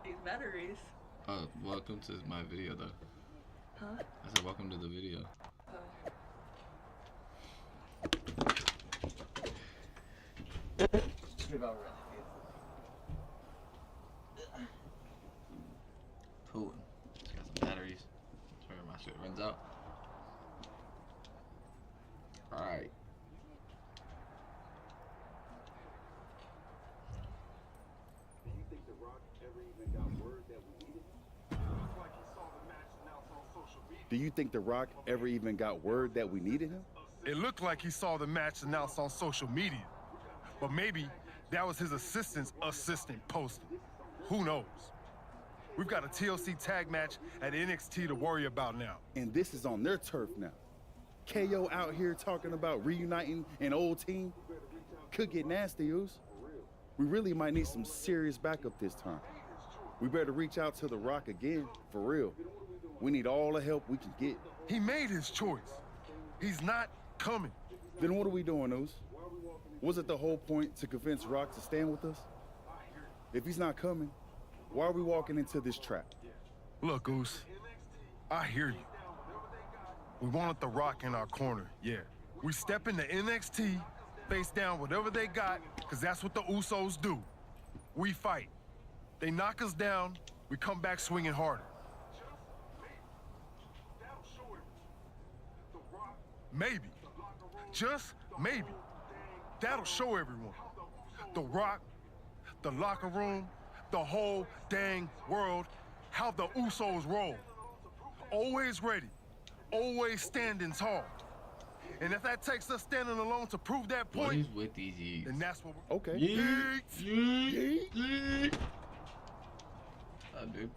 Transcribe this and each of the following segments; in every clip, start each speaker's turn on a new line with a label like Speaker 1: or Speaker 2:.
Speaker 1: These batteries.
Speaker 2: Oh, welcome to my video though.
Speaker 1: Huh?
Speaker 2: I said welcome to the video. Cool. Just got some batteries. That's where my shit runs out. Alright.
Speaker 3: Do you think The Rock ever even got word that we needed him?
Speaker 4: It looked like he saw the match announced on social media, but maybe that was his assistant's assistant posting. Who knows? We've got a TLC tag match at NXT to worry about now.
Speaker 3: And this is on their turf now. KO out here talking about reuniting an old team. Could get nasty, Oos. We really might need some serious backup this time. We better reach out to The Rock again, for real. We need all the help we can get.
Speaker 4: He made his choice. He's not coming.
Speaker 3: Then what are we doing, Oos? Was it the whole point to convince Rock to stand with us? If he's not coming, why are we walking into this trap?
Speaker 4: Look, Oos, I hear you. We wanted The Rock in our corner, yeah. We step into NXT, face down whatever they got, because that's what the Usos do. We fight. They knock us down, we come back swinging harder. Maybe, just maybe, that'll show everyone. The Rock, the locker room, the whole dang world, how the Usos roll. Always ready, always standing tall. And if that takes us standing alone to prove that point,
Speaker 2: What is with these yeets?
Speaker 4: then that's what we're...
Speaker 3: Okay.
Speaker 2: Yeet. Yeet. What's up, dude?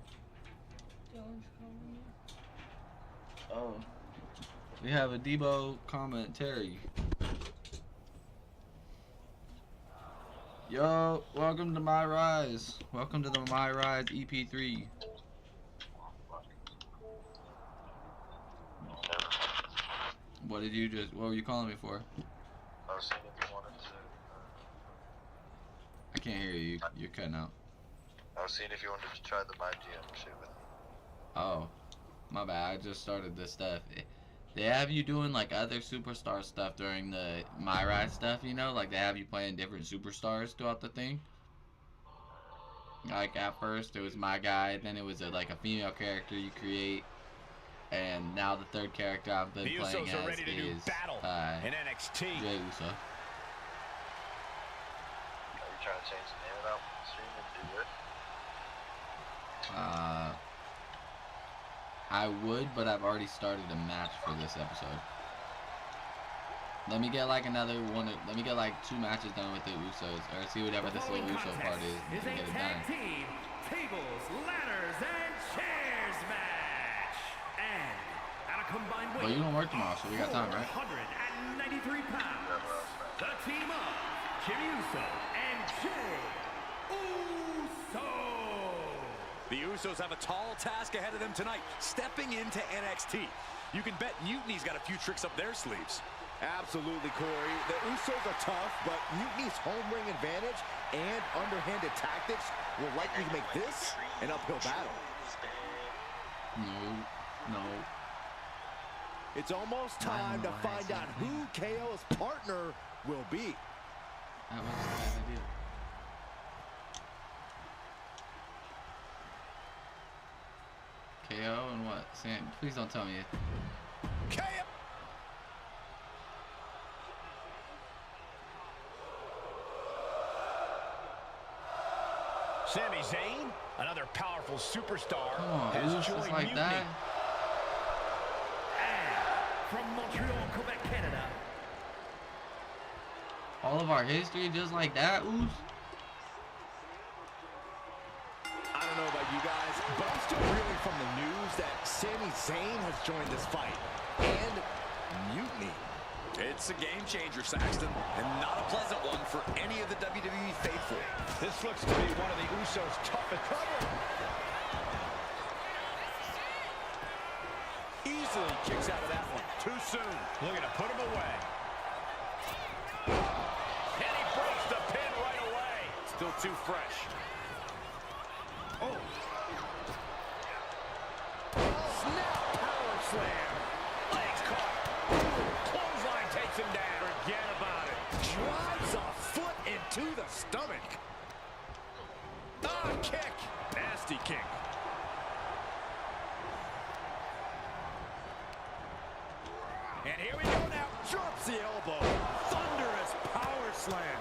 Speaker 2: Oh. We have a Debo commentary. Yo, welcome to MyRise. Welcome to the MyRise EP3. What were you calling me for?
Speaker 5: I was seeing if you wanted to...
Speaker 2: I can't hear you. You're cutting out.
Speaker 5: I was seeing if you wanted to try the MyGM shit with me.
Speaker 2: Oh, my bad. I just started this stuff. They have you doing like other superstar stuff during the MyRise stuff, you know? Like they have you playing different superstars throughout the thing. Like at first it was my guy, then it was like a female character you create. And now the third character I've been playing as is
Speaker 6: in NXT.
Speaker 2: Jey Uso.
Speaker 5: Are you trying to change the name of that stream and do it?
Speaker 2: I would, but I've already started a match for this episode. Let me get like another one. Let me get like 2 matches done with the Usos, or see whatever this little Uso part is, and get it done.
Speaker 6: Team, tables, ladders, and chairs match. And at a combined weight,
Speaker 2: But you don't work tomorrow, so we got time, right?
Speaker 6: 193 pounds. The team of Jimmy Uso and Jey Uso. The Usos have a tall task ahead of them tonight, stepping into NXT. You can bet Mutiny's got a few tricks up their sleeves.
Speaker 7: Absolutely, Corey. The Usos are tough, but Mutiny's home ring advantage and underhanded tactics will likely make this an uphill battle.
Speaker 2: No.
Speaker 7: It's almost time to find out who KO's partner will be.
Speaker 2: That was a bad idea. KO and what? Sam, please don't tell me.
Speaker 6: KO. Sami Zayn, another powerful superstar, has joined
Speaker 2: like
Speaker 6: Mutiny.
Speaker 2: that.
Speaker 6: And from Montreal, Quebec, Canada,
Speaker 2: All of our history just like that, Oos?
Speaker 7: I don't know about you guys, but I'm still reeling from the news that Sami Zayn has joined this fight. And mutiny.
Speaker 6: It's a game changer, Saxton, and not a pleasant one for any of the WWE faithful.
Speaker 7: This looks to be one of the Usos' toughest cover. Easily kicks out of that one.
Speaker 6: Too soon. Looking to put him away. And he breaks the pin right away. Still too fresh. Oh.
Speaker 7: Snap power slam.
Speaker 6: Legs caught. Clothesline takes him down. Forget about it.
Speaker 7: Drives a foot into the stomach. Ah, kick.
Speaker 6: Nasty kick.
Speaker 7: And here we go now. Drops the elbow. Thunderous power slam.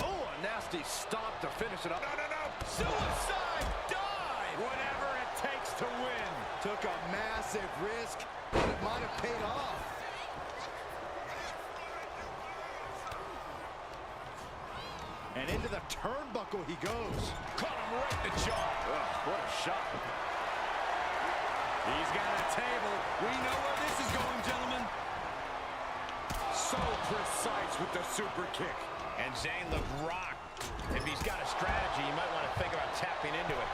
Speaker 7: Oh, a nasty stop to finish it up. No, no, no. Suicide dive.
Speaker 6: Whatever it takes to win.
Speaker 7: Took a massive risk, but it might have paid off. And into the turnbuckle he goes.
Speaker 6: Caught him right in the jaw.
Speaker 7: Ugh, what a shot.
Speaker 6: He's got a table. We know where this is going, gentlemen.
Speaker 7: So precise with the super kick.
Speaker 6: And Zayn looked rocked. If he's got a strategy, you might want to think about tapping into it.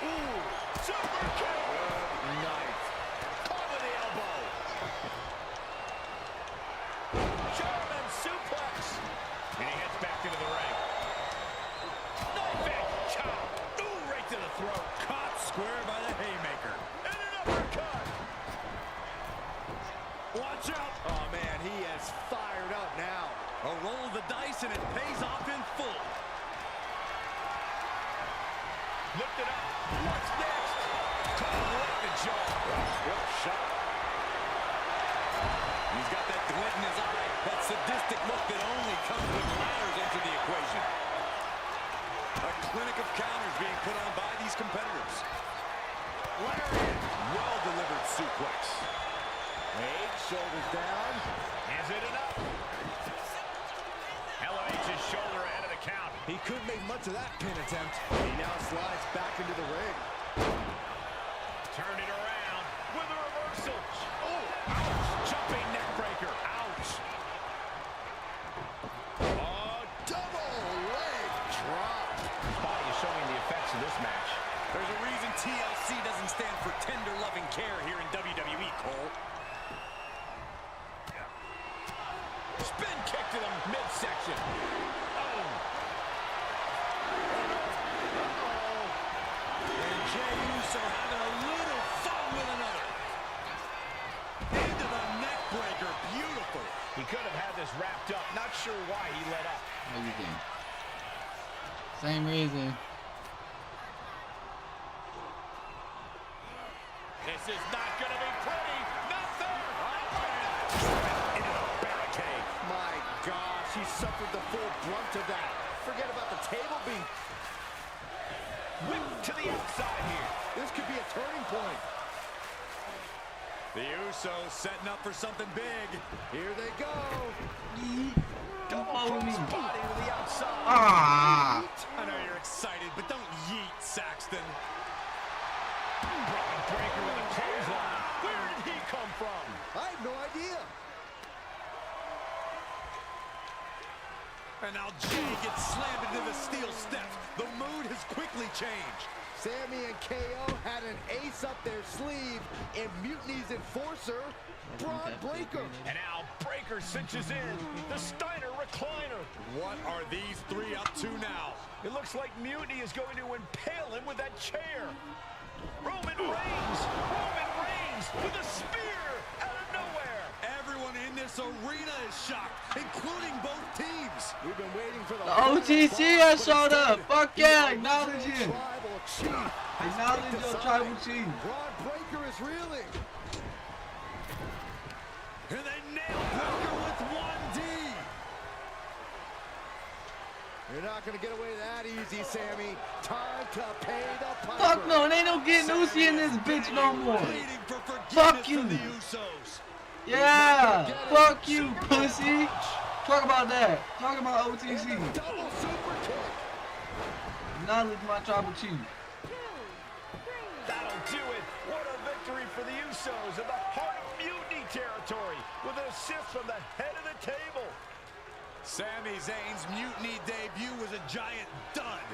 Speaker 7: Ooh, super kick. Good night. Caught with the elbow. German suplex.
Speaker 6: And he heads back into the ring. Knife edge chop. Ooh, right to the throat. Caught square by the haymaker.
Speaker 7: And an uppercut.
Speaker 6: Watch out.
Speaker 7: Oh, man, he is fired up now.
Speaker 6: A roll of the dice, and it pays off in full. Lift it up. What's next? Caught him right in the jaw.
Speaker 7: What a shot.
Speaker 6: He's got that glint in his eye. That sadistic look that only comes when ladders enter the equation. A clinic of counters being put on by these competitors.
Speaker 7: Lariat.
Speaker 6: Well-delivered suplex.
Speaker 7: Eight, shoulders down.
Speaker 6: Is it enough? LOH's shoulder ahead of the count.
Speaker 7: He couldn't make much of that pin attempt. He now slides back into the ring.
Speaker 6: Turn it around with a reversal. Oh, ouch. Jumping neck breaker. Ouch.
Speaker 7: Oh, double leg drop.
Speaker 6: His body is showing the effects of this match. There's a reason TLC doesn't stand for tender loving care here in WWE, Cole. Spin kick to the midsection. Oh. And Jey Uso having a little fun with another. Into the neck breaker. Beautiful. He could have had this wrapped up. Not sure why he let up.
Speaker 2: What do you think? Same reason.
Speaker 6: This is not going to be pretty. Not there. Into the barricade.
Speaker 7: My gosh, he suffered the full brunt of that. Forget about the table being...
Speaker 6: Whip to the outside here.
Speaker 7: This could be a turning point.
Speaker 6: The Usos setting up for something big.
Speaker 7: Here they go.
Speaker 2: Don't follow me.
Speaker 6: Body to the outside.
Speaker 2: Ah!
Speaker 6: I know you're excited, but don't yeet, Saxton. Broken breaker with a clothesline. Where did he come from?
Speaker 7: I have no idea.
Speaker 6: And now Jey gets slammed into the steel steps. The mood has quickly changed.
Speaker 7: Sammy and KO had an ace up their sleeve in Mutiny's enforcer, Braun Breaker.
Speaker 6: And now Breaker cinches in. The Steiner recliner. What are these three up to now? It looks like Mutiny is going to impale him with that chair. Roman Reigns with a spear out of nowhere. Everyone in this arena is shocked, including both teams.
Speaker 7: We've been waiting for the
Speaker 2: OTC has showed up. Fuck yeah, acknowledge him.
Speaker 7: Tribal chief.
Speaker 2: Acknowledge your tribal chief.
Speaker 7: Braun Breaker is reeling.
Speaker 6: And they nail Breaker with 1D.
Speaker 7: You're not going to get away that easy, Sammy. Time to pay the piper.
Speaker 2: Fuck no, they don't get Uzi in this bitch no more. Fuck you.
Speaker 6: The Usos.
Speaker 2: Yeah. Yeah, fuck you, pussy. Talk about that. Talk about OTC.
Speaker 7: Double super kick.
Speaker 2: Knowledge my tribal chief.
Speaker 6: That'll do it. What a victory for the Usos in the heart of Mutiny territory with an assist from the head of the table. Sami Zayn's Mutiny debut was a giant dud.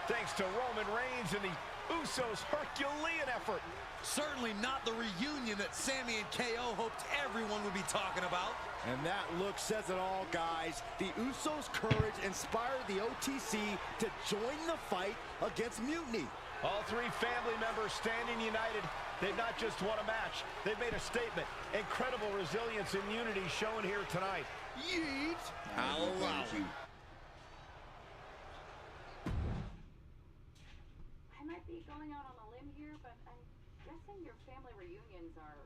Speaker 6: Thanks to Roman Reigns and the Usos' Herculean effort. Certainly not the reunion that Sami and KO hoped everyone would be talking about.
Speaker 7: And that look says it all, guys. The Usos' courage inspired the OTC to join the fight against Mutiny.
Speaker 6: All three family members standing united. They've not just won a match, they've made a statement. Incredible resilience and unity shown here tonight. Yeet! I'll allow it.
Speaker 8: I might be going out on a limb here, but I'm guessing your family reunions are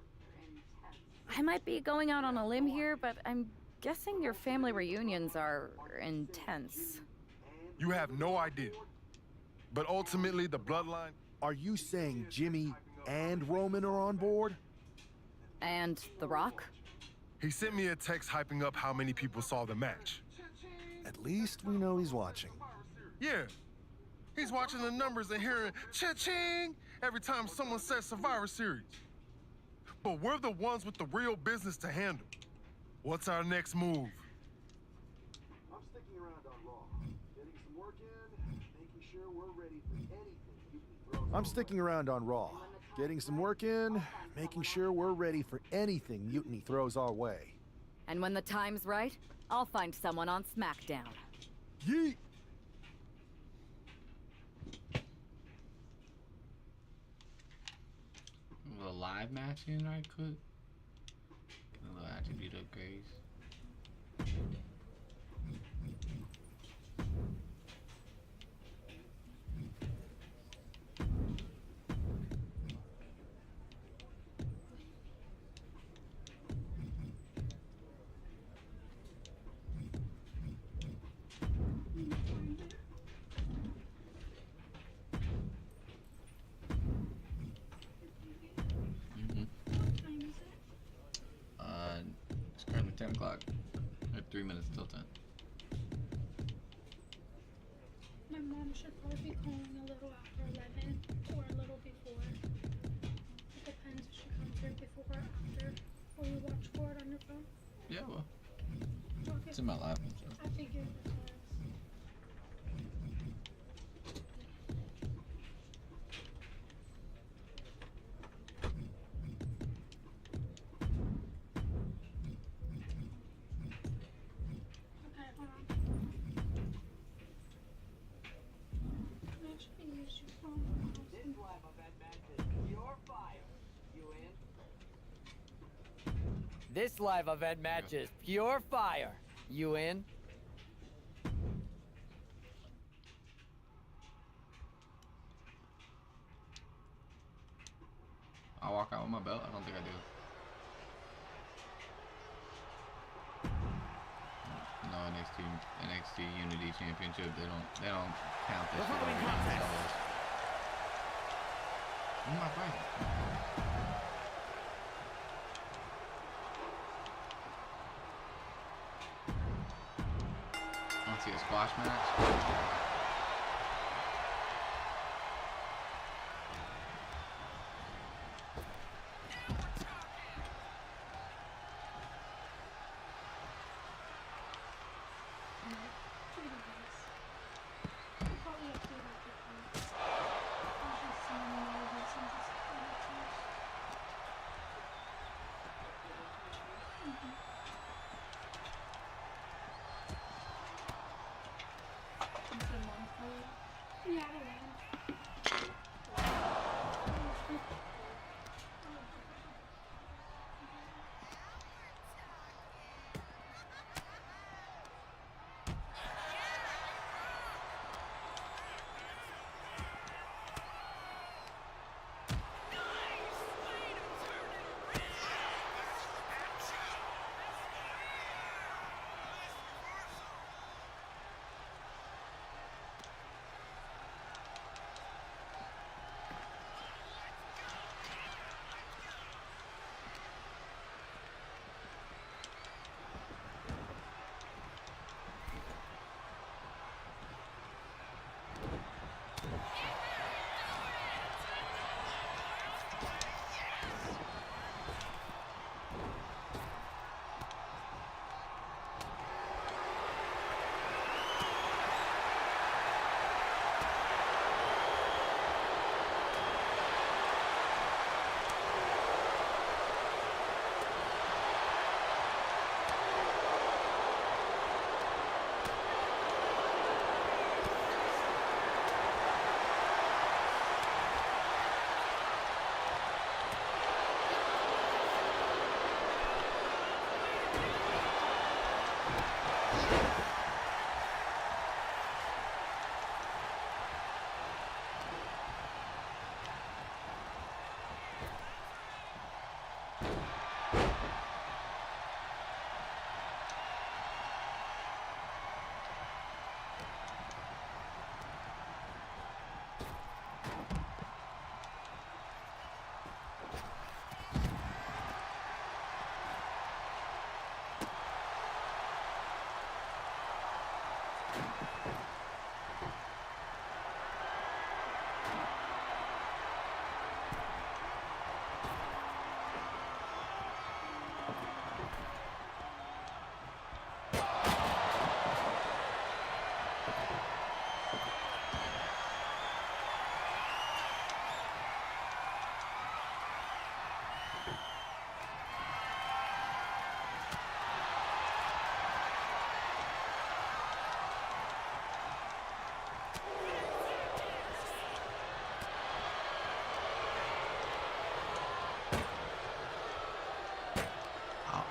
Speaker 8: intense. I might be going out on a limb here, but I'm guessing your family reunions are intense.
Speaker 4: You have no idea. But ultimately, the bloodline...
Speaker 7: Are you saying Jimmy and Roman are on board?
Speaker 8: And The Rock?
Speaker 4: He sent me a text hyping up how many people saw the match.
Speaker 7: At least we know he's watching.
Speaker 4: Yeah. He's watching the numbers and hearing cha-ching every time someone says Survivor Series. But we're the ones with the real business to handle. What's our next move?
Speaker 9: I'm sticking around on Raw, getting some work in, making sure we're ready for anything Mutiny throws.
Speaker 7: I'm sticking around on Raw, getting some work in, making sure we're ready for anything Mutiny throws our way.
Speaker 8: And when the time's right, I'll find someone on SmackDown.
Speaker 7: Yeet!
Speaker 2: A live match in right quick. Get a little attribute upgrades. It's currently 10 o'clock. 3 minutes till 10.
Speaker 10: My mom should probably be calling a little after 11 or a little before. It depends if she comes here before or after. Will you watch for it on your phone?
Speaker 2: Yeah, well,
Speaker 10: Okay.
Speaker 2: it's in my lap. So.
Speaker 10: I figured it was. Okay, hold on. Actually, use your phone.
Speaker 11: This live event match is pure fire. You in?
Speaker 12: This live event match is pure fire. You in?
Speaker 2: I walk out with my belt? I don't think I do. No, NXT Unity Championship. They don't count this.
Speaker 6: The following contest.
Speaker 2: Who am I fighting? I want to see a squash match.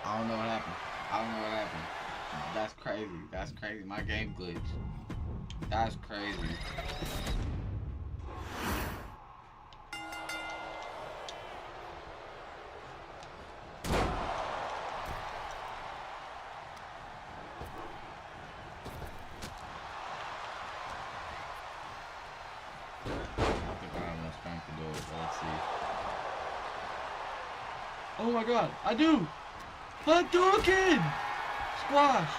Speaker 2: I don't know what happened. I don't know what happened. That's crazy. That's crazy. My game glitched. That's crazy. I think I have enough strength to do it, but let's see. Oh my god, I do! Hadouken! Squash!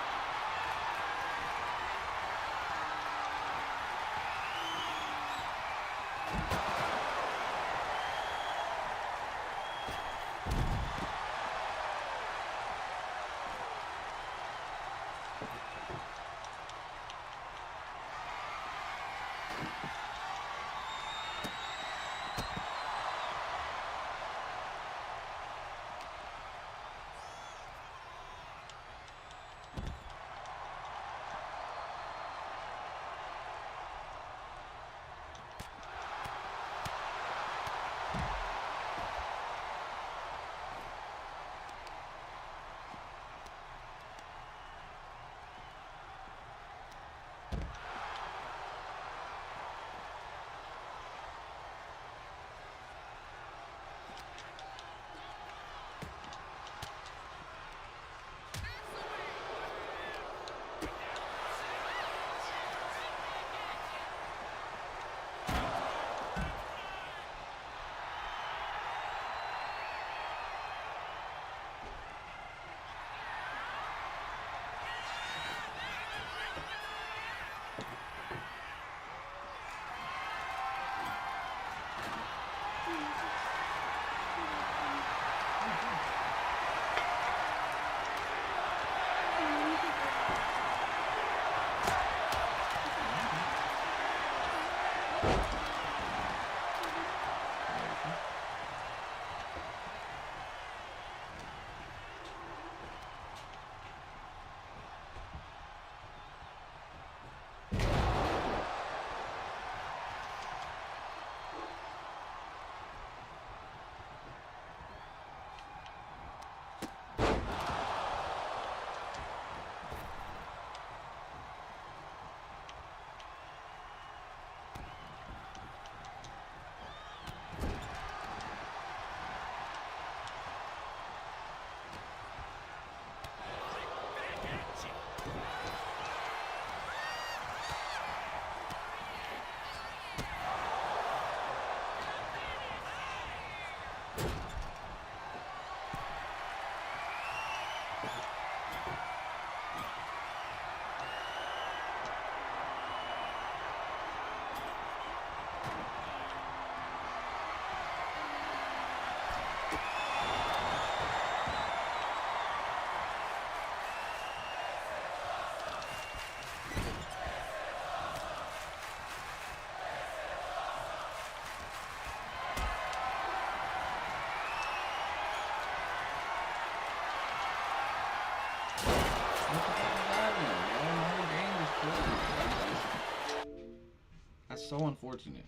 Speaker 2: That's so unfortunate.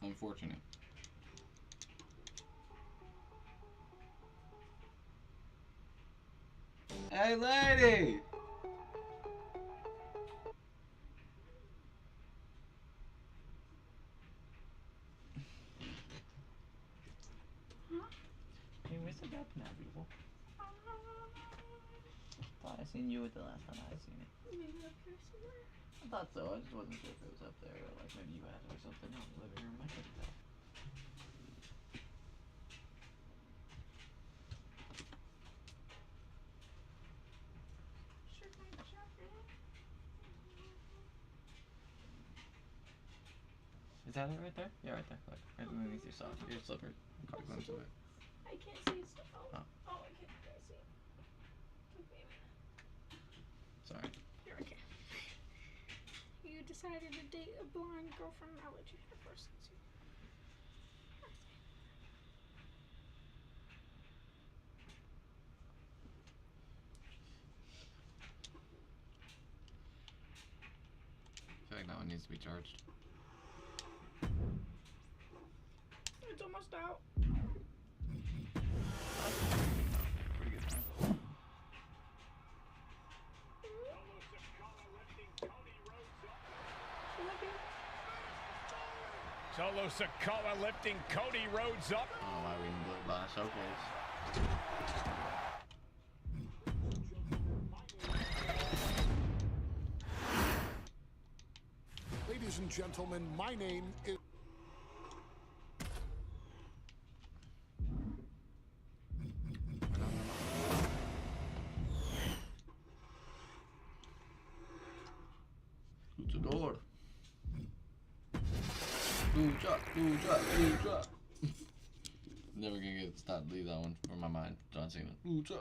Speaker 2: Unfortunate. Hey, lady!
Speaker 1: Hey, where's the bed now, people? Thought I seen you with the last time I seen it.
Speaker 10: Maybe up here somewhere.
Speaker 1: I thought so. I just wasn't sure if it was up there or like maybe you had it or something. No, the living room. I couldn't tell. Is that it right there? Yeah, right there. Look, right underneath your sock, your slipper. Caught a glimpse of it.
Speaker 10: I can't see it.
Speaker 1: Oh.
Speaker 10: Oh, I can't see it. Give me a minute.
Speaker 1: Sorry.
Speaker 10: You're okay. You decided to date a blonde girlfriend. I'll let you have first.
Speaker 2: I feel like that one needs to be charged.
Speaker 10: It's almost out.
Speaker 1: Pretty good time.
Speaker 6: Solo Sikoa lifting Cody Rhodes up.
Speaker 2: I don't know why we didn't do it by a showcase.
Speaker 13: Ladies and gentlemen, my name is...
Speaker 2: Luchador. Lucha. Never gonna leave that one from my mind. John Cena. Lucha.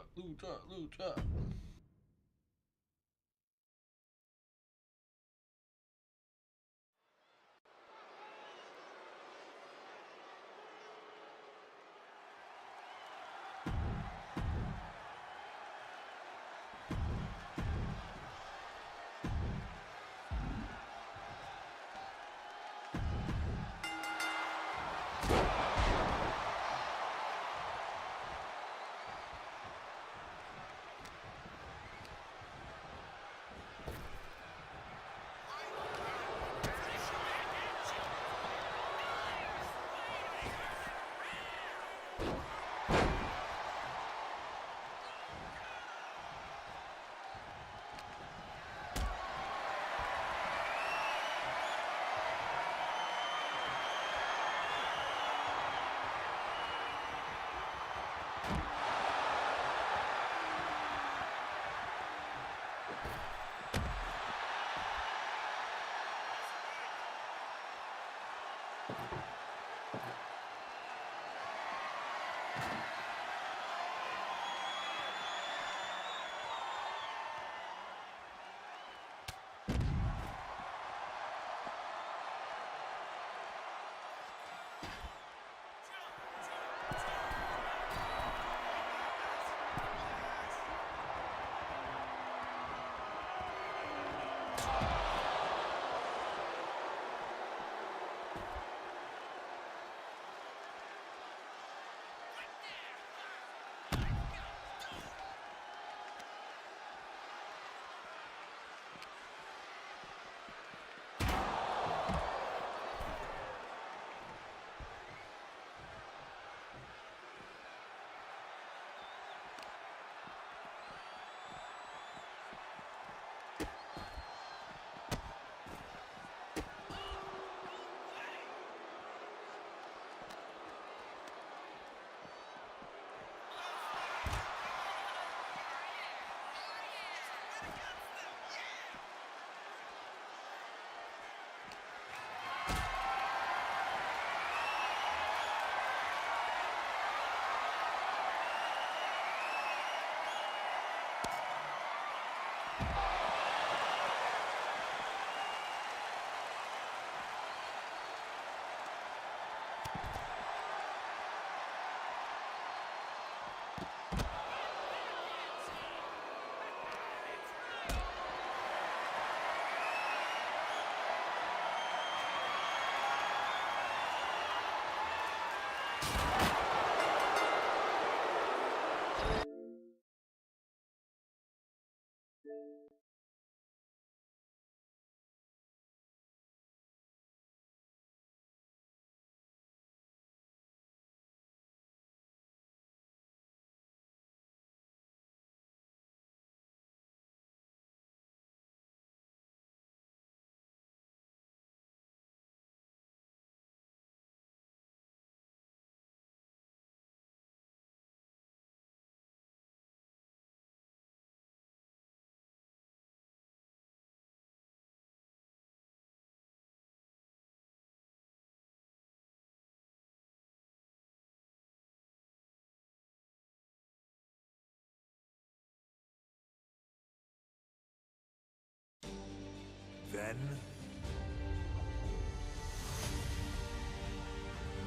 Speaker 6: Then,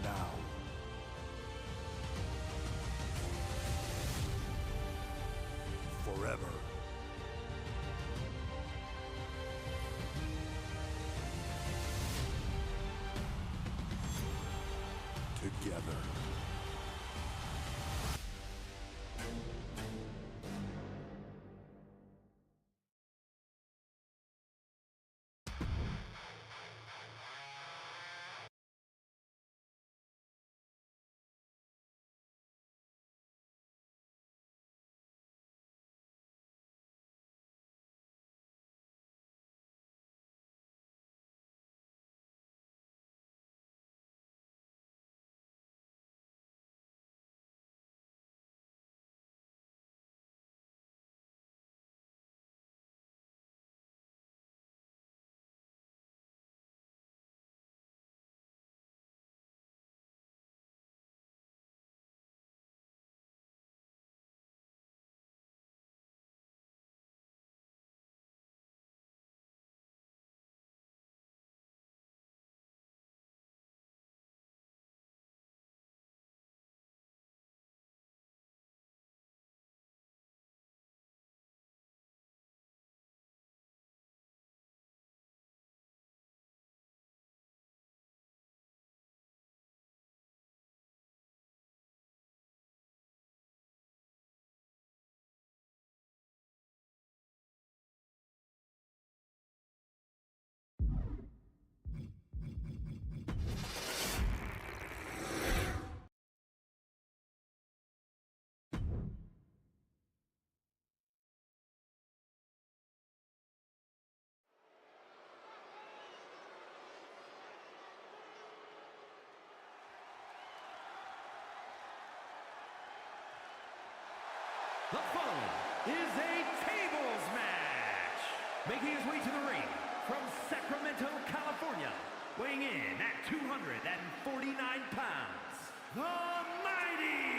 Speaker 6: now. Forever. Together.
Speaker 14: The following is a tables match. Making his way to the ring from Sacramento, California, weighing in at 249 pounds, the Mighty.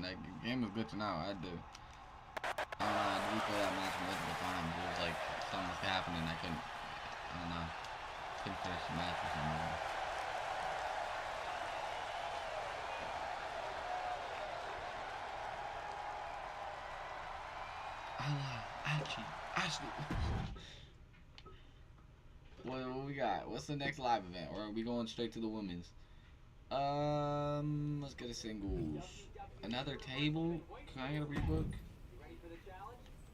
Speaker 2: glitching. That game was glitching out. I do. I don't know. I replay that match multiple times. It was like something was happening. I don't know. Couldn't finish the match for some reason. Ashley. What we got? What's the next live event? Or are we going straight to the women's? Let's get a singles. Another table? Can I get a rebook?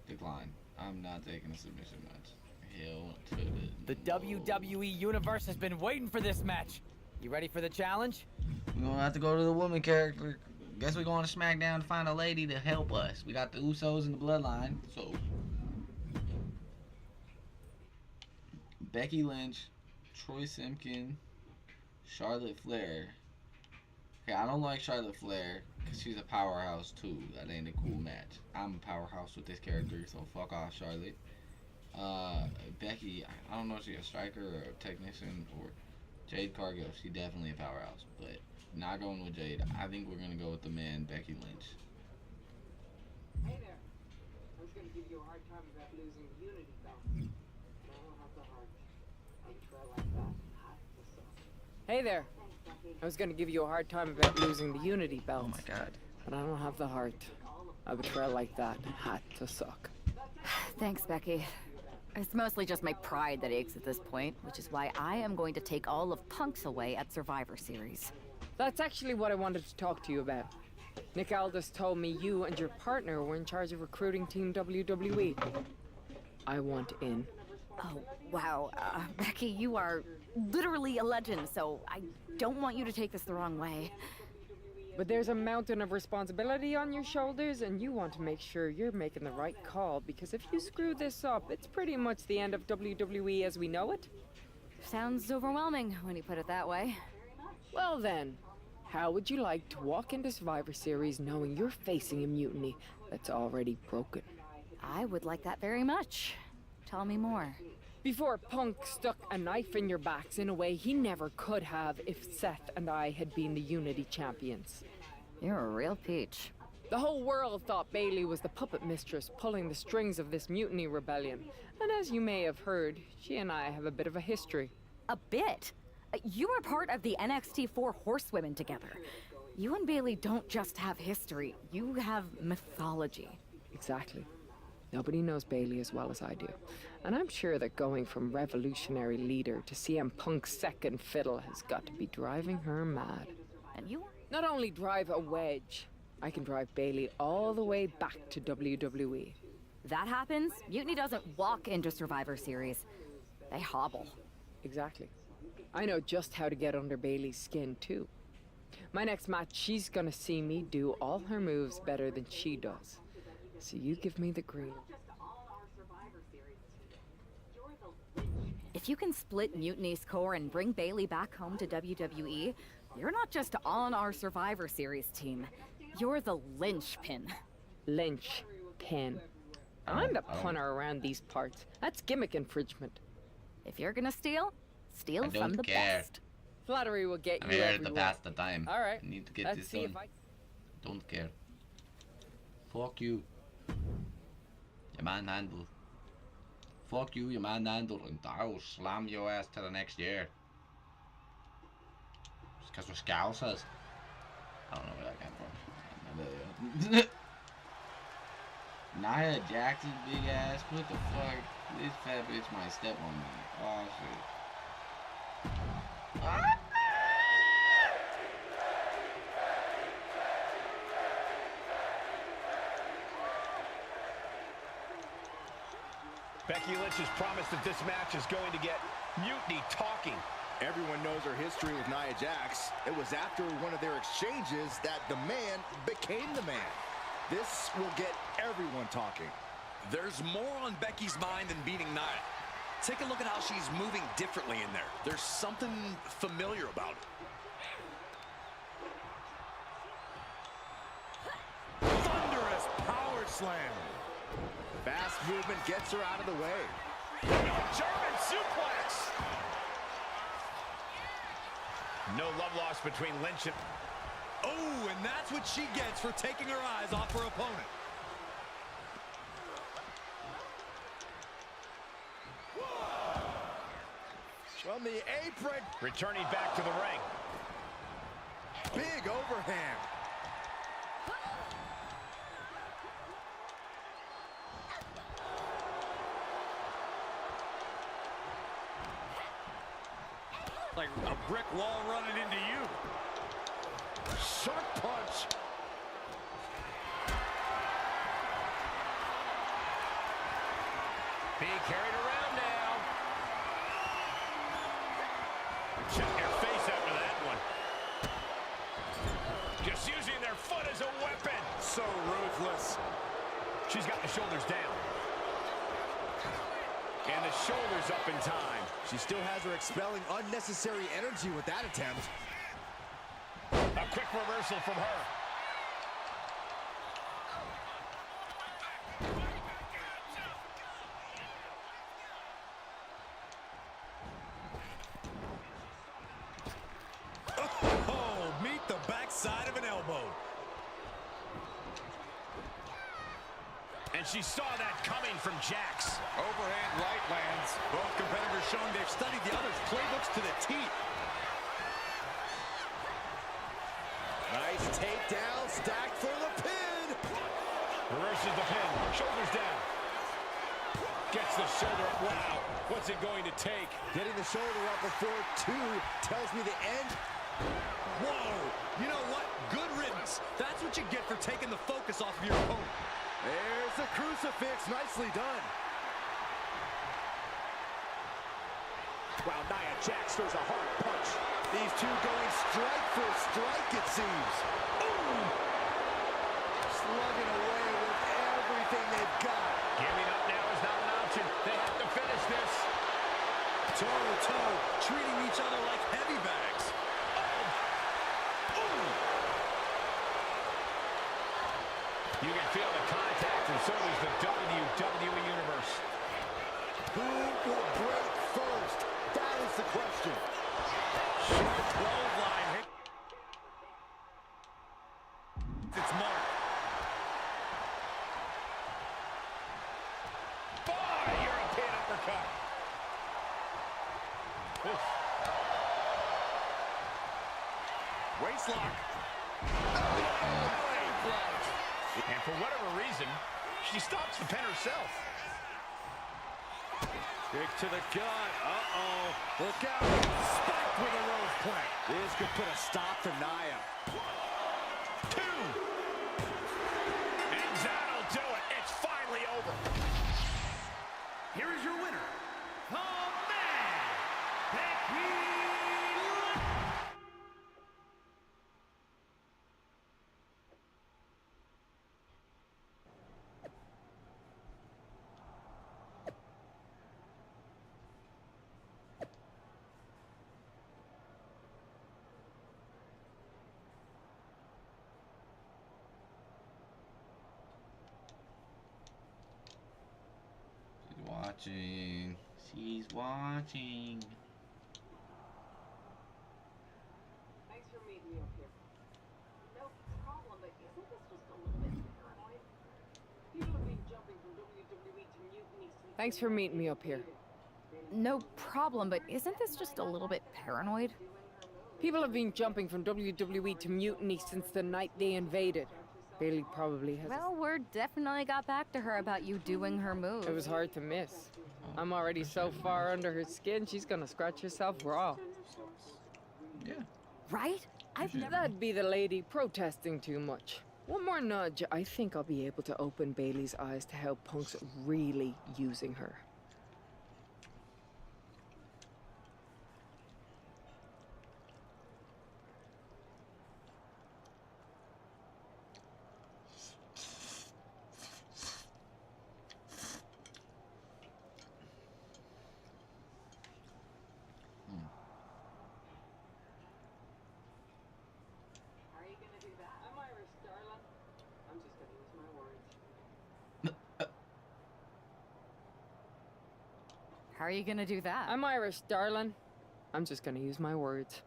Speaker 2: Decline. I'm not taking a submission match. Hell to
Speaker 12: the WWE Universe has been waiting for this match. You ready for the challenge?
Speaker 2: We're gonna have to go to the woman character. Guess we're going to SmackDown to find a lady to help us. We got the Usos and the Bloodline, so Becky Lynch, Troy Simpkin, Charlotte Flair. Okay, I don't like Charlotte Flair because she's a powerhouse too. That ain't a cool match. I'm a powerhouse with this character, so fuck off, Charlotte. Becky, I don't know if she's a striker or a technician, or Jade Cargill. She definitely a powerhouse, but not going with Jade. I think we're gonna go with the man, Becky Lynch.
Speaker 11: Hey there. I was gonna give you a hard time about losing the Unity belt. I don't have the heart. I try like that. Hot to suck.
Speaker 15: Hey there. I was gonna give you a hard time about losing the Unity belt.
Speaker 2: Oh my god.
Speaker 15: But I don't have the heart. I would try like that. Hot to suck.
Speaker 8: Thanks, Becky. It's mostly just my pride that aches at this point, which is why I am going to take all of Punk's away at Survivor Series.
Speaker 15: That's actually what I wanted to talk to you about. Nick Aldis told me you and your partner were in charge of recruiting Team WWE. I want in.
Speaker 8: Oh, wow. Becky, you are literally a legend, so I don't want you to take this the wrong way.
Speaker 15: But there's a mountain of responsibility on your shoulders, and you want to make sure you're making the right call, because if you screw this up, it's pretty much the end of WWE as we know it.
Speaker 8: Sounds overwhelming when you put it that way.
Speaker 15: Well then, how would you like to walk into Survivor Series knowing you're facing a mutiny that's already broken?
Speaker 8: I would like that very much. Tell me more.
Speaker 15: Before Punk stuck a knife in your backs in a way he never could have if Seth and I had been the Unity champions.
Speaker 8: You're a real peach.
Speaker 15: The whole world thought Bayley was the puppet mistress pulling the strings of this mutiny rebellion. And as you may have heard, she and I have a bit of a history.
Speaker 8: A bit? You were part of the NXT 4 Horsewomen together. You and Bayley don't just have history, you have mythology.
Speaker 15: Exactly. Nobody knows Bayley as well as I do. And I'm sure that going from revolutionary leader to CM Punk's second fiddle has got to be driving her mad.
Speaker 8: And you?
Speaker 15: Not only drive a wedge, I can drive Bayley all the way back to WWE.
Speaker 8: That happens, Mutiny doesn't walk into Survivor Series. They hobble.
Speaker 15: Exactly. I know just how to get under Bayley's skin, too. My next match, she's gonna see me do all her moves better than she does. So you give me the green.
Speaker 8: If you can split Mutiny's core and bring Bayley back home to WWE, you're not just on our Survivor Series team. You're the linchpin.
Speaker 15: Linchpin. I'm the punter around these parts. That's gimmick infringement.
Speaker 8: If you're gonna steal, steal from the best.
Speaker 15: Flattery will get
Speaker 2: I'm
Speaker 15: you
Speaker 2: here
Speaker 15: everywhere.
Speaker 2: to pass the time.
Speaker 15: All right.
Speaker 2: I need to get
Speaker 15: Let's
Speaker 2: this
Speaker 15: see
Speaker 2: done.
Speaker 15: if I...
Speaker 2: Don't care. Fuck you. You manhandle. Fuck you, you manhandle, and I'll slam your ass to the next year. Just because we're Scousers. I don't know where that came from. Nia Jackson's big ass. What the fuck? This fat bitch might step on me. Oh shit. Ah!
Speaker 14: Becky Lynch has promised that this match is going to get Mutiny talking.
Speaker 7: Everyone knows her history with Nia Jax. It was after one of their exchanges that the man became the man. This will get everyone talking.
Speaker 6: There's more on Becky's mind than beating Nia. Take a look at how she's moving differently in there. There's something familiar about it.
Speaker 14: Thunderous power slam.
Speaker 7: Fast movement gets her out of the way.
Speaker 14: German suplex. No love lost between Lynch and...
Speaker 6: Oh, and that's what she gets for taking her eyes off her opponent.
Speaker 7: From the apron.
Speaker 14: Returning back to the ring.
Speaker 7: Big overhand.
Speaker 6: Like a brick wall running into you.
Speaker 7: Sharp punch.
Speaker 14: Being carried around now. Check your face after that one. Just using their foot as a weapon.
Speaker 6: So ruthless.
Speaker 14: She's got the shoulders down. And the shoulders up in time.
Speaker 7: She still has her expelling unnecessary energy with that attempt.
Speaker 14: A quick reversal from her.
Speaker 6: Oh, meet the backside of an elbow.
Speaker 14: And she saw that coming from Jax.
Speaker 6: Overhand right lands. Both competitors showing they've studied the other's playbooks to the teeth.
Speaker 7: Nice takedown, stacked for the pin.
Speaker 14: Reverses the pin, shoulders down. Gets the shoulder up. Wow, what's it going to take?
Speaker 7: Getting the shoulder up before 2 tells me the end.
Speaker 6: Whoa, you know what? Good riddance. That's what you get for taking the focus off of your opponent.
Speaker 7: There's the crucifix, nicely done. Wow, Nia Jax throws a hard punch. These two going strike for strike, it seems. Ooh! Slugging away with everything they've got.
Speaker 14: Giving up now is not an option. They have to finish this.
Speaker 6: Toe-to-toe, treating each other like heavy bags.
Speaker 14: You can feel the contact, and so does the WWE Universe.
Speaker 7: Who will break first? That is the question.
Speaker 6: Sharp clothesline hit. It's Mark.
Speaker 14: Boy, European uppercut. Oof.
Speaker 6: Waistlock.
Speaker 14: And for whatever reason, she stops the pin herself.
Speaker 6: Kick to the gut. Uh-oh.
Speaker 7: Look out.
Speaker 14: Spiked with a rose plant.
Speaker 7: This could put a stop for Nia.
Speaker 14: 2. And that'll do it. It's finally over.
Speaker 6: Here is your winner, the man, Becky Lynch.
Speaker 2: Watching. She's watching.
Speaker 11: Thanks for meeting me up here. No problem, but isn't this just a little bit paranoid? People have been jumping from WWE to mutiny since...
Speaker 15: Thanks for meeting me up here.
Speaker 8: No problem, but isn't this just a little bit paranoid?
Speaker 15: People have been jumping from WWE to mutiny since the night they invaded. Bailey probably has.
Speaker 8: Well, word definitely got back to her about you doing her move.
Speaker 15: It was hard to miss. I'm already so far under her skin, she's gonna scratch herself raw.
Speaker 2: Yeah.
Speaker 8: Right?
Speaker 15: That'd be the lady protesting too much. One more nudge, I think I'll be able to open Bailey's eyes to how Punk's really using her.
Speaker 8: How are you gonna do that?
Speaker 15: I'm Irish, darling. I'm just gonna use my words.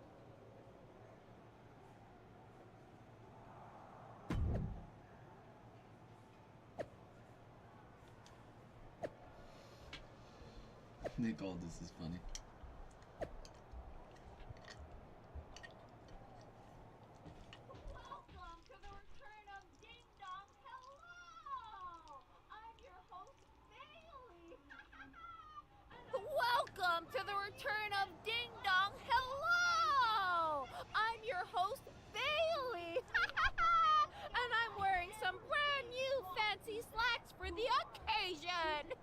Speaker 2: Nick Aldis is funny.
Speaker 8: Welcome to the return of Ding Dong. Hello! I'm your host, Bailey. And I'm wearing some brand new fancy slacks for the occasion.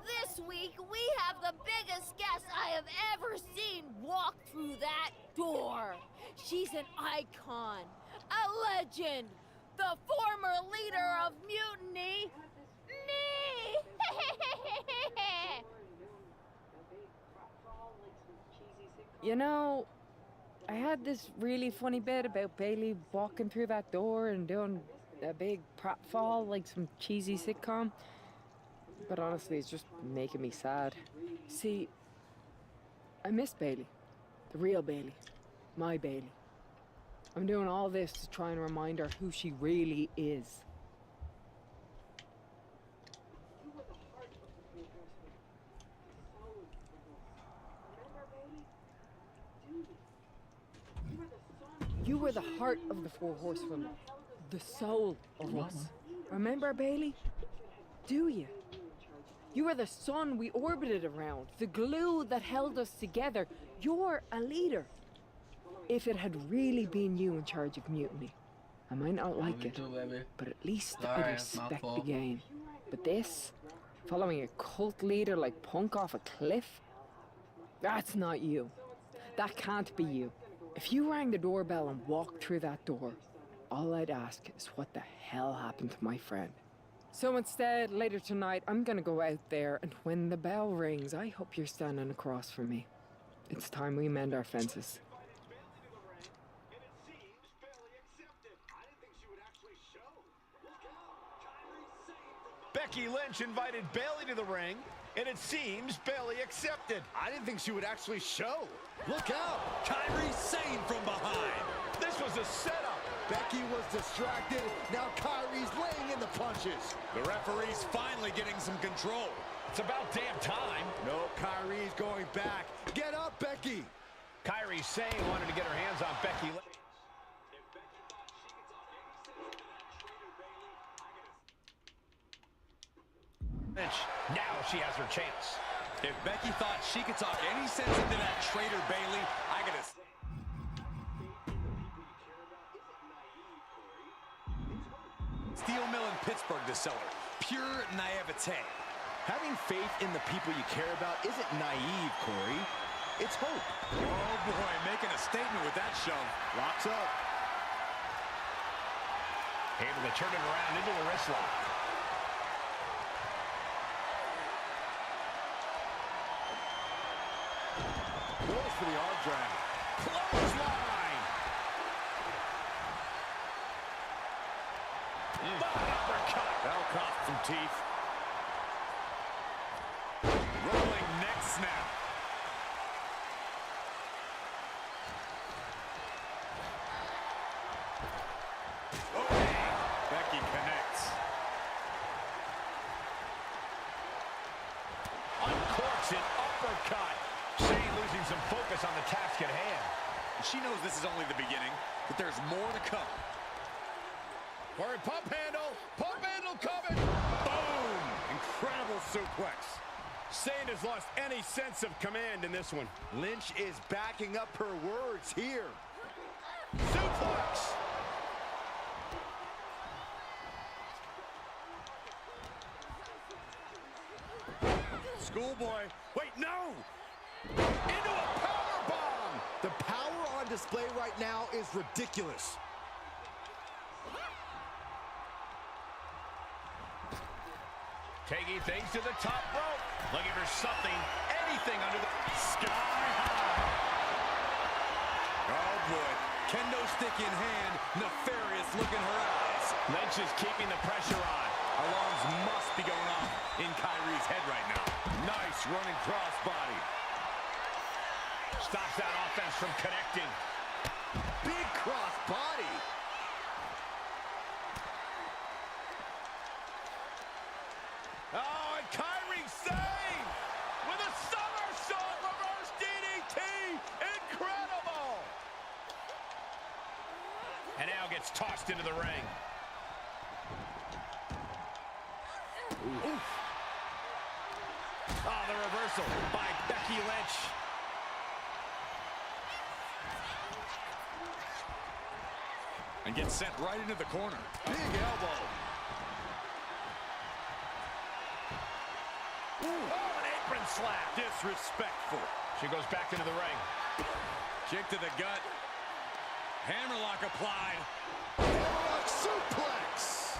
Speaker 8: This week, we have the biggest guest I have ever seen walk through that door. She's an icon, a legend, the former leader of mutiny, me!
Speaker 15: You know, I had this really funny bit about Bailey walking through that door and doing a big pratfall like some cheesy sitcom. But honestly, it's just making me sad. See, I miss Bailey. The real Bailey. My Bailey. I'm doing all this to try and remind her who she really is. You were the heart of the Four Horsewomen. The soul of us. Remember, Bailey? Do you? You were the sun we orbited around, the glue that held us together. You're a leader. If it had really been you in charge of mutiny, I might not like it, but at least I'd respect the game. But this, following a cult leader like Punk off a cliff, that's not you. That can't be you. If you rang the doorbell and walked through that door, all I'd ask is what the hell happened to my friend. So instead, later tonight, I'm gonna go out there, and when the bell rings, I hope you're standing across from me. It's time we mend our fences.
Speaker 7: Becky Lynch invited Bailey to the ring, and it seems Bailey accepted. I didn't think she would actually show. Look out!
Speaker 6: Kairi Sane from behind.
Speaker 7: This was a setup. Becky was distracted. Now Kairi's laying in the punches.
Speaker 6: The referee's finally getting some control. It's about damn time.
Speaker 7: No, Kairi's going back. Get up, Becky.
Speaker 6: Kairi Sane wanted to get her hands on Becky Lynch. Now she has her chance. If Becky thought she could talk any sense into that traitor Bailey, I gotta... Steel mill in Pittsburgh to sell her. Pure naivete.
Speaker 7: Having faith in the people you care about isn't naive, Corey. It's hope.
Speaker 6: Oh boy, making a statement with that shove.
Speaker 7: Locks up.
Speaker 6: Able to turn it around into a wrist lock.
Speaker 7: Goes for the arm drag.
Speaker 6: Clothesline. Uppercut. That'll cost some teeth. Rolling neck snap. Okay. Becky connects. Uncorks it. Uppercut. Shane losing some focus on the task at hand. She knows this is only the beginning, but there's more to come.
Speaker 7: Or pump handle coming.
Speaker 6: Boom!
Speaker 7: Incredible suplex. Sane has lost any sense of command in this one. Lynch is backing up her words here. Suplex. Schoolboy. Wait, no! Into a power bomb! The power on display right now is ridiculous.
Speaker 6: Taking things to the top rope. Looking for something, anything under the sky high. Oh boy. Kendo stick in hand, nefarious look in her eyes. Lynch is keeping the pressure on. Alarms must be going off in Kairi's head right now. Nice running crossbody. Stops that offense from connecting.
Speaker 7: Big crossbody.
Speaker 6: Oh, and Kairi Sane!
Speaker 14: And now gets tossed into the ring.
Speaker 7: Oof.
Speaker 14: Oh, the reversal by Becky Lynch.
Speaker 6: And gets sent right into the corner.
Speaker 7: Big elbow.
Speaker 14: Ooh. Oh, an apron slap.
Speaker 6: Disrespectful.
Speaker 14: She goes back into the ring.
Speaker 6: Kick to the gut. Hammerlock applied.
Speaker 7: Hammerlock suplex.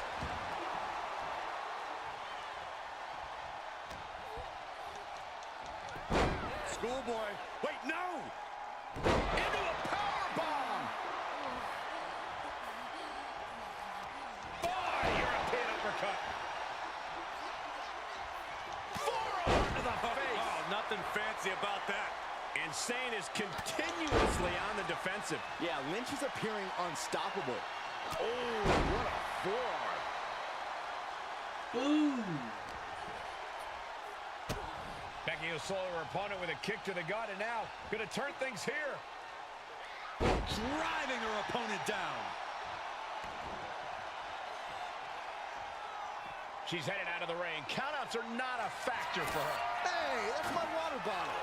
Speaker 6: Schoolboy. Wait, no!
Speaker 7: Into a powerbomb.
Speaker 14: Oh, European uppercut. Forearm to the face.
Speaker 6: Oh, nothing fancy about that.
Speaker 14: Insane is continuously on the defensive.
Speaker 7: Yeah, Lynch is appearing unstoppable. Oh, what a forearm.
Speaker 1: Boom!
Speaker 14: Becky will solo her opponent with a kick to the gut, and now going to turn things here.
Speaker 6: Driving her opponent down.
Speaker 14: She's headed out of the ring. Countouts are not a factor for her.
Speaker 7: Hey, that's my water bottle.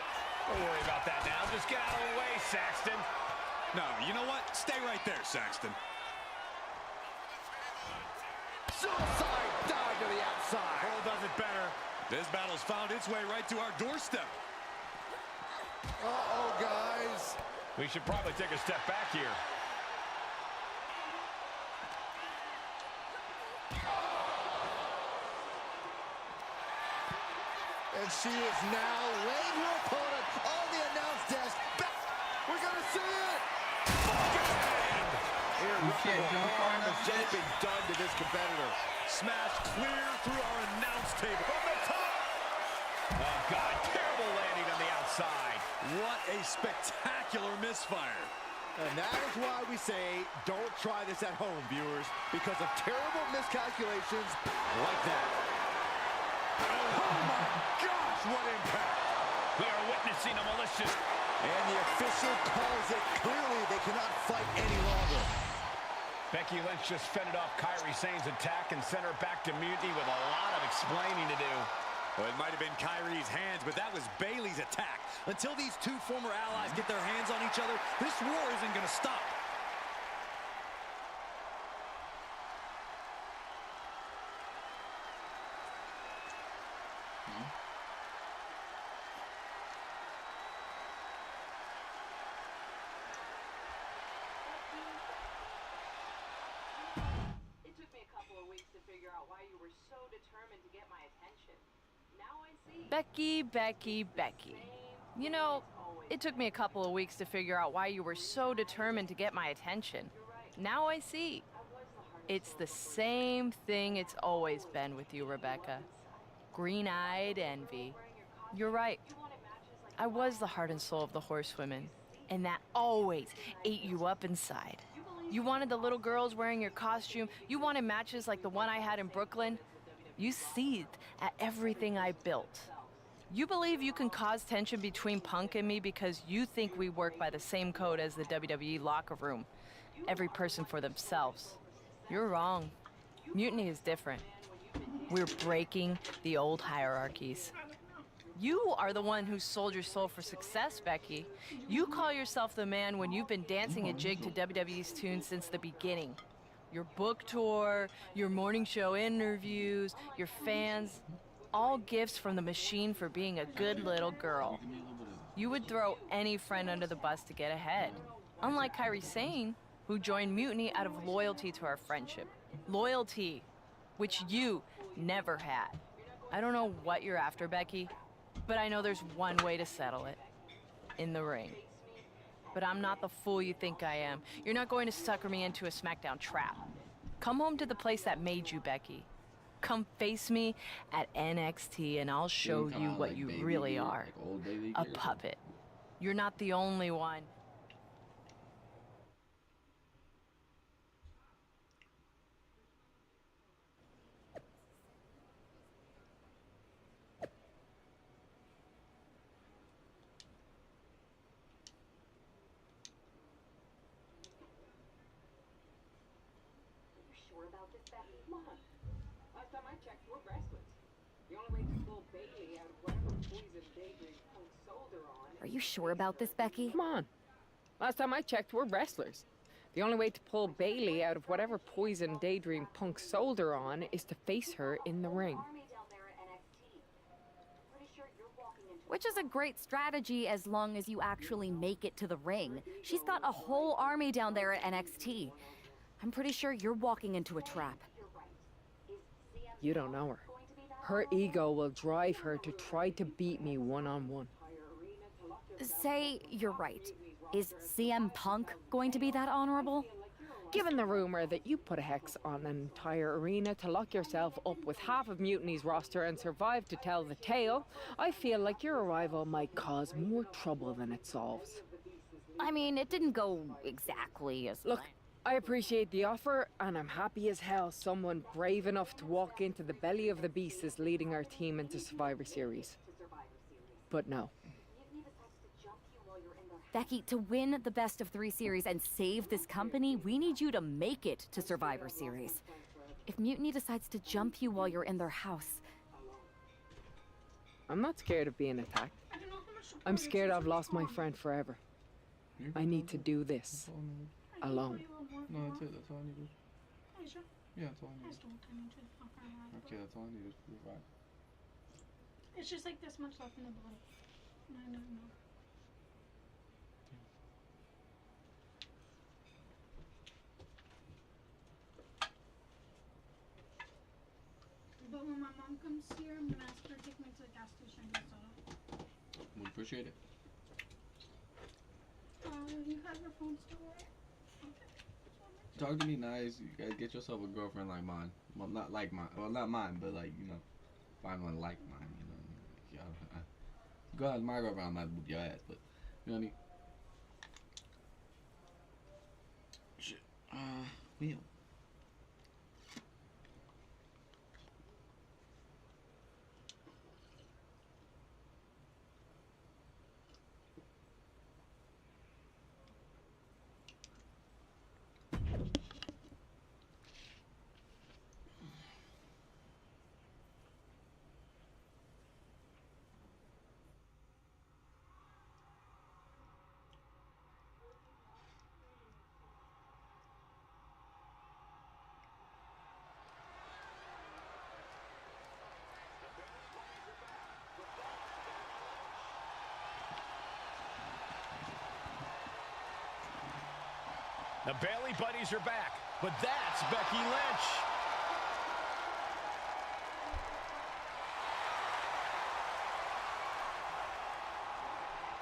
Speaker 14: Don't worry about that now. Just get out of the way, Saxton.
Speaker 6: No, you know what? Stay right there, Saxton.
Speaker 7: Suicide dive to the outside.
Speaker 6: Cole does it better. This battle's found its way right to our doorstep.
Speaker 7: Uh-oh, guys.
Speaker 14: We should probably take a step back here.
Speaker 7: And she is now laying her opponent on the announce desk. We're going to see it.
Speaker 1: Jump
Speaker 7: harm has just been done to this competitor.
Speaker 6: Smashed clear through our announce table.
Speaker 14: From the top. Oh, God. Terrible landing on the outside.
Speaker 6: What a spectacular misfire.
Speaker 7: And that is why we say don't try this at home, viewers, because of terrible miscalculations like that.
Speaker 14: Oh, my gosh, what impact. We are witnessing a malicious...
Speaker 7: And the official calls it clearly they cannot fight any longer.
Speaker 14: Becky Lynch just fended off Kairi Sane's attack and sent her back to mutiny with a lot of explaining to do.
Speaker 6: Well, it might have been Kairi's hands, but that was Bayley's attack. Until these two former allies get their hands on each other, this war isn't going to stop.
Speaker 8: It took me a couple of weeks to figure out why you were so determined to get my attention. Now I see.
Speaker 16: Becky, Becky, Becky. You know, it took me a couple of weeks to figure out why you were so determined to get my attention. Now I see. It's the same thing it's always been with you, Rebecca. Green-eyed envy. You're right. I was the heart and soul of the Horsewomen, and that always ate you up inside. You wanted the little girls wearing your costume. You wanted matches like the one I had in Brooklyn. You seethed at everything I built. You believe you can cause tension between Punk and me because you think we work by the same code as the WWE locker room. Every person for themselves. You're wrong. Mutiny is different. We're breaking the old hierarchies. You are the one who sold your soul for success, Becky. You call yourself the man when you've been dancing a jig to WWE's tune since the beginning. Your book tour, your morning show interviews, your fans, all gifts from the machine for being a good little girl. You would throw any friend under the bus to get ahead. Unlike Kairi Sane, who joined Mutiny out of loyalty to our friendship. Loyalty, which you never had. I don't know what you're after, Becky, but I know there's one way to settle it. In the ring. But I'm not the fool you think I am. You're not going to sucker me into a SmackDown trap. Come home to the place that made you, Becky. Come face me at NXT and I'll show you what you really are. A puppet. You're not the only one.
Speaker 11: Becky, come on. Last time I checked, we're wrestlers. The only way to pull Bailey out of whatever poison Daydream Punk sold her on.
Speaker 8: Are you sure about this, Becky?
Speaker 15: Come on. Last time I checked, we're wrestlers. The only way to pull Bailey out of whatever poison Daydream Punk sold her on is to face her in the ring.
Speaker 8: Which is a great strategy as long as you actually make it to the ring. She's got a whole army down there at NXT. I'm pretty sure you're walking into a trap.
Speaker 15: You don't know her. Her ego will drive her to try to beat me one-on-one.
Speaker 8: Say you're right. Is CM Punk going to be that honorable?
Speaker 15: Given the rumor that you put a hex on an entire arena to lock yourself up with half of Mutiny's roster and survive to tell the tale, I feel like your arrival might cause more trouble than it solves.
Speaker 8: I mean, it didn't go exactly as
Speaker 15: Look, I appreciate the offer, and I'm happy as hell someone brave enough to walk into the belly of the beast is leading our team into Survivor Series. But no.
Speaker 8: Becky, to win the best of 3 series and save this company, we need you to make it to Survivor Series. If Mutiny decides to jump you while you're in their house...
Speaker 15: I'm not scared of being attacked. I'm scared I've lost my friend forever. I need to do this alone.
Speaker 2: No, that's it. That's all I needed. Yeah, that's all I needed. Okay, that's all I needed. You're fine.
Speaker 10: It's just like this much left in the bottle. I don't know. But when my mom comes here, I'm gonna ask her to take me to the gas station and get soda.
Speaker 2: We appreciate it.
Speaker 10: You have your phone still right? Okay.
Speaker 2: Talk to me nice. You guys get yourself a girlfriend like mine. Well, not like mine. Well, not mine, but like, you know, find one like mine. You know, go ahead, my girlfriend, I might whoop your ass, but you know what I mean. Shit. Wheel.
Speaker 6: The Bailey buddies are back, but that's Becky Lynch.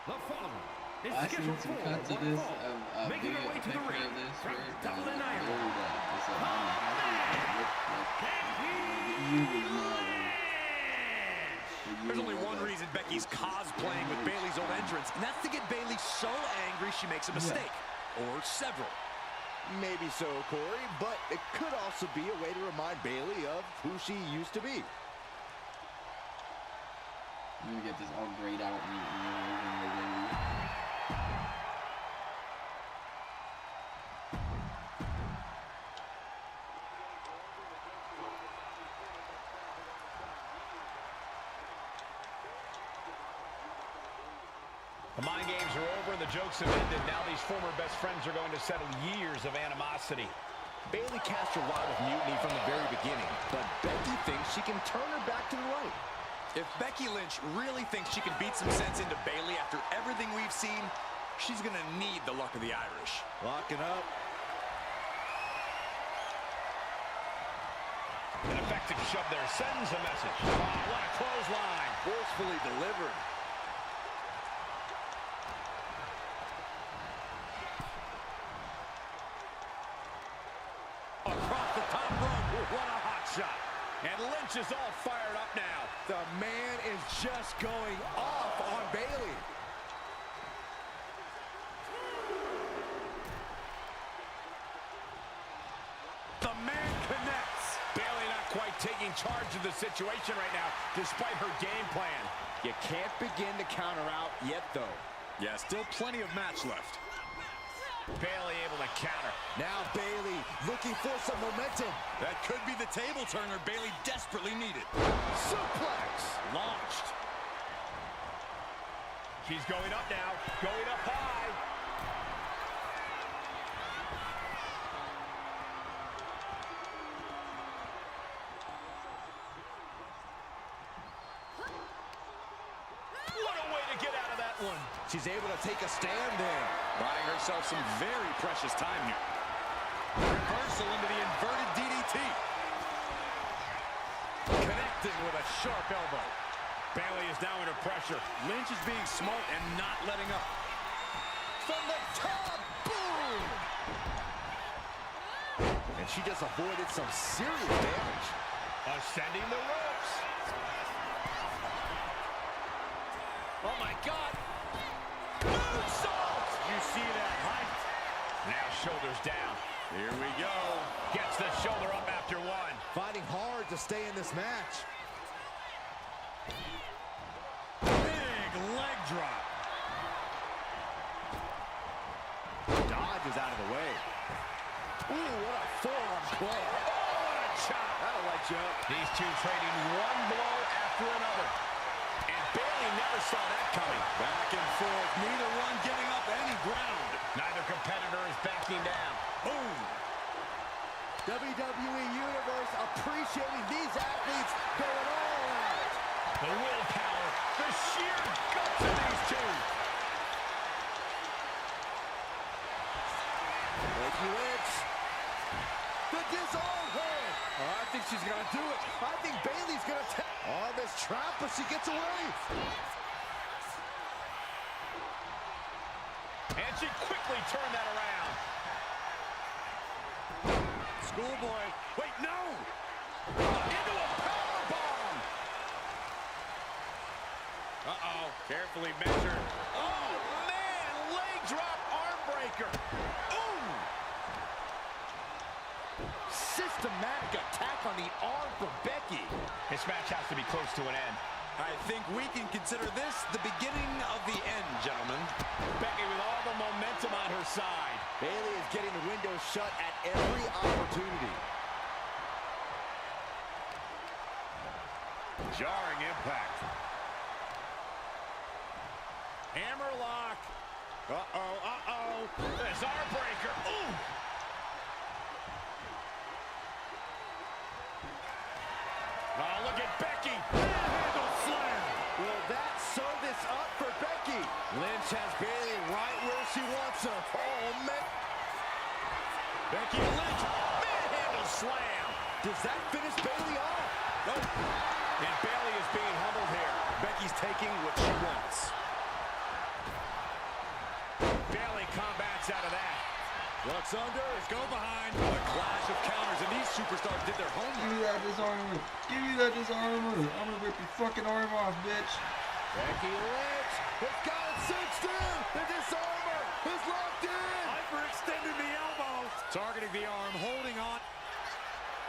Speaker 6: The following is
Speaker 2: I seen
Speaker 6: scheduled
Speaker 2: some
Speaker 6: for
Speaker 2: cuts of
Speaker 6: one
Speaker 2: this,
Speaker 6: fall. Making her way to the ring from Dublin, Ireland. There's only one reason Becky's cosplaying with Bailey's old entrance, and that's to get Bailey so angry she makes a mistake. Or several.
Speaker 7: Maybe so, Corey, but it could also be a way to remind Bailey of who she used to be.
Speaker 2: I'm gonna get this all grayed out and
Speaker 6: The mind games are over and the jokes have ended. Now these former best friends are going to settle years of animosity.
Speaker 7: Bailey cast a lot of mutiny from the very beginning, but Becky thinks she can turn her back to the light.
Speaker 6: If Becky Lynch really thinks she can beat some sense into Bailey after everything we've seen, she's going to need the luck of the Irish.
Speaker 7: Locking up.
Speaker 6: An effective shove there sends a message. Oh, what a clothesline.
Speaker 7: Forcefully delivered.
Speaker 6: Across the top rope. What a hot shot. And Lynch is all fired up now.
Speaker 7: The man is just going off on Bailey.
Speaker 6: The man connects. Bailey not quite taking charge of the situation right now, despite her game plan.
Speaker 7: You can't begin to counter out yet, though.
Speaker 6: Yeah, still plenty of match left. Bayley able to counter.
Speaker 7: Now Bayley looking for some momentum.
Speaker 6: That could be the table turner Bayley desperately needed.
Speaker 7: Suplex.
Speaker 6: Launched. She's going up now. Going up high. What a way to get out of that one.
Speaker 7: She's able to take a stand there.
Speaker 6: Buying herself some very precious time here. Reversal into the inverted DDT. Connecting with a sharp elbow. Bayley is now under pressure. Lynch is being smart and not letting up.
Speaker 7: From the top, boom! And she just avoided some serious damage.
Speaker 6: Ascending the ropes. Oh my God. Moonsault! You see that height? Now shoulders down. Here we go. Gets the shoulder up after one.
Speaker 7: Fighting hard to stay in this match.
Speaker 6: Big leg drop.
Speaker 7: Dodges out of the way. Ooh, what a forearm club.
Speaker 6: Oh, what a chop.
Speaker 7: That'll light you up.
Speaker 6: These two trading one blow after another. And Bayley never saw that coming. Back and forth, neither one giving up any ground. Neither competitor is backing down. Boom.
Speaker 7: WWE Universe appreciating these athletes going all out.
Speaker 6: The willpower, the sheer guts of these two.
Speaker 7: Becky Lynch. The disarm hold. Oh, I think she's going to do it. I think Bayley's going to take on this trap, but she gets away.
Speaker 6: And she quickly turned that around. Schoolboy. Wait, no! Into a powerbomb! Uh-oh. Carefully measured. Oh, man! Leg drop arm breaker. Ooh!
Speaker 7: Systematic attack on the arm from Becky.
Speaker 6: This match has to be close to an end.
Speaker 17: I think we can consider this the beginning of the end, gentlemen.
Speaker 6: Becky with all the momentum on her side.
Speaker 7: Bayley is getting the window shut at every opportunity.
Speaker 6: Jarring impact. Hammerlock. Uh-oh, uh-oh. This arm breaker. Ooh! Oh, look at Becky. Handle slam.
Speaker 7: Will that sew this up for Becky? Lynch has Bayley right where she wants her. Oh, man.
Speaker 6: Becky Lynch. Manhandle slam.
Speaker 7: Does that finish Bayley off?
Speaker 6: Nope. And Bayley is being humbled here.
Speaker 17: Becky's taking what she wants.
Speaker 6: Bayley combats out of that.
Speaker 17: Looks under, go behind. A clash of counters, and these superstars did their homework.
Speaker 1: Give me that disarmor. Give me that disarmor. I'm gonna rip your fucking arm off, bitch.
Speaker 7: Becky Lynch has got it cinched in. The disarmor is locked in.
Speaker 6: Hyperextended the elbow. Targeting the arm, holding on.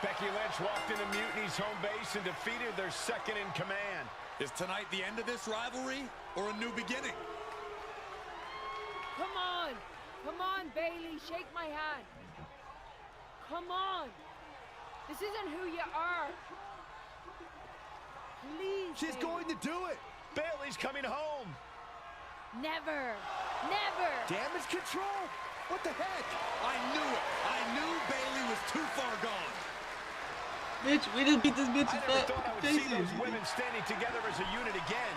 Speaker 6: Becky Lynch walked into Mutiny's home base and defeated their second in command.
Speaker 17: Is tonight the end of this rivalry or a new beginning?
Speaker 15: Come on. Come on, Bayley. Shake my hand. Come on. This isn't who you are. Please.
Speaker 7: She's
Speaker 15: Bayley.
Speaker 7: going to do it.
Speaker 6: Bayley's coming home.
Speaker 15: Never. Never.
Speaker 7: Damage control? What the heck?
Speaker 17: I knew it. I knew Bayley was too far gone.
Speaker 1: Bitch, we just beat this bitch
Speaker 6: I never thought I would see those women standing together as a unit again.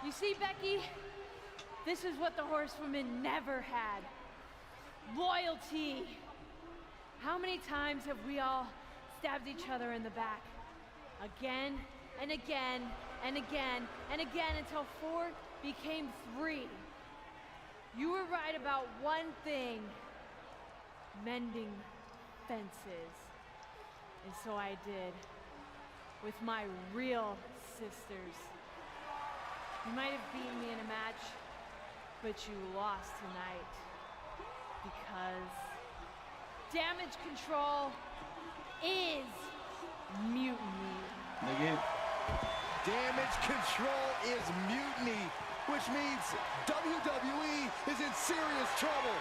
Speaker 16: You see, Becky? This is what the horsewomen never had. Loyalty. How many times have we all stabbed each other in the back? Again and again and again and again until 4 became 3. You were right about one thing. Mending fences. And so I did. With my real sisters. You might have beaten me in a match, but you lost tonight. Because damage control is mutiny.
Speaker 1: Nigga.
Speaker 7: Damage Control is mutiny, which means WWE is in serious trouble.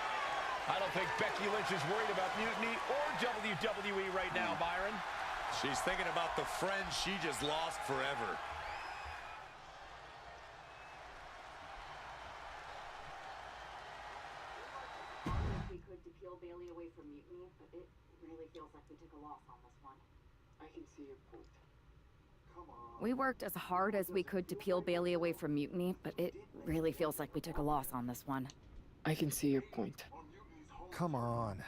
Speaker 17: I don't think Becky Lynch is worried about mutiny or WWE right now, Byron. She's thinking about the friend she just lost forever.
Speaker 8: We could to peel Bailey away from mutiny, but it really feels like we took a loss on this one.
Speaker 11: I can see your point. Come on.
Speaker 8: We worked as hard as we could to peel Bailey away from mutiny, but it really feels like we took a loss on this one.
Speaker 15: I can see your point.
Speaker 18: Come on.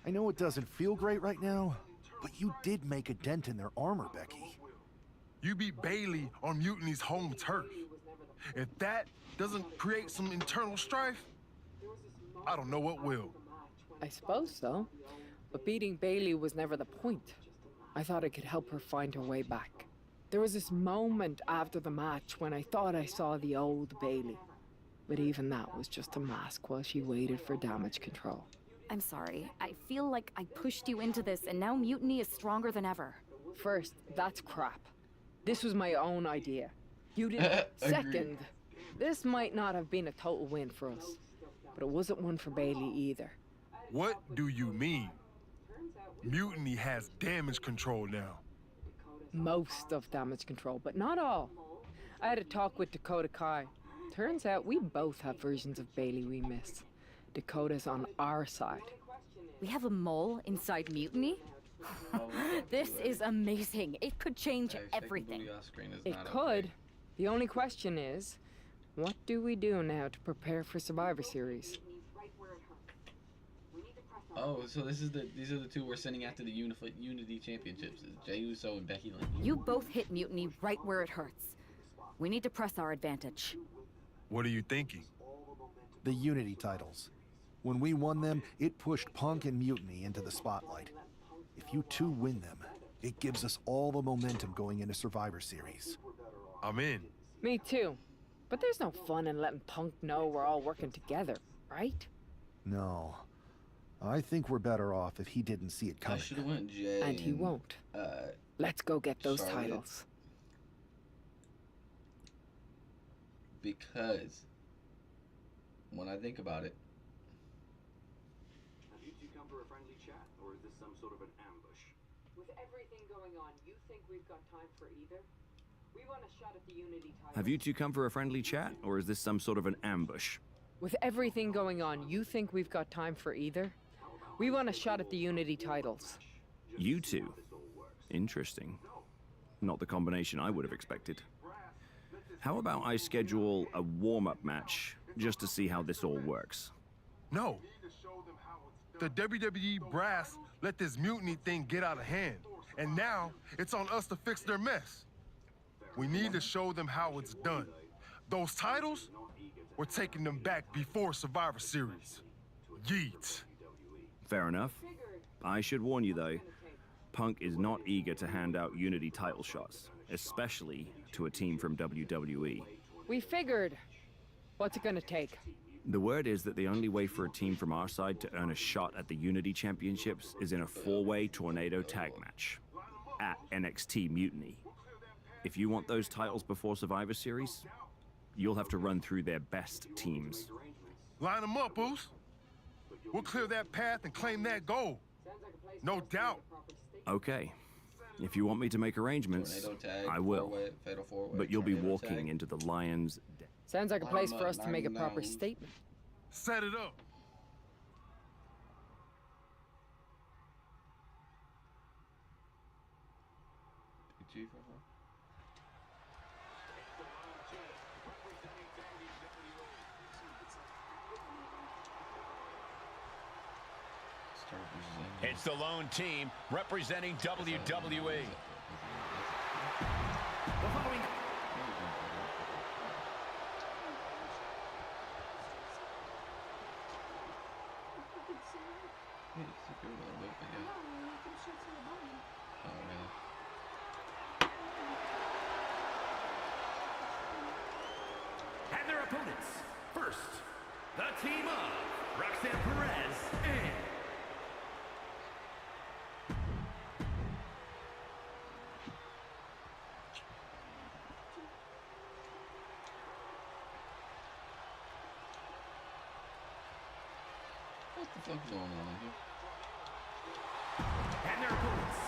Speaker 18: I know it doesn't feel great right now, but you did make a dent in their armor, Becky.
Speaker 4: You beat Bailey on Mutiny's home turf. If that doesn't create some internal strife, I don't know what will.
Speaker 15: I suppose so. But beating Bailey was never the point. I thought it could help her find her way back. There was this moment after the match when I thought I saw the old Bailey. But even that was just a mask while she waited for damage control.
Speaker 8: I'm sorry. I feel like I pushed you into this, and now mutiny is stronger than ever.
Speaker 15: First, that's crap. This was my own idea. You didn't. Second, this might not have been a total win for us, but it wasn't one for Bailey either.
Speaker 4: What do you mean? Mutiny has damage control now.
Speaker 15: Most of damage control, but not all. I had a talk with Dakota Kai. Turns out we both have versions of Bailey we miss. Dakota's on our side.
Speaker 8: We have a mole inside mutiny? This is amazing. It could change everything.
Speaker 15: It could. The only question is, what do we do now to prepare for Survivor Series?
Speaker 2: Oh, so these are the two we're sending after the Unity Championships. It's Jey Uso and Becky Lynch.
Speaker 8: You both hit mutiny right where it hurts. We need to press our advantage.
Speaker 4: What are you thinking?
Speaker 18: The Unity titles. When we won them, it pushed Punk and Mutiny into the spotlight. If you two win them, it gives us all the momentum going into Survivor Series.
Speaker 4: I'm in.
Speaker 15: Me too. But there's no fun in letting Punk know we're all working together, right?
Speaker 18: No. I think we're better off if he didn't see it coming.
Speaker 2: I should have went Jay.
Speaker 15: And he won't. Let's go get those
Speaker 2: Charlotte.
Speaker 15: titles.
Speaker 2: Because when I think about it,
Speaker 9: Have you two come for a friendly chat, or is this some sort of an ambush?
Speaker 11: With everything going on, you think we've got time for either? We want a shot at the Unity title.
Speaker 19: Have you two come for a friendly chat, or is this some sort of an ambush?
Speaker 15: With everything going on, you think we've got time for either? We want a shot at the Unity titles.
Speaker 19: You two? Interesting. Not the combination I would have expected. How about I schedule a warm-up match just to see how this all works?
Speaker 4: No. The WWE brass let this mutiny thing get out of hand, and now it's on us to fix their mess. We need to show them how it's done. Those titles, we're taking them back before Survivor Series. Yeet.
Speaker 19: Fair enough. I should warn you though, Punk is not eager to hand out Unity title shots, especially to a team from WWE.
Speaker 15: We figured. What's it gonna take?
Speaker 19: The word is that the only way for a team from our side to earn a shot at the Unity Championships is in a 4-way tornado tag match at NXT Mutiny. If you want those titles before Survivor Series, you'll have to run through their best teams.
Speaker 4: Line them up, Oos. We'll clear that path and claim that gold. No doubt.
Speaker 19: Okay. If you want me to make arrangements,
Speaker 2: tornado tag,
Speaker 19: I will.
Speaker 2: Fatal four-way,
Speaker 19: But you'll be
Speaker 2: tornado
Speaker 19: walking
Speaker 2: tag.
Speaker 19: into the lion's den.
Speaker 15: Sounds like a place for us to make a
Speaker 2: 99.
Speaker 15: proper statement.
Speaker 4: Set it up.
Speaker 17: It's the lone team representing WWE.
Speaker 14: The following and their opponents. First, the team of Roxanne Perez and
Speaker 2: fuck's going on here?
Speaker 14: And their opponents.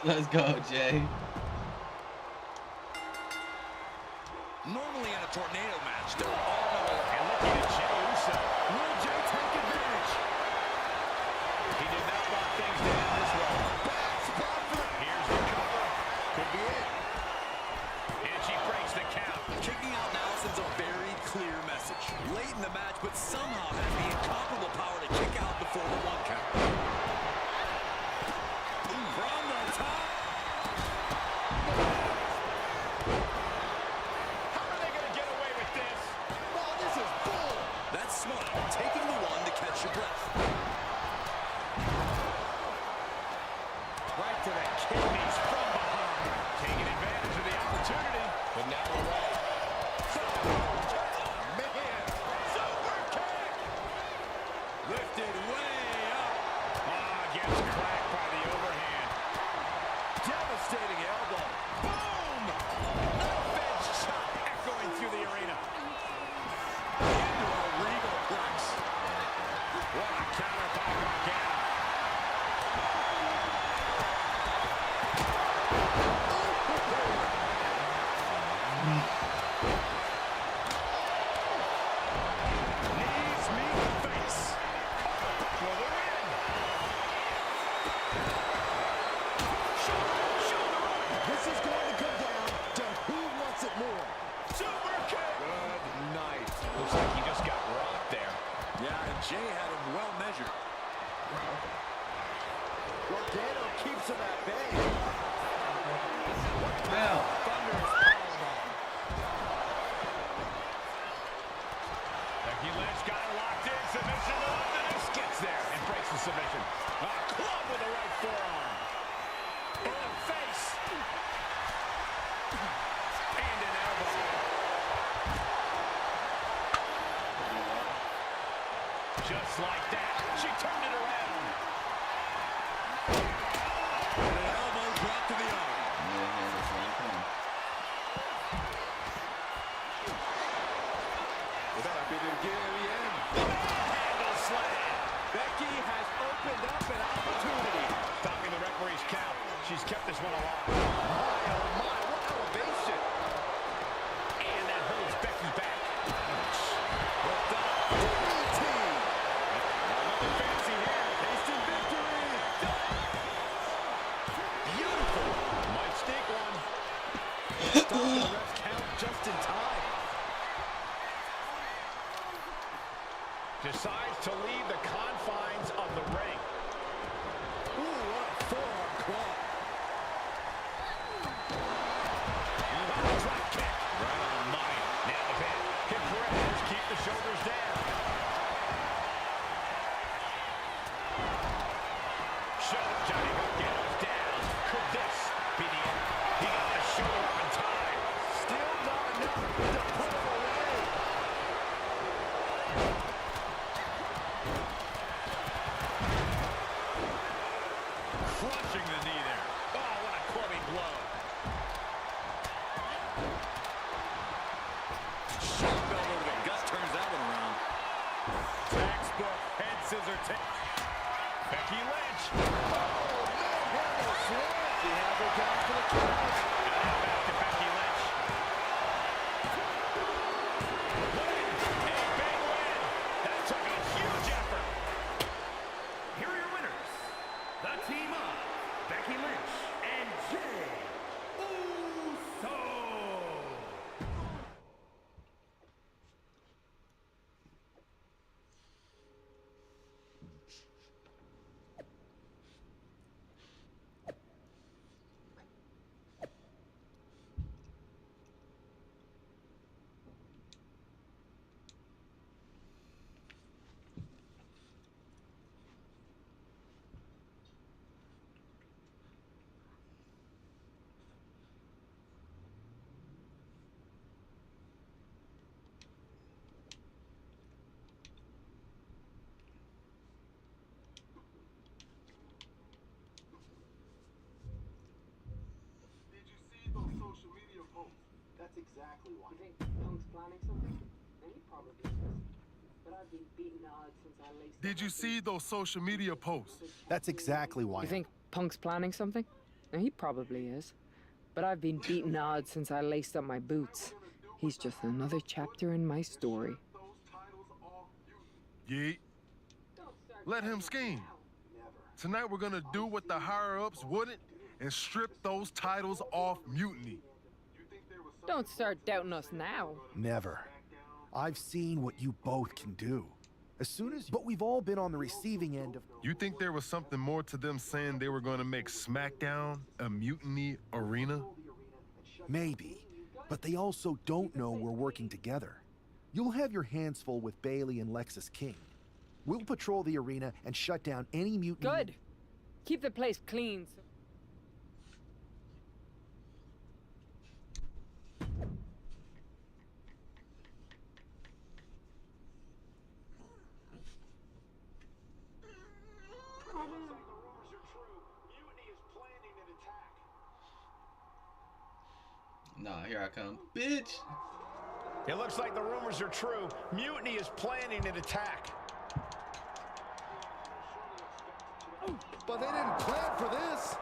Speaker 2: Let's go, Jay.
Speaker 6: Normally in a tornado match, there are no... And looking at Jey Uso. Will Jey take advantage? He did not want things to end this way. Here's the cover. Could be it. And she breaks the count.
Speaker 17: Kicking out now sends a very clear message. Late in the match, but somehow has the incomparable power to kick out before the 1 count. From the top.
Speaker 6: How are they going to get away with this?
Speaker 17: Oh, this is bull. That's smart. Taking the 1 to catch your breath.
Speaker 6: Right to the kidneys from behind. Taking advantage of the opportunity. But now away. Man. Super kick. Lifted way up. Gets cracked by the overhand. Devastating elbow. Boom. Knife-edge shot echoing through the arena. Into a regal plex. What a counter by Gargano. Knees meet the face. For the win.
Speaker 7: This is going to come down to who wants it more.
Speaker 6: Super kick. Good night. Looks like he just got rocked there.
Speaker 17: Yeah, and Jey had him well measured.
Speaker 7: Gargano keeps him at bay.
Speaker 2: Now.
Speaker 6: Becky Lynch got it locked in. Submission to London. Gets there and breaks the submission. A club with the right forearm. In the face. And an elbow. Just like that, she turned it around.
Speaker 17: And an elbow drop to the arm.
Speaker 6: Happy to give in. Handle slam. Becky has opened up an opportunity. Stopping the referee's count. She's kept this one alive. My, oh my, what elevation. And that holds Becky back. Well done. Nothing fancy here. Instant victory. Beautiful. Might sneak one. Stopping the ref's count just in time. Decides to leave the confines of the ring. Ooh, what a forearm club. Drop kick. Right on the money. Now the pin. Can Perez keep the shoulders down? Shove Johnny Gargano's down. Could this be the end? He got the shoulder up in time. Still not enough to put him away. Crushing the knee there. Oh, what a clubbing blow.
Speaker 17: Sharp elbow to the gut turns that one around.
Speaker 6: Textbook head scissor tip. Becky Lynch. Oh, man, she has her down for the count. And now back to Becky Lynch. Win. A big win. That took a huge effort.
Speaker 14: Here are your winners. The team of Becky Lynch and Jey Uso.
Speaker 9: That's exactly why.
Speaker 11: You think Punk's planning something? And he probably is.
Speaker 4: Did you see those social media posts?
Speaker 18: That's exactly why.
Speaker 15: You think Punk's planning something? He probably is. But I've been beating odds since I laced up my boots. He's just another chapter in my story.
Speaker 4: Yeet. Let him scheme. Tonight we're gonna do what the higher-ups wouldn't and strip those titles off Mutiny.
Speaker 15: Don't start doubting us now.
Speaker 18: Never. I've seen what you both can do. As soon as... But we've all been on the receiving end of...
Speaker 4: You think there was something more to them saying they were gonna make SmackDown a Mutiny arena?
Speaker 18: Maybe. But they also don't know we're working together. You'll have your hands full with Bailey and Lexus King. We'll patrol the arena and shut down any mutiny...
Speaker 15: Good. Keep the place clean.
Speaker 2: Nah, here I come. Bitch!
Speaker 17: It looks like the rumors are true. Mutiny is planning an attack.
Speaker 7: But they didn't plan for this.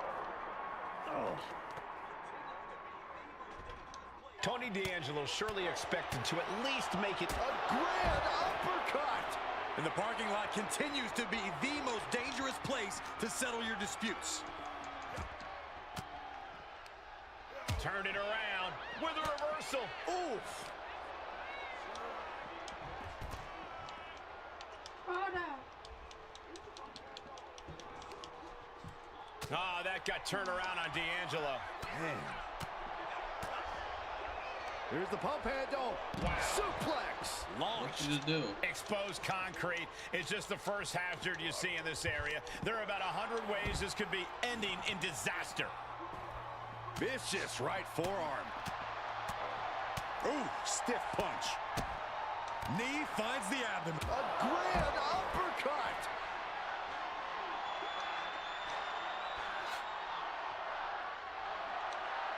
Speaker 17: Oh. Tony D'Angelo surely expected to at least make it
Speaker 7: a grand uppercut.
Speaker 6: And the parking lot continues to be the most dangerous place to settle your disputes.
Speaker 17: Turn it around with a reversal. Oof. Ah, that got turned around on D'Angelo.
Speaker 7: Man. Here's the pump handle.
Speaker 17: Wow.
Speaker 7: Suplex.
Speaker 2: What you just do?
Speaker 17: Exposed concrete is just the first hazard you see in this area. There are about 100 ways this could be ending in disaster.
Speaker 6: Vicious right forearm. Ooh, stiff punch. Knee finds the abdomen.
Speaker 7: A grand uppercut.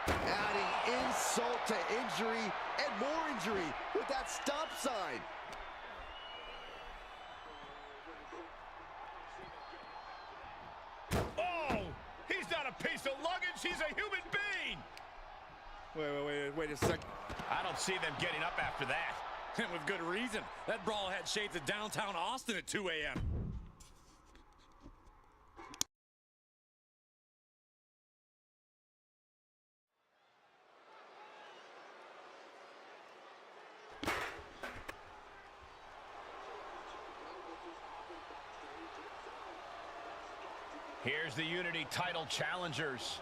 Speaker 7: Adding insult to injury and more injury with that stop sign.
Speaker 17: Oh, he's not a piece of luggage. He's a human being.
Speaker 7: Wait a second.
Speaker 17: I don't see them getting up after that.
Speaker 6: And with good reason. That brawl had shades of downtown Austin at 2 a.m.
Speaker 17: Here's the Unity title challengers.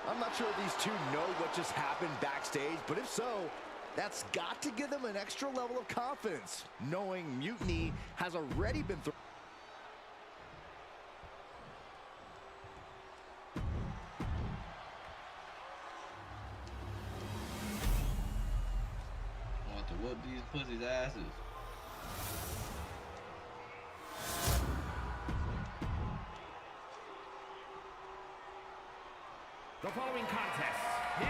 Speaker 7: I'm not sure these two know what just happened backstage, but if so, that's got to give them an extra level of confidence, knowing Mutiny has already been through.
Speaker 2: I want to whoop these pussies' asses.
Speaker 14: The following contest is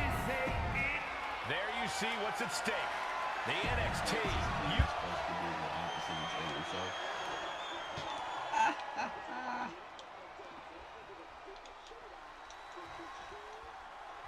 Speaker 17: There you see what's at stake. The NXT.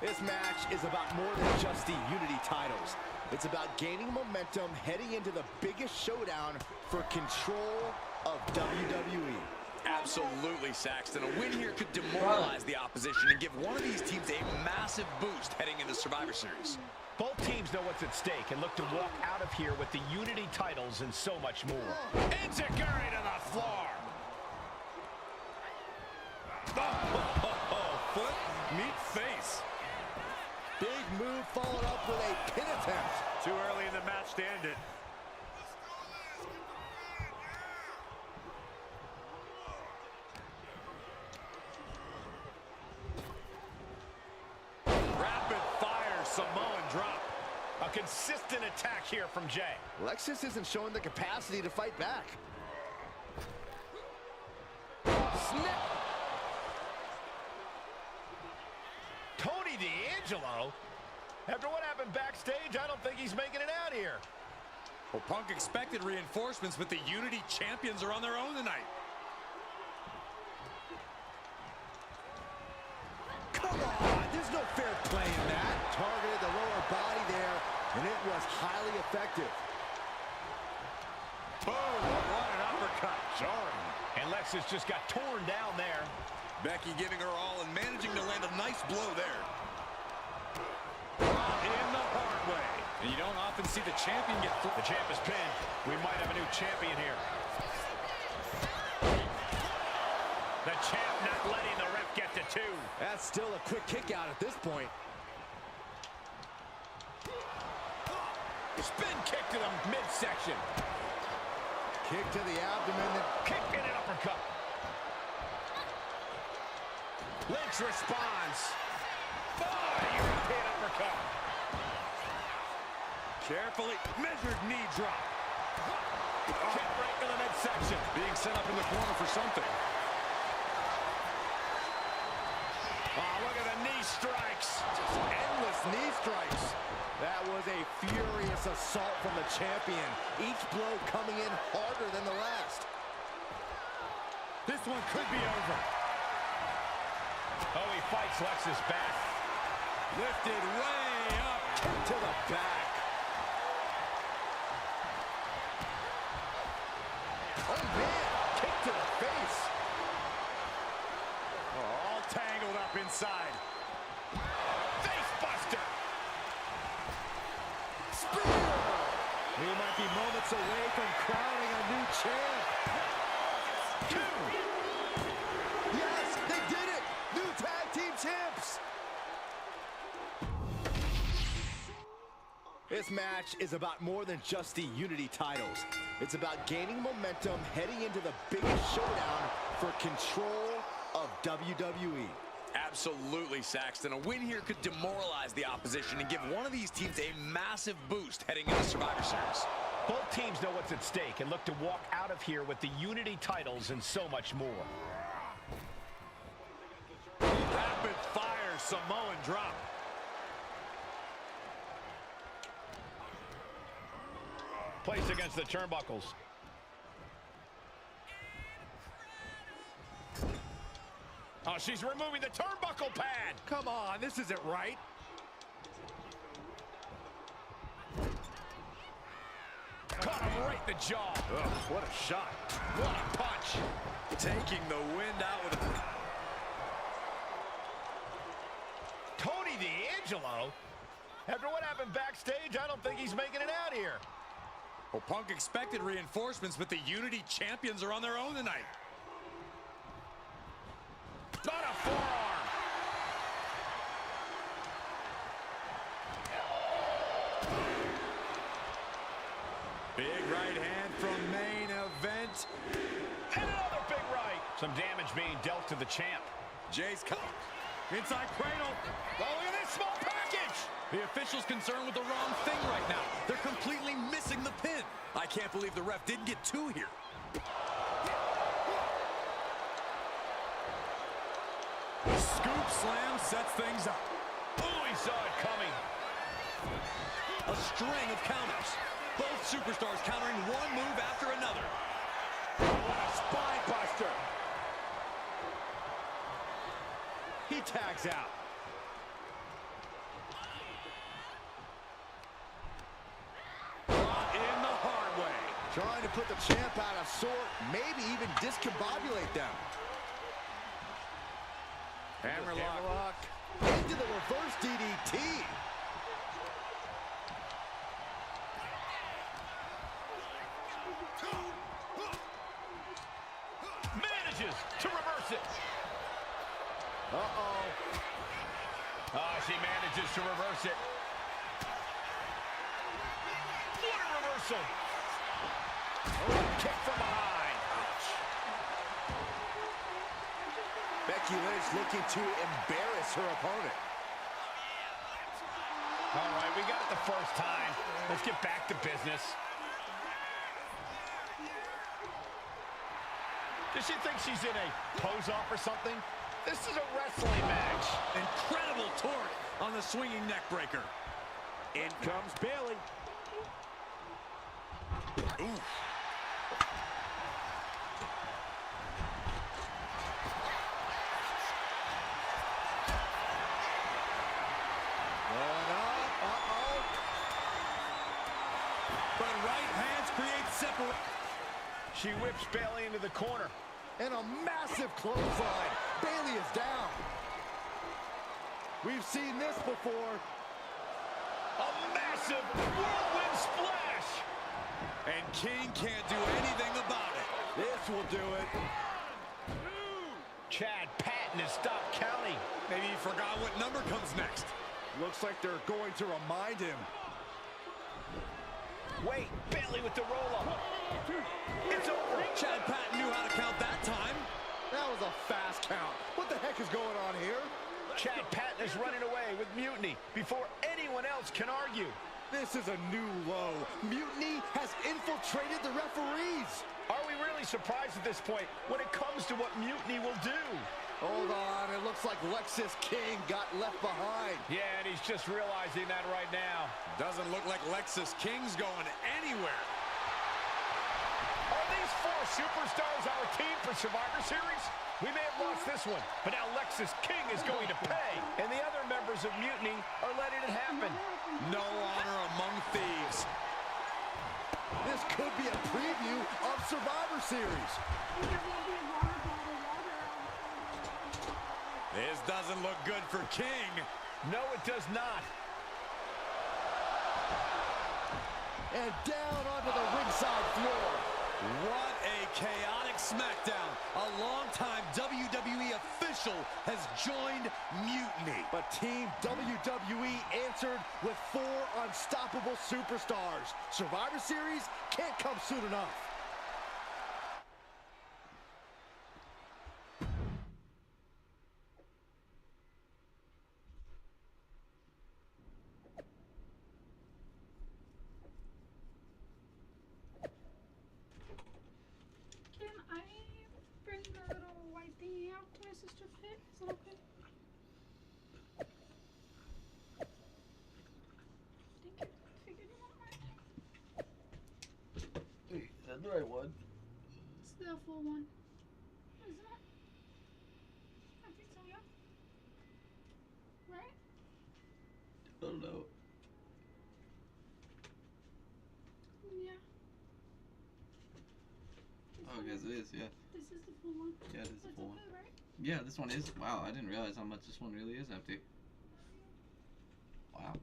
Speaker 7: This match is about more than just the Unity titles. It's about gaining momentum heading into the biggest showdown for control of WWE.
Speaker 6: Absolutely, Saxton. A win here could demoralize the opposition and give one of these teams a massive boost heading into Survivor Series.
Speaker 17: Both teams know what's at stake and look to walk out of here with the Unity titles and so much more. Enziguri to the floor.
Speaker 6: Foot meet face.
Speaker 7: Big move followed up with a pin attempt.
Speaker 17: Too early in the match to end it. Samoan drop. A consistent attack here from Jay.
Speaker 7: Lexus isn't showing the capacity to fight back.
Speaker 17: Snap. Tony D'Angelo? After what happened backstage, I don't think he's making it out here. Well, Punk expected reinforcements, but the Unity champions are on their own tonight.
Speaker 7: Come on, there's no fair play in that. Targeted the lower body there, and it was highly effective.
Speaker 17: Boom, what an uppercut.
Speaker 14: Jarring. And Lexus just got torn down there.
Speaker 17: Becky giving her all and managing to land a nice blow there.
Speaker 14: In the hard way.
Speaker 17: And you don't often see the champion get through.
Speaker 14: The champ is pinned. We might have a new champion here. The champ not letting the ref get to 2.
Speaker 7: That's still a quick kick out at this point.
Speaker 14: Spin kick to the midsection.
Speaker 7: Kick to the abdomen.
Speaker 14: Kick and an uppercut. Lynch responds. Oh, European uppercut.
Speaker 17: Carefully measured knee drop.
Speaker 14: Kick right to the midsection.
Speaker 17: Being set up in the corner for something.
Speaker 14: Oh, look at the knee strikes.
Speaker 7: Just endless knee strikes. That was a furious assault from the champion. Each blow coming in harder than the last.
Speaker 17: This one could be over.
Speaker 14: Oh, he fights Lexus back.
Speaker 17: Lifted way up.
Speaker 7: Kick to the back. Oh, man. Kick to the face.
Speaker 17: Oh, all tangled up inside.
Speaker 14: Face buster.
Speaker 7: Spear. We might be moments away from crowning a new champ.
Speaker 14: 2.
Speaker 7: Yes, they did it. New tag team champs. This match is about more than just the Unity titles. It's about gaining momentum heading into the biggest showdown for control of WWE.
Speaker 17: Absolutely, Saxton. A win here could demoralize the opposition and give one of these teams a massive boost heading into Survivor Series.
Speaker 14: Both teams know what's at stake and look to walk out of here with the Unity titles and so much more.
Speaker 17: Rapid fire Samoan drop.
Speaker 14: Placed against the turnbuckles. Oh, she's removing the turnbuckle pad.
Speaker 7: Come on, this isn't right.
Speaker 14: Caught him right in the jaw.
Speaker 17: Ugh, what a shot.
Speaker 14: What a punch.
Speaker 17: Taking the wind out with a...
Speaker 14: Tony D'Angelo? After what happened backstage, I don't think he's making it out here.
Speaker 17: Well, Punk expected reinforcements, but the Unity champions are on their own tonight.
Speaker 14: Not a forearm.
Speaker 17: Big right hand from main event.
Speaker 14: And another big right. Some damage being dealt to the champ.
Speaker 17: Jay's cut. Inside cradle.
Speaker 14: Oh, look at this small package.
Speaker 17: The official's concerned with the wrong thing right now. They're completely missing the pin. I can't believe the ref didn't get 2 here. Scoop slam sets things up.
Speaker 14: Oh, he saw it coming.
Speaker 17: A string of counters. Both superstars countering one move after another.
Speaker 7: What a spine buster. He tags out.
Speaker 17: In the hard way.
Speaker 7: Trying to put the champ out of sort, maybe even discombobulate them.
Speaker 17: Hammerlock.
Speaker 7: Into the reverse DDT.
Speaker 14: Manages to reverse it.
Speaker 7: Uh-oh.
Speaker 14: Oh, she manages to reverse it. What a reversal. Oh, kick from behind. Ouch.
Speaker 7: Becky Lynch looking to embarrass her opponent.
Speaker 14: All right, we got it the first time. Let's get back to business. Does she think she's in a pose-off or something? This is a wrestling match.
Speaker 17: Incredible torque on the swinging neck breaker.
Speaker 7: In comes Bayley.
Speaker 17: Ooh.
Speaker 6: But right hands create separate.
Speaker 7: She whips Bayley into the corner. And a massive clothesline. Bayley is down. We've seen this before.
Speaker 17: A massive whirlwind splash. And King can't do anything about it.
Speaker 7: This will do it.
Speaker 17: Chad Patton has stopped counting. Maybe he forgot what number comes next.
Speaker 7: Looks like they're going to remind him.
Speaker 17: Wait, Bayley with the roll-up. It's over. Chad Patton knew how to count that time.
Speaker 7: That was a fast count. What the heck is going on here?
Speaker 17: Chad Patton is running away with Mutiny before anyone else can argue.
Speaker 7: This is a new low. Mutiny has infiltrated the referees.
Speaker 17: Are we really surprised at this point when it comes to what Mutiny will do?
Speaker 7: Hold on, it looks like Lexis King got left behind.
Speaker 17: Yeah, and he's just realizing that right now. Doesn't look like Lexis King's going anywhere. Are these four superstars our team for Survivor Series? We may have lost this one, but now Lexis King is going to pay. And the other members of Mutiny are letting it happen. No honor among thieves.
Speaker 7: This could be a preview of Survivor Series.
Speaker 17: This doesn't look good for King. No, it does not.
Speaker 7: And down onto the ringside floor.
Speaker 17: What a chaotic SmackDown. A longtime WWE official has joined Mutiny.
Speaker 7: But Team WWE answered with 4 unstoppable superstars. Survivor Series can't come soon enough.
Speaker 1: The right one.
Speaker 10: It's the full one. Isn't it? I think so, yeah. Right?
Speaker 1: I don't know.
Speaker 10: Yeah.
Speaker 1: Oh, I guess it is, yeah.
Speaker 10: This is the full one.
Speaker 1: Yeah, this is the
Speaker 10: That's
Speaker 1: full one.
Speaker 10: okay, right?
Speaker 1: Yeah, this one is. Wow, I didn't realize how much this one really is empty. Wow.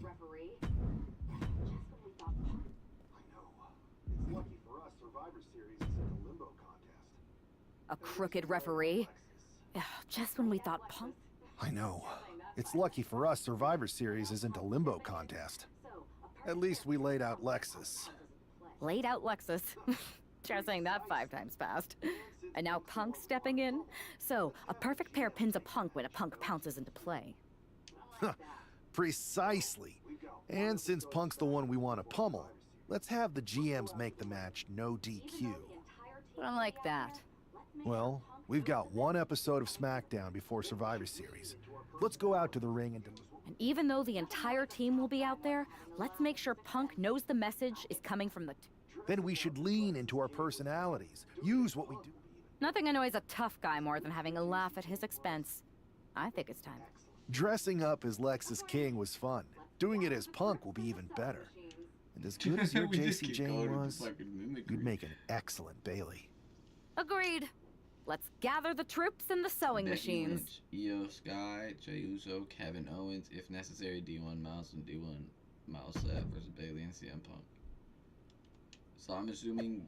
Speaker 8: Referee.
Speaker 9: I know. It's lucky for us, Survivor Series is in a limbo contest.
Speaker 8: A crooked referee? Ugh, just when we thought Punk...
Speaker 18: I know. It's lucky for us Survivor Series isn't a limbo contest. At least we laid out Lexus.
Speaker 8: Laid out Lexus. Try saying that 5 times fast. And now Punk stepping in? So, a perfect pair pins a Punk when a Punk pounces into play.
Speaker 18: Precisely. And since Punk's the one we want to pummel, let's have the GMs make the match no DQ.
Speaker 8: I don't like that.
Speaker 18: Well, we've got 1 episode of SmackDown before Survivor Series. Let's go out to the ring and...
Speaker 8: And even though the entire team will be out there, let's make sure Punk knows the message is coming from the...
Speaker 18: Then we should lean into our personalities. Use what we do.
Speaker 8: Nothing annoys a tough guy more than having a laugh at his expense. I think it's time.
Speaker 18: Dressing up as Lexis King was fun. Doing it as Punk will be even better. And as good as your
Speaker 1: We just
Speaker 18: JC
Speaker 1: keep
Speaker 18: Jane
Speaker 1: going with
Speaker 18: was,
Speaker 1: fucking mimicry.
Speaker 18: you'd make an excellent Bayley.
Speaker 8: Agreed. Let's gather the troops and the sewing machines.
Speaker 2: Lynch, Io Sky, Jey Uso, Kevin Owens, if necessary, D1 Mouse and D1 Mouse versus Bayley and CM Punk. So I'm assuming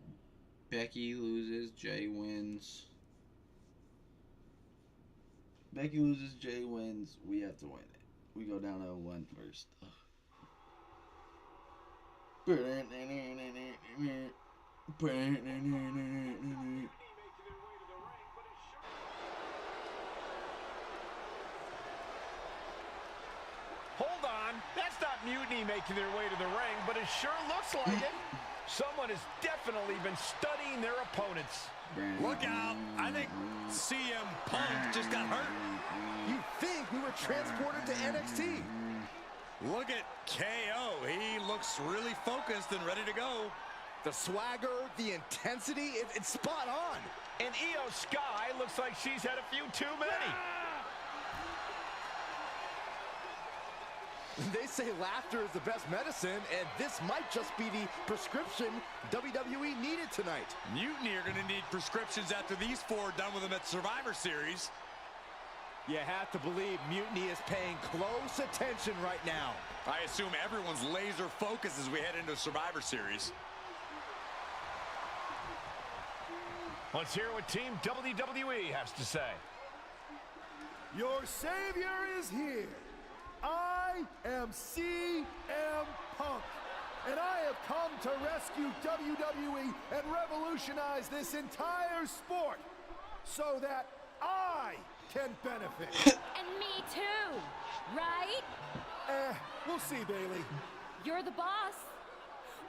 Speaker 2: Becky loses, Jay wins. Becky loses, Jay wins. We have to win it. We go down 0-1 first.
Speaker 14: Hold on, that's not Mutiny making their way to the ring, but it sure looks like it. Someone has definitely been studying their opponents.
Speaker 17: Look out, I think CM Punk just got hurt.
Speaker 7: You think we were transported to NXT?
Speaker 17: Look at KO, he looks really focused and ready to go.
Speaker 7: The swagger, the intensity, it's spot on.
Speaker 14: And Io Sky looks like she's had a few too many.
Speaker 7: They say laughter is the best medicine, and this might just be the prescription WWE needed tonight.
Speaker 17: Mutiny are going to need prescriptions after these four are done with them at Survivor Series.
Speaker 7: You have to believe Mutiny is paying close attention right now.
Speaker 17: I assume everyone's laser focused as we head into Survivor Series.
Speaker 14: Let's hear what Team WWE has to say.
Speaker 3: Your savior is here. I am CM Punk, and I have come to rescue WWE and revolutionize this entire sport so that I can benefit.
Speaker 8: And me too, right?
Speaker 3: We'll see, Bayley.
Speaker 8: You're the boss.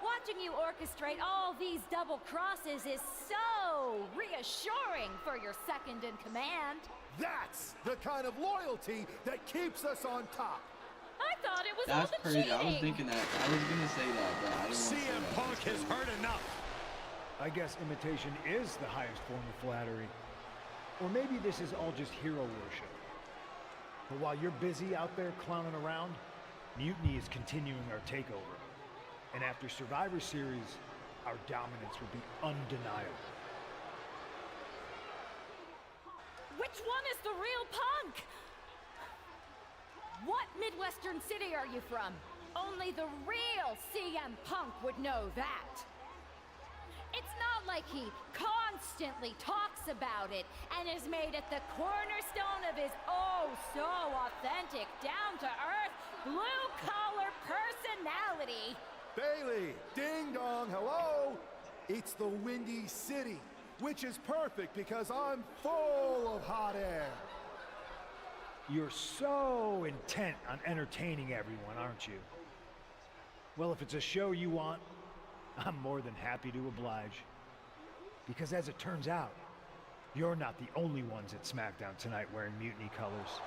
Speaker 8: Watching you orchestrate all these double crosses is so reassuring for your second in command.
Speaker 3: That's the kind of loyalty that keeps us on top.
Speaker 8: I thought it was
Speaker 2: That's
Speaker 8: all the
Speaker 2: crazy.
Speaker 8: cheating.
Speaker 2: I was thinking that. I was gonna say that, but I didn't want to say
Speaker 17: CM
Speaker 2: that.
Speaker 17: Punk has heard enough.
Speaker 20: I guess imitation is the highest form of flattery. Or maybe this is all just hero worship. But while you're busy out there clowning around, Mutiny is continuing our takeover. And after Survivor Series, our dominance will be undeniable.
Speaker 8: Which one is the real Punk? What Midwestern city are you from? Only the real CM Punk would know that. It's not like he constantly talks about it and has made it the cornerstone of his oh-so-authentic, down-to-earth, blue-collar personality.
Speaker 3: Bayley, ding dong, hello. It's the Windy City, which is perfect because I'm full of hot air.
Speaker 20: You're so intent on entertaining everyone, aren't you? Well, if it's a show you want, I'm more than happy to oblige. Because as it turns out, you're not the only ones at SmackDown tonight wearing Mutiny colors.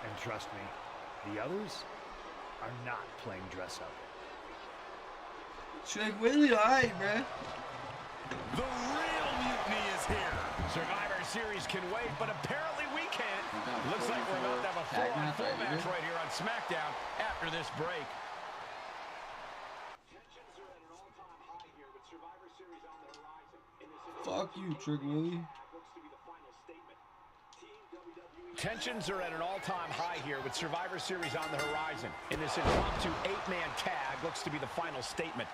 Speaker 20: And trust me, the others are not playing dress up.
Speaker 2: She's like, really alright, bruh.
Speaker 17: The real Mutiny is here.
Speaker 14: Survivor Series can wait, but apparently we can't. Looks like we're about to have a full-on match right here on SmackDown after this break.
Speaker 2: Fuck you, Trick Willie.
Speaker 14: Tensions are at an all-time high here with Survivor Series on the horizon. And this impromptu 8-man tag looks to be the final statement.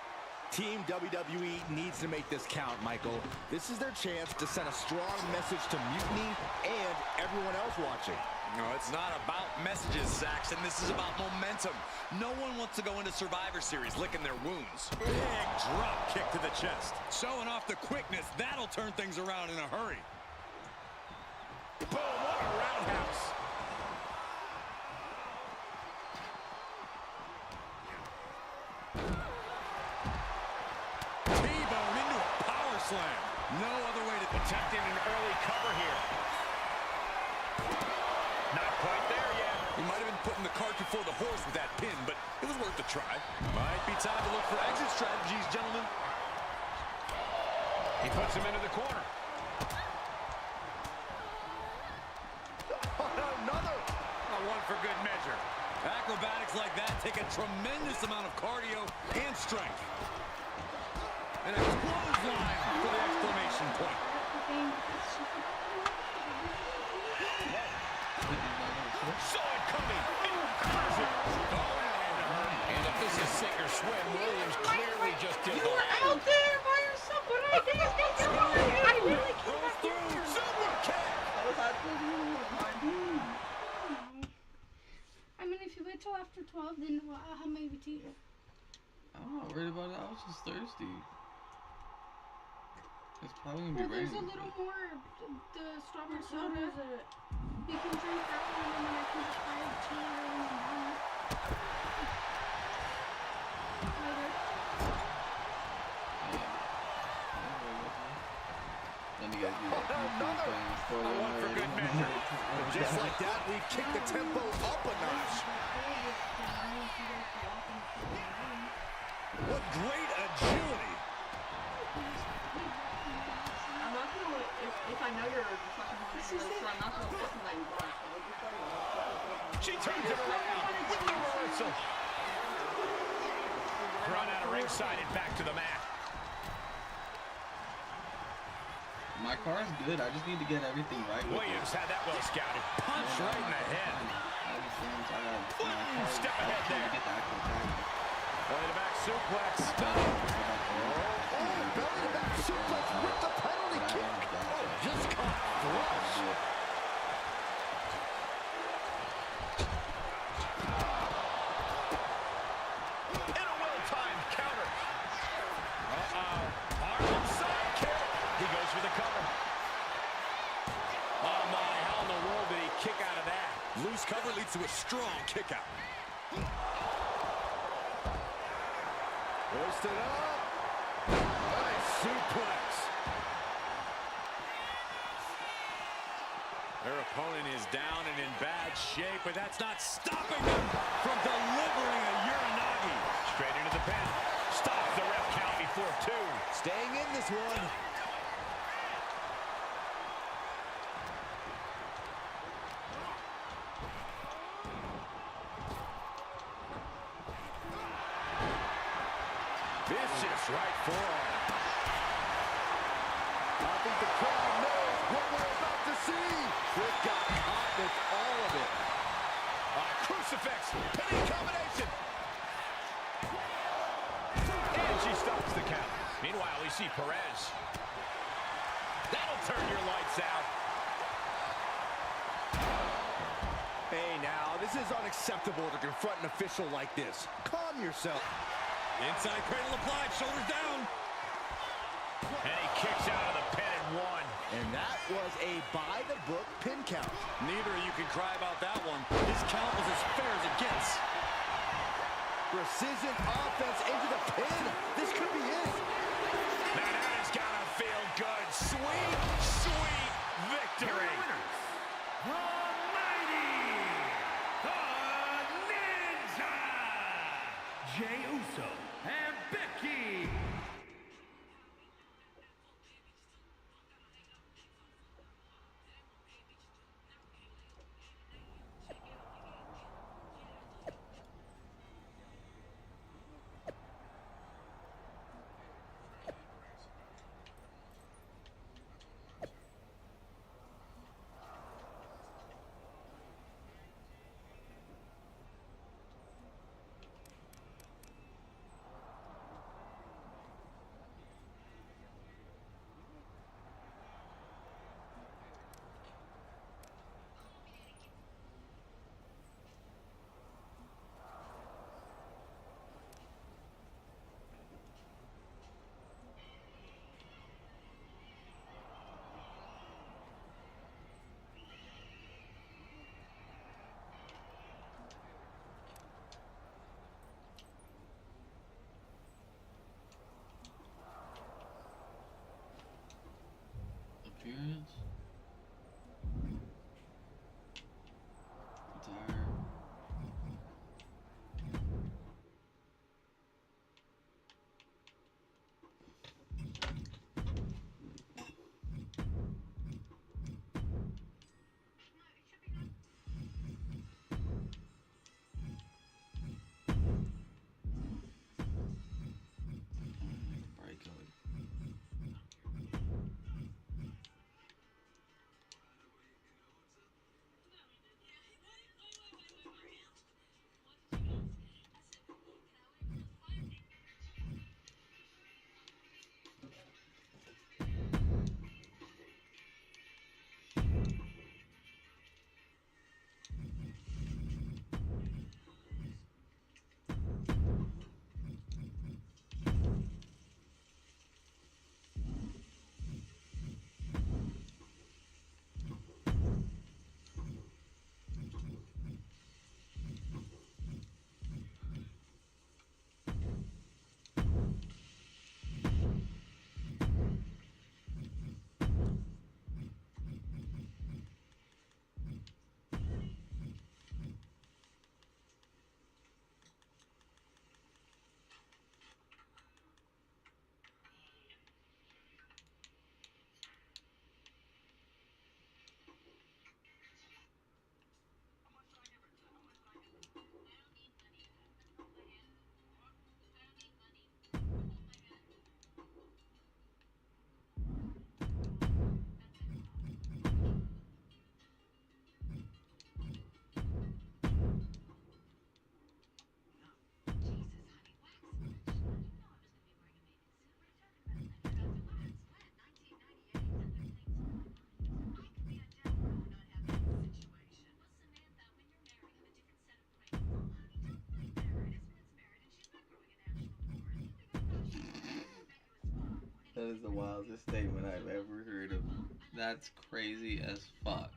Speaker 7: Team WWE needs to make this count, Michael. This is their chance to send a strong message to Mutiny and everyone else watching.
Speaker 17: No, it's not about messages, Saxon. This is about momentum. No one wants to go into Survivor Series licking their wounds. Big drop kick to the chest. Showing off the quickness. That'll turn things around in a hurry.
Speaker 14: Boom, what a roundhouse.
Speaker 17: T-bone into a power slam. No other way to
Speaker 14: protecting an early cover here. Not quite there yet.
Speaker 17: He might have been putting the cart before the horse with that pin, but it was worth a try. Might be time to look for exit strategies, gentlemen.
Speaker 14: He puts him into the corner.
Speaker 7: Another.
Speaker 17: One for good measure. Acrobatics like that take a tremendous amount of cardio and strength. And a clothesline for the exclamation point. Saw it coming. Incredible. And if this is sink or swim, Williams clearly just did the
Speaker 10: out there by yourself. What did I think I was going to do? I really came back there.
Speaker 17: Super kick.
Speaker 10: I mean, if you wait till after 12, then I'll have maybe tea.
Speaker 2: I'm not worried about it. I was just thirsty. It's probably gonna be
Speaker 10: Well, there's
Speaker 2: raining.
Speaker 10: a little more the strawberry soda. You can drink that one, and then I can just buy a tea or later.
Speaker 2: Then you got
Speaker 7: One for good measure. Just like that, we kick the tempo up a notch. What great agility.
Speaker 11: I'm not gonna, if I know you're fucking holding I'm not gonna fucking let you run.
Speaker 17: She turns it around with the reversal. Thrown out of ringside and back to the mat.
Speaker 2: My car is good. I just need to get everything right.
Speaker 17: Williams had that well scouted. Punch right in the head. Step ahead there. Belly to back suplex.
Speaker 7: Belly to back suplex with the penalty kick. Just caught flush.
Speaker 17: And a well-timed counter. Harlem sidekick. He goes for the cover. Oh my, how in the world did he kick out of that?
Speaker 6: Loose cover leads to a strong kick out.
Speaker 7: Hoisted up. Nice suplex.
Speaker 17: Their opponent is down and in bad shape, but that's not stopping them from delivering a Uranagi. Straight into the pin. Stops the ref count before 2.
Speaker 7: Staying in this one.
Speaker 17: Vicious right forearm.
Speaker 7: I think the crowd knows what we're about to see. It got caught with all of it.
Speaker 17: Crucifix. Pinning combination. And she stops the count. Meanwhile, we see Perez. That'll turn your lights out.
Speaker 7: Hey, now, this is unacceptable to confront an official like this. Calm yourself.
Speaker 17: Inside cradle applied, shoulders down. And he kicks out of the pin at 1.
Speaker 7: And that was a by-the-book pin count.
Speaker 17: Neither of you can cry about that one. This count was as fair as it gets.
Speaker 7: Precision offense into the pin. This could be it.
Speaker 17: Now that is gonna feel good. Sweet, sweet victory.
Speaker 14: The mighty, the Ninja, Jey Uso and Becky.
Speaker 2: That is the wildest statement I've ever heard of. That's crazy as fuck.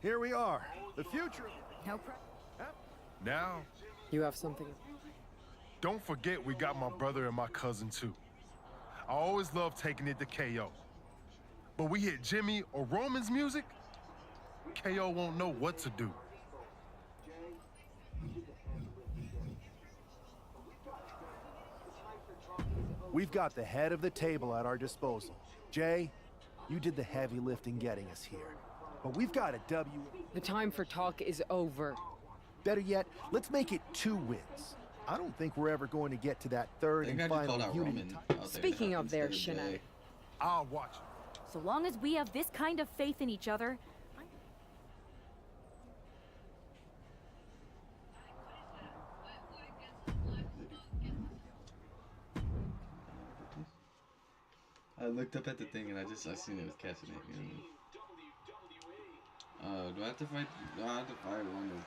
Speaker 3: Here we are, the future.
Speaker 8: No problem.
Speaker 4: Now,
Speaker 15: You have something?
Speaker 4: don't forget we got my brother and my cousin too. I always love taking it to KO. But we hit Jimmy or Roman's music, KO won't know what to do.
Speaker 18: We've got the head of the table at our disposal. Jay, you did the heavy lifting getting us here. But we've got a W.
Speaker 15: The time for talk is over.
Speaker 18: Better yet, let's make it 2 wins. I don't think we're ever going to get to that third and final unity.
Speaker 15: Speaking of their shenanigans,
Speaker 4: I'll watch.
Speaker 8: So long as we have this kind of faith in each other,
Speaker 2: I looked up at the thing and I seen it was catching it. You know? Do I have to fight? No, I have to fight one of.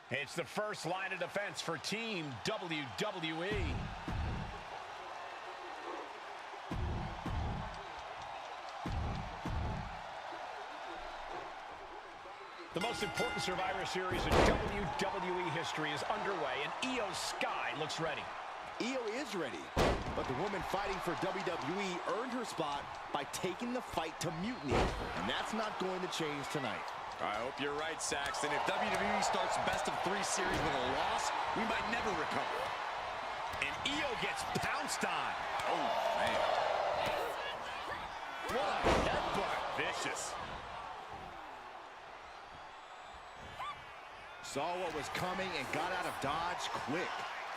Speaker 17: It's the first line of defense for Team WWE. The most important Survivor Series in WWE history is underway, and Io Sky looks ready.
Speaker 7: Io is ready, but the woman fighting for WWE earned her spot by taking the fight to Mutiny, and that's not going to change tonight.
Speaker 17: I hope you're right, Saxton. If WWE starts best of 3 series with a loss, we might never recover. And Io gets pounced on. Oh, man. What a headbutt. Vicious.
Speaker 7: Saw what was coming and got out of dodge quick.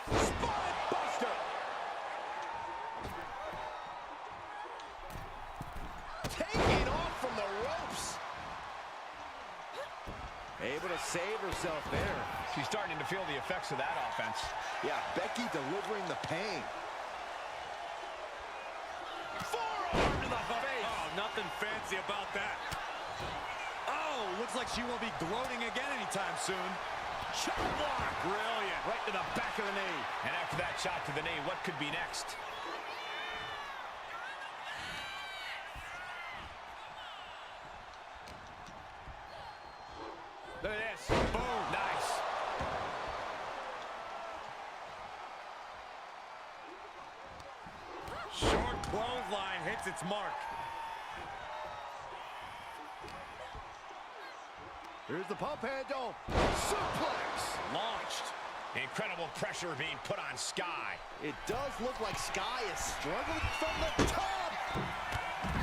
Speaker 7: Spine buster! Taking off from the ropes. Able to save herself there.
Speaker 17: She's starting to feel the effects of that offense.
Speaker 7: Yeah, Becky delivering the pain.
Speaker 17: Forearm to the face. Oh, nothing fancy about that. Oh, looks like she won't be gloating again anytime soon. Shot block. Brilliant. Right to the back of the knee. And after that shot to the knee, what could be next? Look at this. Boom. Nice. Short clothesline hits its mark.
Speaker 7: Here's the pump handle. Suplex.
Speaker 17: Launched. Incredible pressure being put on Sky.
Speaker 7: It does look like Sky is struggling from the top.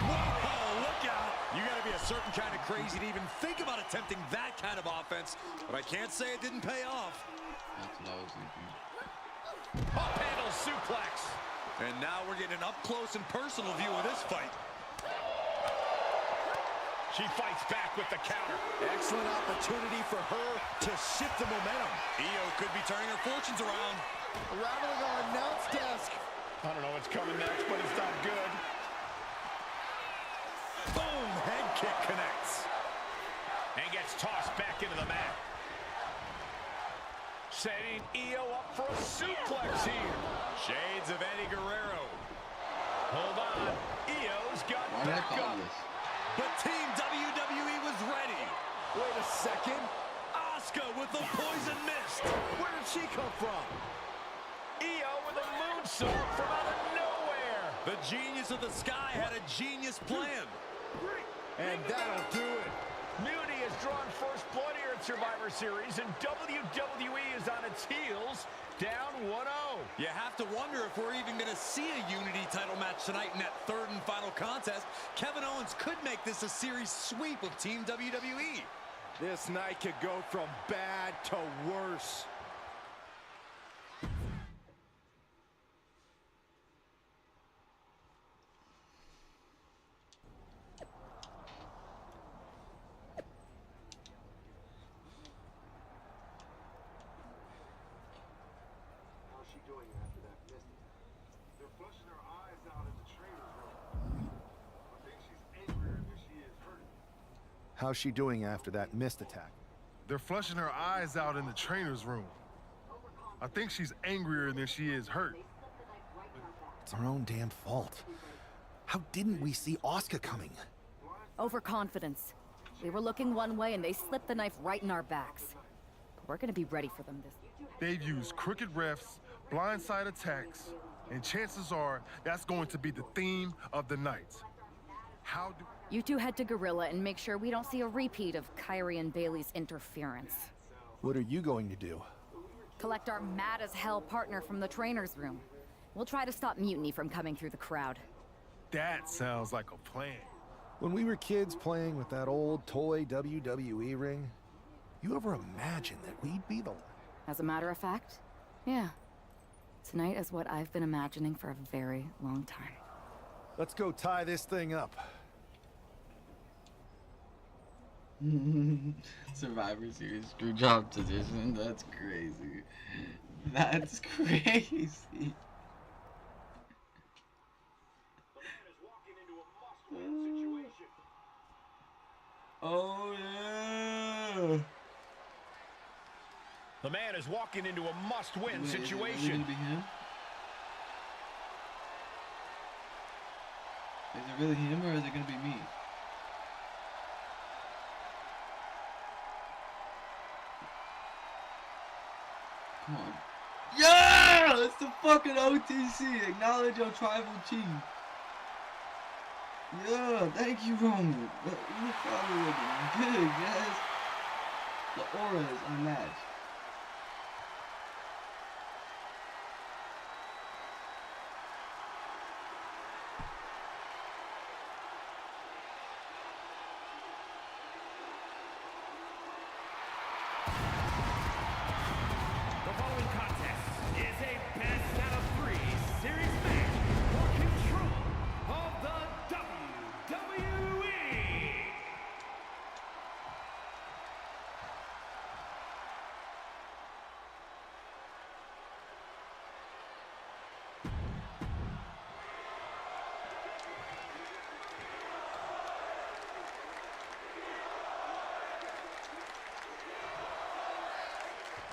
Speaker 17: Whoa, look out. You got to be a certain kind of crazy to even think about attempting that kind of offense. But I can't say it didn't pay off.
Speaker 2: That's what I was thinking.
Speaker 17: Up handle suplex. And now we're getting an up-close and personal view of this fight. She fights back with the counter.
Speaker 7: Excellent opportunity for her to shift the momentum.
Speaker 17: Io could be turning her fortunes around.
Speaker 7: Rattling our announce desk.
Speaker 17: I don't know what's coming next, but it's not good. Boom! Head kick connects. And gets tossed back into the mat. Setting Io up for a suplex here. Shades of Eddie Guerrero. Hold on. Io's got back up. But Team WWE was ready.
Speaker 7: Wait a second.
Speaker 17: Asuka with the poison mist.
Speaker 7: Where did she come from?
Speaker 17: Io with a moonsault from out of nowhere. The genius of the Sky had a genius plan.
Speaker 7: And that'll do it.
Speaker 17: Mutiny has drawn first blood here at Survivor Series, and WWE is on its heels, down 1-0. You have to wonder if we're even going to see a Unity title match tonight in that third and final contest. Kevin Owens could make this a series sweep of Team WWE.
Speaker 7: This night could go from bad to worse.
Speaker 18: How's she doing after that missed attack?
Speaker 4: They're flushing her eyes out in the trainer's room. I think she's angrier than she is hurt.
Speaker 18: It's our own damn fault. How didn't we see Asuka coming?
Speaker 8: Overconfidence. We were looking one way and they slipped the knife right in our backs. But we're gonna be ready for them this.
Speaker 4: They've used crooked refs, blindside attacks, and chances are that's going to be the theme of the night. How do...
Speaker 8: You two head to Gorilla and make sure we don't see a repeat of Kyrie and Bailey's interference.
Speaker 18: What are you going to do?
Speaker 8: Collect our mad-as-hell partner from the trainer's room. We'll try to stop Mutiny from coming through the crowd.
Speaker 4: That sounds like a plan.
Speaker 18: When we were kids playing with that old toy WWE ring, you ever imagined that we'd be the...
Speaker 8: As a matter of fact, yeah. Tonight is what I've been imagining for a very long time.
Speaker 18: Let's go tie this thing up.
Speaker 2: Survivor Series screw job position. That's crazy. That's crazy. Oh yeah.
Speaker 17: The man is walking into a must-win situation.
Speaker 2: Is it gonna be him? Is it really him or is it gonna be me? Come on. Yeah! It's the fucking OTC. Acknowledge your tribal chief. Yeah, thank you, Roman. You're probably looking good, guys. The aura is unmatched.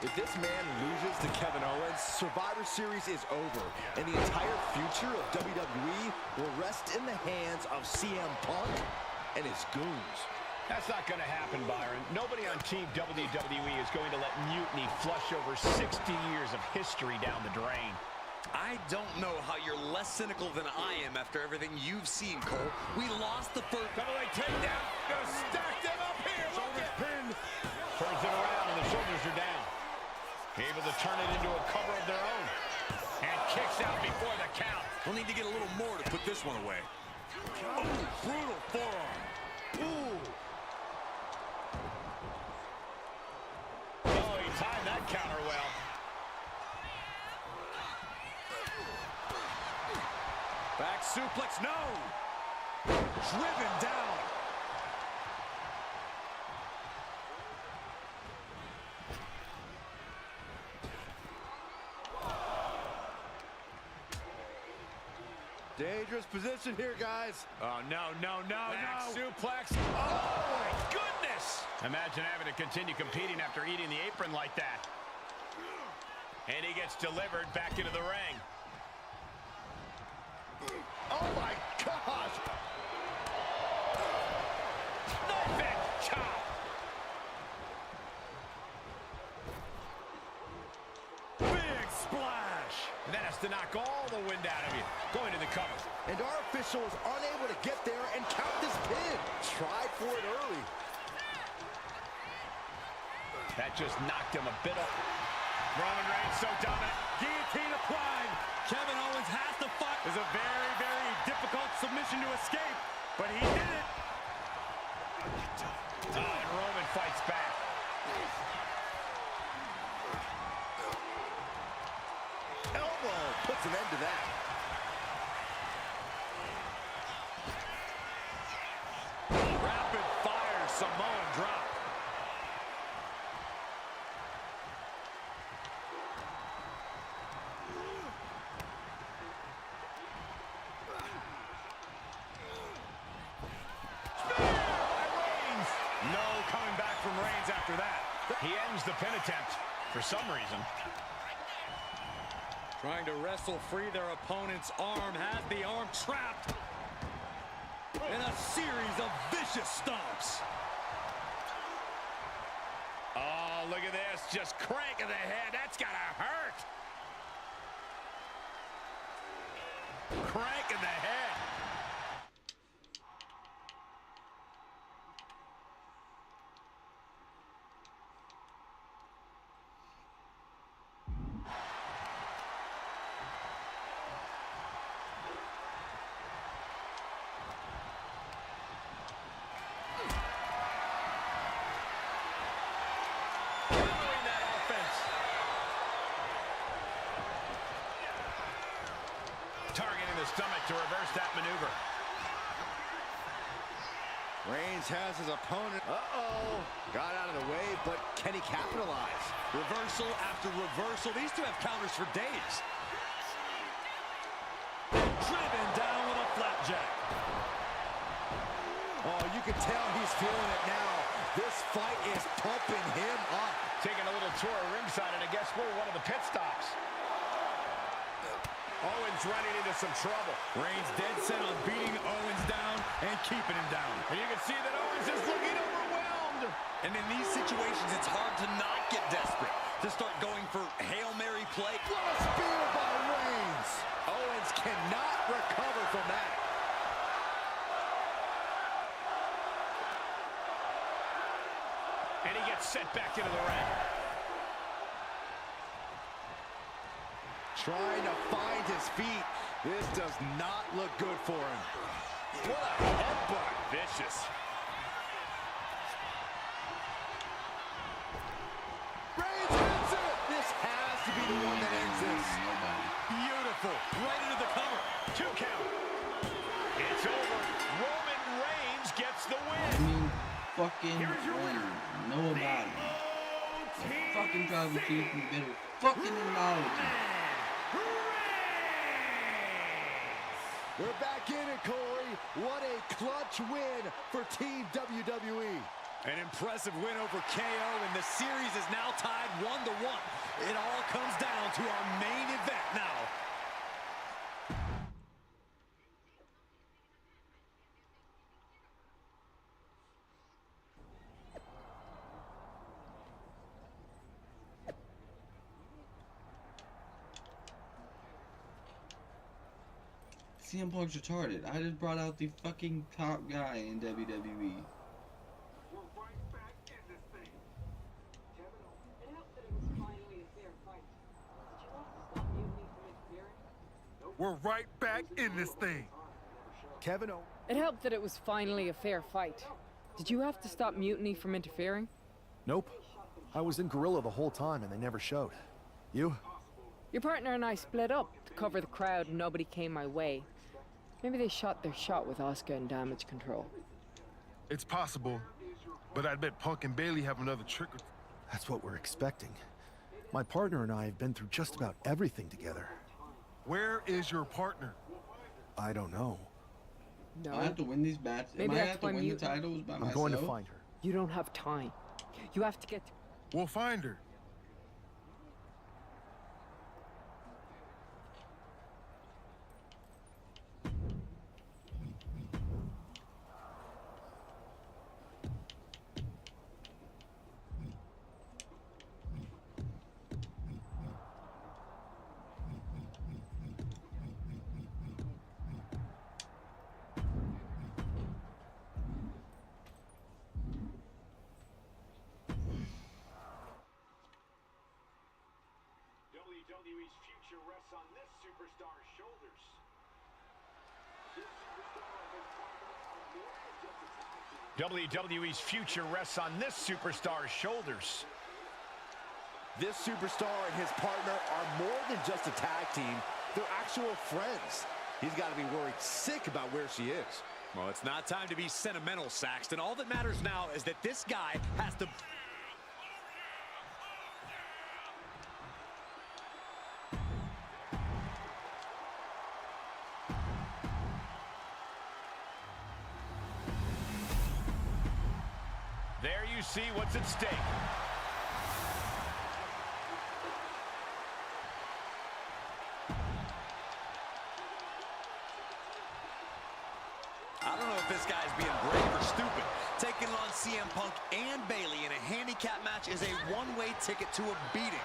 Speaker 7: If this man loses to Kevin Owens, Survivor Series is over, and the entire future of WWE will rest in the hands of CM Punk and his goons.
Speaker 17: That's not going to happen, Byron. Nobody on Team WWE is going to let Mutiny flush over 60 years of history down the drain. I don't know how you're less cynical than I am after everything you've seen, Cole. We lost the first. Double leg takedown. Gonna stack them up here. Shoulders pinned.
Speaker 14: Turns it around and the shoulders are down. Able to turn it into a cover of their own. And kicks out before the count.
Speaker 17: We'll need to get a little more to put this one away. Oh, brutal forearm. Ooh.
Speaker 14: Oh, he timed that counter well.
Speaker 17: Back suplex, no! Driven down.
Speaker 7: Dangerous position here, guys.
Speaker 14: Oh, no.
Speaker 17: Back
Speaker 14: no.
Speaker 17: suplex. Oh, my goodness!
Speaker 14: Imagine having to continue competing after eating the apron like that. And he gets delivered back into the ring.
Speaker 7: Oh, my gosh!
Speaker 14: Knife edge chop.
Speaker 17: Big splash.
Speaker 14: That has to knock all the wind out of you. Going to the cover.
Speaker 7: And our official was unable to get there and count this pin. Tried for it early.
Speaker 14: That just knocked him a bit up. Roman Reigns so dominant.
Speaker 17: Guillotine applied. Kevin Owens has to fight. It's a very, very difficult submission to escape, but he did it.
Speaker 14: And Roman fights back.
Speaker 7: Elbow puts an end to that.
Speaker 17: Rapid fire Samoan drop. From Reigns after that.
Speaker 14: He ends the pin attempt for some reason.
Speaker 17: Trying to wrestle free their opponent's arm, has the arm trapped. And a series of vicious stomps.
Speaker 14: Oh, look at this. Just cranking the head. That's gotta hurt. Cranking the head. Targeting the stomach to reverse that maneuver.
Speaker 7: Reigns has his opponent. Uh-oh. Got out of the way, but can he capitalize?
Speaker 17: Reversal after reversal. These two have counters for days. Driven down with a flapjack.
Speaker 7: Oh, you can tell he's feeling it now. This fight is pumping him up.
Speaker 14: Taking a little tour of ringside, and I guess we're one of the pit stops. Owens running into some trouble.
Speaker 17: Reigns dead set on beating Owens down and keeping him down.
Speaker 14: And you can see that Owens is looking overwhelmed.
Speaker 17: And in these situations, it's hard to not get desperate, to start going for Hail Mary play.
Speaker 7: What a spear by Reigns. Owens cannot recover from that.
Speaker 14: And he gets sent back into the ring.
Speaker 7: Trying to find his feet. This does not look good for him.
Speaker 17: What a headbutt.
Speaker 14: Vicious.
Speaker 7: Reigns hits it. This has to be the one that ends this.
Speaker 17: Beautiful. Right into the cover.
Speaker 14: 2 count. It's over. Roman Reigns gets the win.
Speaker 1: I mean, fucking Reigns. Know about it. Fucking tribal chief, you better fucking acknowledge it.
Speaker 7: We're back in it, Corey. What a clutch win for Team WWE.
Speaker 17: An impressive win over KO, and the series is now tied 1-1. It all comes down to our main event now.
Speaker 2: CM Punk's retarded. I just brought out the fucking top guy in WWE.
Speaker 4: We're right back in this thing.
Speaker 18: Kevin O.
Speaker 15: It helped that it was finally a fair fight. Did you have to stop Mutiny from interfering?
Speaker 18: Nope. I was in Gorilla the whole time and they never showed. You?
Speaker 15: Your partner and I split up to cover the crowd and nobody came my way. Maybe they shot their shot with Asuka and Damage Control.
Speaker 4: It's possible, but I bet Punk and Bailey have another trick or...
Speaker 18: That's what we're expecting. My partner and I have been through just about everything together.
Speaker 4: Where is your partner?
Speaker 18: I don't know.
Speaker 15: No.
Speaker 2: I have to win these matches.
Speaker 15: Maybe
Speaker 2: I
Speaker 15: that's
Speaker 2: have to
Speaker 15: why
Speaker 2: win the titles by myself.
Speaker 18: I'm going to find her.
Speaker 15: You don't have time. You have to get...
Speaker 4: We'll find her.
Speaker 6: WWE's future rests on this superstar's shoulders. WWE's future rests on this superstar's shoulders.
Speaker 7: This superstar and his partner are more than just a tag team. They're actual friends. He's got to be worried sick about where she is.
Speaker 6: Well, it's not time to be sentimental, Saxton. All that matters now is that this guy has to... There you see what's at stake.
Speaker 17: I don't know if this guy's being brave or stupid. Taking on CM Punk and Bailey in a handicap match is a one-way ticket to a beating.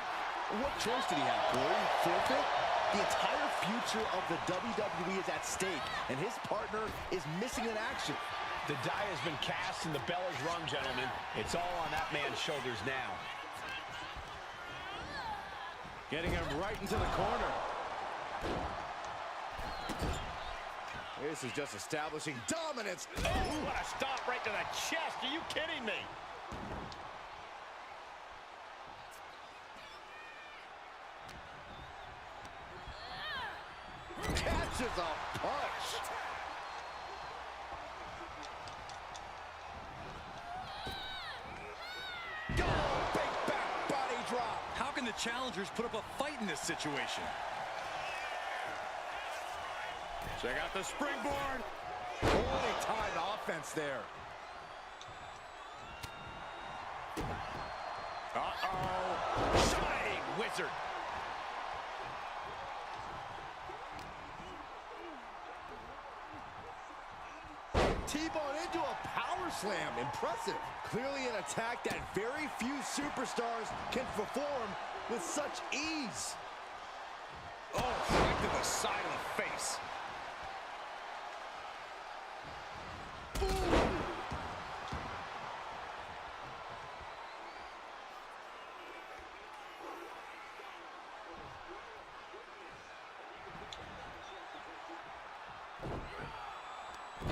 Speaker 7: What choice did he have, Corey? Forfeit? The entire future of the WWE is at stake, and his partner is missing in action.
Speaker 6: The die has been cast and the bell is rung, gentlemen. It's all on that man's shoulders now.
Speaker 7: Getting him right into the corner. This is just establishing dominance.
Speaker 6: Oh, what a stop right to the chest. Are you kidding me?
Speaker 7: Catches a punch.
Speaker 17: Oh, big back body drop. How can the challengers put up a fight in this situation?
Speaker 6: Check out the springboard.
Speaker 7: Holy timed offense there.
Speaker 6: Uh-oh. Shining wizard.
Speaker 7: T-bone into a power slam. Impressive. Clearly an attack that very few superstars can perform with such ease.
Speaker 17: Oh, right to the side of the face.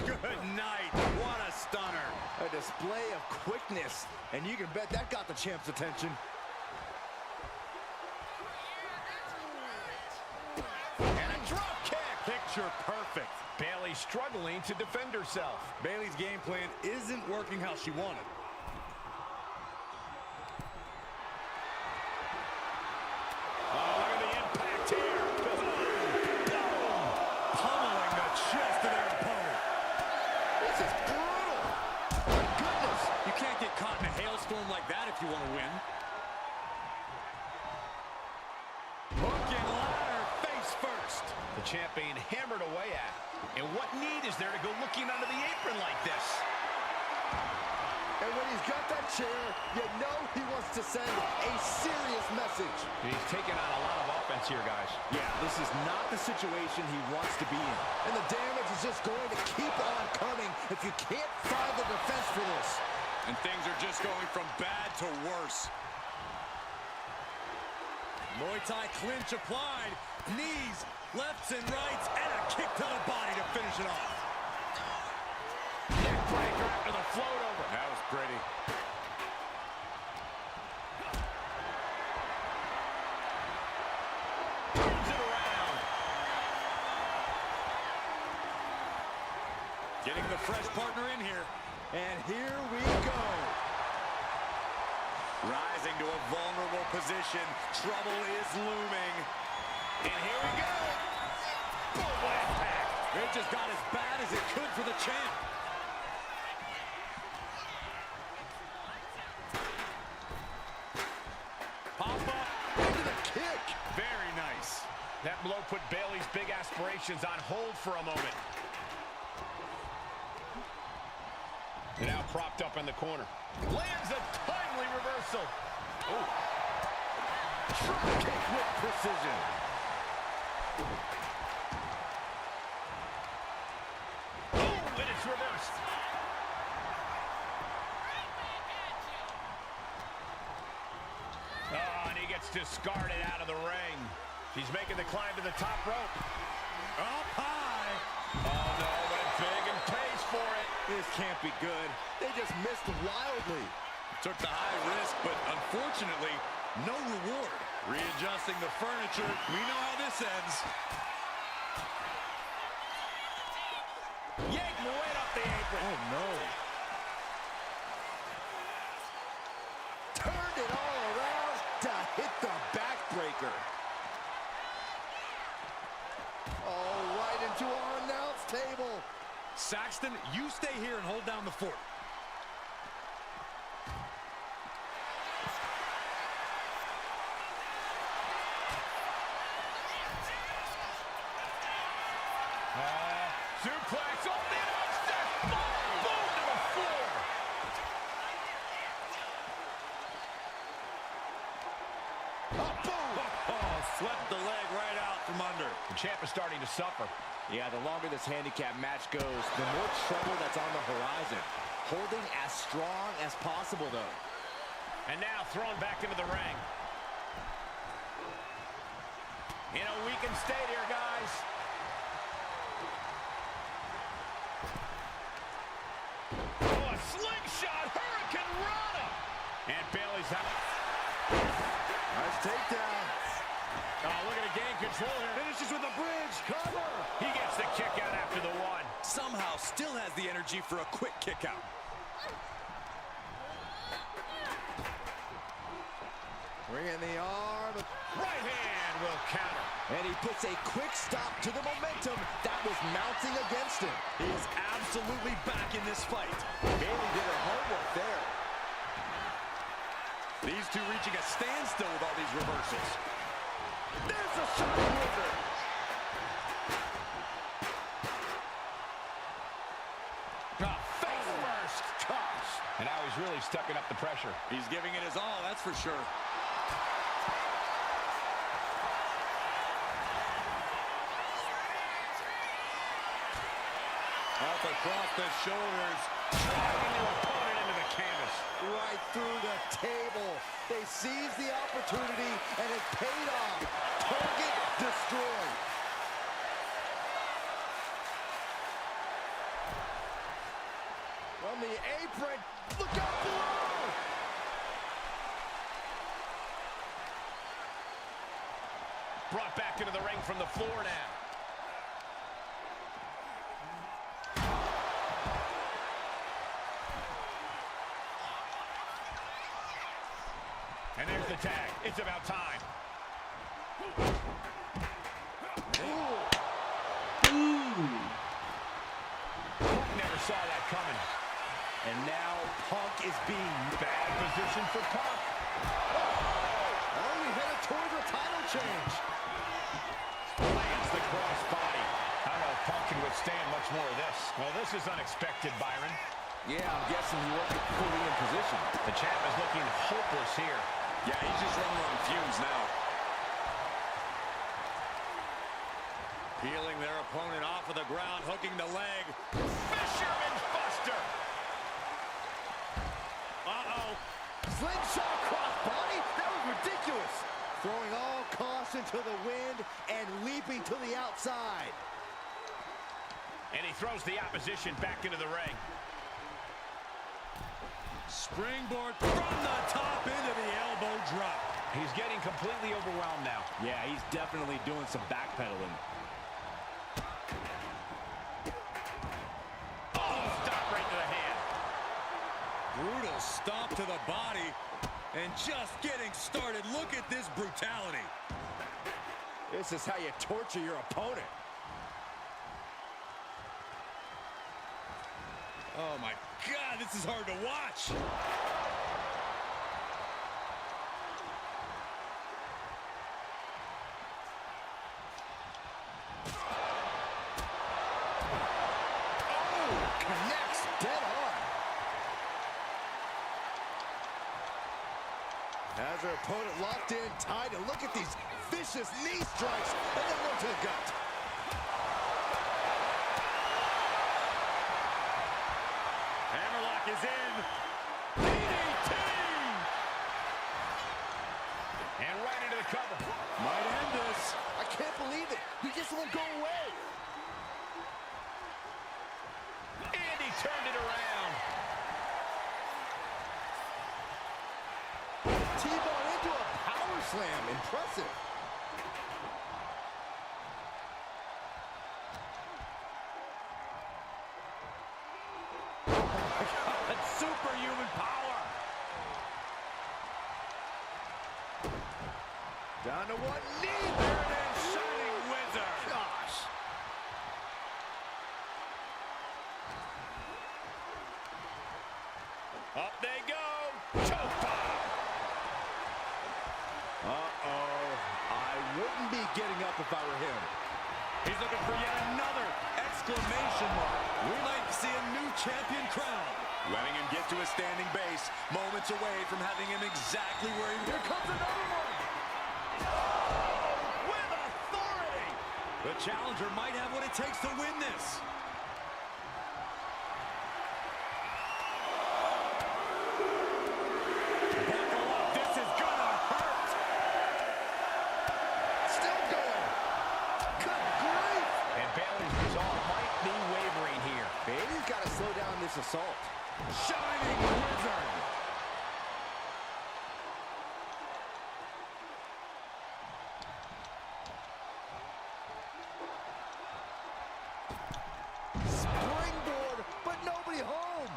Speaker 6: Good night. What a stunner.
Speaker 7: A display of quickness, and you can bet that got the champ's attention.
Speaker 6: And a drop kick. Picture perfect. Bailey struggling to defend herself.
Speaker 17: Bailey's game plan isn't working how she wanted.
Speaker 6: Oh, look at the impact here. Pummeling the chest of their opponent.
Speaker 7: This is brutal. My goodness.
Speaker 17: You can't get caught in a hailstorm like that if you want to win.
Speaker 6: Hook and ladder face first. The champ being hammered away at. And what need is there to go looking under the apron like this?
Speaker 7: And when he's got that chair, you know he wants to send a serious message.
Speaker 6: He's taking on a lot of offense here, guys.
Speaker 7: Yeah, this is not the situation he wants to be in. And the damage is just going to keep on coming if you can't find the defense for this.
Speaker 17: And things are just going from bad to worse. Muay Thai clinch applied. Knees, lefts and rights, and a kick to the body to finish it off.
Speaker 6: Neckbreaker after the float over.
Speaker 17: That was pretty.
Speaker 6: Turns it around.
Speaker 17: Getting the fresh partner in here.
Speaker 7: And here we go.
Speaker 17: Rising to a vulnerable position. Trouble is looming.
Speaker 6: And here we go. Boom, what impact.
Speaker 17: It just got as bad as it could for the champ.
Speaker 6: Pop up.
Speaker 7: Into the kick.
Speaker 6: Very nice. That blow put Bayley's big aspirations on hold for a moment. And now propped up in the corner. Lands a timely reversal. Oh.
Speaker 7: Drop kick with precision.
Speaker 6: Oh, and it's reversed. Oh, and he gets discarded out of the ring. He's making the climb to the top rope.
Speaker 17: Up high.
Speaker 6: Oh, no, but big and pays for it.
Speaker 7: This can't be good. They just missed wildly.
Speaker 17: Took the high risk, but unfortunately, no reward. Readjusting the furniture. We know how this ends.
Speaker 6: Yank right off the apron.
Speaker 7: Oh, no. Turned it all around to hit the backbreaker. Oh, right into our announce table.
Speaker 17: Saxton, you stay here and hold down the fort.
Speaker 6: Suplex on the outside. Boom to the floor.
Speaker 17: Boom! Oh, swept the leg right out from under.
Speaker 6: The champ is starting to suffer.
Speaker 7: Yeah, the longer this handicap match goes, the more trouble that's on the horizon. Holding as strong as possible, though.
Speaker 6: And now thrown back into the ring. In a weakened state here, guys. Oh, a slingshot Hurricane Rana. And Bayley's out.
Speaker 7: Nice takedown.
Speaker 6: Oh, look at the gain control here.
Speaker 7: Finishes with a bridge. Cover.
Speaker 6: He gets the kick out after the one.
Speaker 17: Somehow still has the energy for a quick kick out.
Speaker 7: Bringing the arm.
Speaker 6: Right hand will counter.
Speaker 7: And he puts a quick stop to the momentum that was mounting against him.
Speaker 17: He is absolutely back in this fight.
Speaker 7: Bayley did her homework there.
Speaker 17: These two reaching a standstill with all these reversals.
Speaker 7: There's a shot with it.
Speaker 6: Face first. Gosh. And now he's really stepping up the pressure.
Speaker 17: He's giving it his all, that's for sure. Up across the shoulders.
Speaker 6: Driving their opponent into the canvas.
Speaker 7: Right through the table. They seized the opportunity and it paid off. Target destroyed. From the apron. Look out below.
Speaker 6: Brought back into the ring from the floor now. And there's the tag. It's about time. Punk never saw that coming.
Speaker 7: And now Punk is being
Speaker 6: bad position for Punk.
Speaker 7: Oh, we headed towards a title change.
Speaker 6: Lands the cross body. I don't know if Punk can withstand much more of this. Well, this is unexpected, Byron.
Speaker 7: Yeah, I'm guessing he wasn't fully in position.
Speaker 6: The champ is looking hopeless here.
Speaker 17: Yeah, he's just running on fumes now.
Speaker 6: Peeling their opponent off of the ground, hooking the leg. Fisherman's Buster. Uh-oh.
Speaker 7: Slingshot crossbody? That was ridiculous. Throwing all caution to the wind and leaping to the outside.
Speaker 6: And he throws the opposition back into the ring.
Speaker 17: Springboard from the top into the elbow drop.
Speaker 6: He's getting completely overwhelmed now.
Speaker 19: Yeah, he's definitely doing some backpedaling.
Speaker 6: Oh, stop right to the hand.
Speaker 17: Brutal stomp to the body. And just getting started. Look at this brutality.
Speaker 7: This is how you torture your opponent.
Speaker 17: Oh my God, this is hard to watch.
Speaker 7: Oh, connects dead on. Has her opponent locked in tight, and look at these vicious knee strikes, and then one to the gut.
Speaker 6: Hammerlock is in. DDT! And right into the cover.
Speaker 7: Might end this. I can't believe it. He just won't go away.
Speaker 6: And he turned it around.
Speaker 7: T-bone into a power slam. Impressive.
Speaker 6: Superhuman power.
Speaker 7: Down to one knee.
Speaker 6: There it is, Shining Wizard.
Speaker 7: Gosh.
Speaker 6: Up they go. Choke bomb.
Speaker 7: Uh-oh. I wouldn't be getting up if I were him.
Speaker 6: He's looking for yet another
Speaker 17: exclamation mark. We might see a new champion crown. Letting him get to a standing base, moments away from having him exactly where he
Speaker 6: Here comes another one. Oh, with authority.
Speaker 17: The challenger might have what it takes to win this.
Speaker 6: Buckle up. This is gonna hurt.
Speaker 7: Still going. Good grief.
Speaker 6: And Bayley's resolve might be wavering here.
Speaker 7: Bayley's got to slow down this assault.
Speaker 17: Shining Wizard.
Speaker 7: Springboard, but nobody home.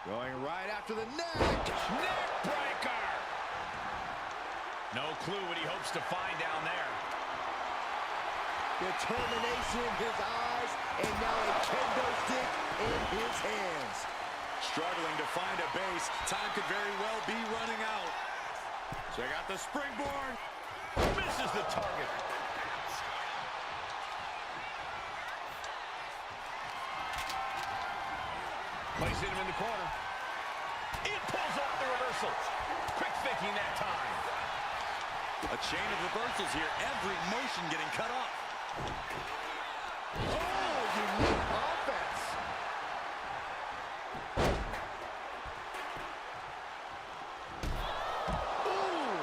Speaker 7: Going right after the neck.
Speaker 6: Neck breaker. No clue what he hopes to find down there.
Speaker 7: Determination in his eyes, and now a kendo stick in his hands.
Speaker 17: Struggling to find a base. Time could very well be running out. Check out the springboard.
Speaker 6: Misses the target. Placing him in the corner. It pulls off the reversal. Quick thinking that time.
Speaker 17: A chain of reversals here. Every motion getting cut off.
Speaker 7: Oh, unique offense. Ooh.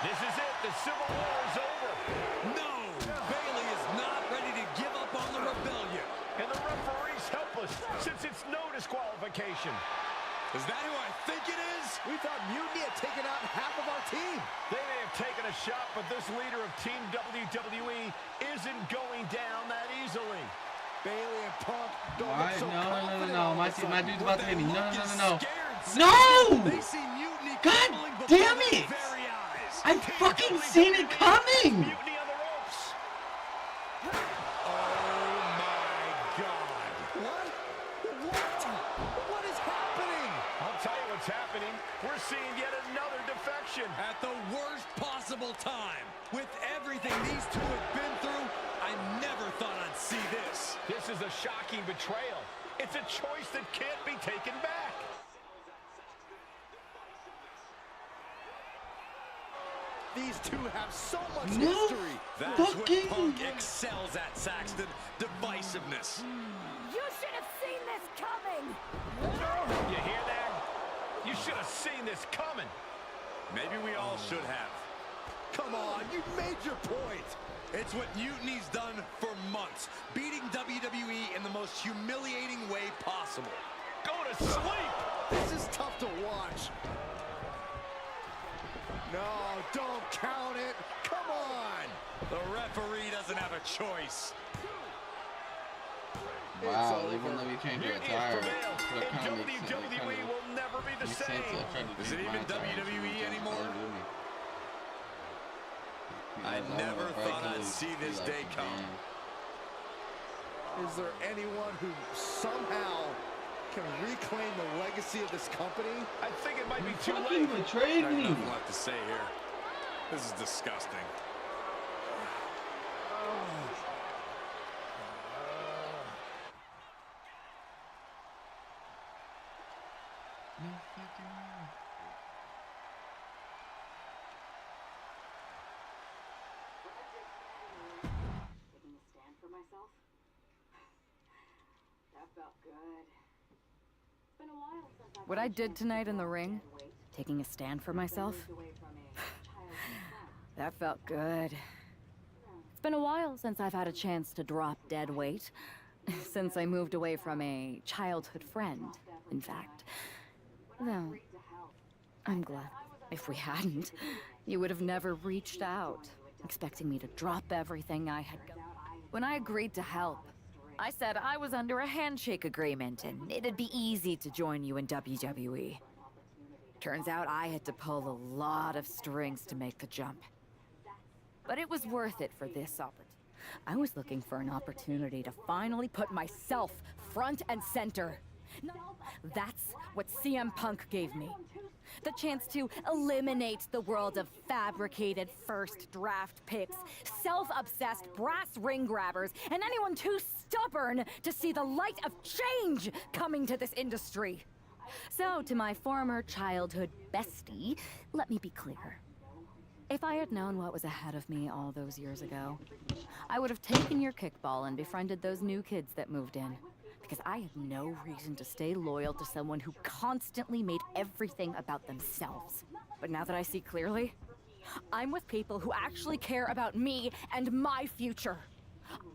Speaker 6: This is it. The Civil War is over.
Speaker 17: No! Bayley is not ready to give up on the rebellion.
Speaker 6: And the referee's helpless since it's no disqualification.
Speaker 17: Is that who I think it is?
Speaker 7: We thought Mutiny had taken out half of our team.
Speaker 6: They may have taken a shot, but this leader of Team WWE isn't going down that easily.
Speaker 7: Bayley and Punk don't
Speaker 2: Alright,
Speaker 7: look so
Speaker 2: no. My dude's about to hit me. No.
Speaker 17: They see Mutiny
Speaker 2: God damn it!
Speaker 17: very eyes.
Speaker 2: I fucking seen it coming!
Speaker 6: Mutiny on the ropes.
Speaker 17: Oh my God.
Speaker 7: What is happening?
Speaker 6: I'll tell you what's happening. We're seeing yet another defection.
Speaker 17: At the worst possible time. With everything these two have been through, I never thought I'd see this.
Speaker 6: This is a shocking betrayal. It's a choice that can't be taken back.
Speaker 7: These two have so much history.
Speaker 17: That's what Punk excels at, Saxton. Divisiveness.
Speaker 8: You should have seen this coming!
Speaker 6: You hear that? You should have seen this coming.
Speaker 17: Maybe we all should have.
Speaker 7: Come on, you made your point.
Speaker 17: It's what Mutiny's done for months, beating WWE in the most humiliating way possible.
Speaker 6: Go to sleep!
Speaker 7: This is tough to watch. No, don't count it. Come on.
Speaker 17: The referee doesn't have a choice.
Speaker 2: Wow, they wouldn't let me change your attire.
Speaker 6: And WWE will never be the same.
Speaker 17: Is it even WWE anymore? I never thought I'd see this day come.
Speaker 7: Is there anyone who somehow can reclaim the legacy of this company?
Speaker 6: I think it might be too
Speaker 2: fucking
Speaker 6: late.
Speaker 2: betrayed
Speaker 17: I have
Speaker 2: me.
Speaker 17: nothing left to say here. This is disgusting.
Speaker 2: No fucking way.
Speaker 11: Taking a stand for myself? That felt good. It's been a while since I've
Speaker 8: What I did tonight in the ring, taking a stand for myself, that felt good. It's been a while since I've had a chance to drop dead weight. Since I moved away from a childhood friend, in fact. Though, I'm glad. If we hadn't, you would have never reached out, expecting me to drop everything I had going. When I agreed to help, I said I was under a handshake agreement and it'd be easy to join you in WWE. Turns out I had to pull a lot of strings to make the jump. But it was worth it for this opportunity. I was looking for an opportunity to finally put myself front and center. That's what CM Punk gave me. The chance to eliminate the world of fabricated first draft picks, self-obsessed brass ring grabbers, and anyone too stubborn to see the light of change coming to this industry. So, to my former childhood bestie, let me be clear. If I had known what was ahead of me all those years ago, I would have taken your kickball and befriended those new kids that moved in. Because I had no reason to stay loyal to someone who constantly made everything about themselves. But now that I see clearly, I'm with people who actually care about me and my future.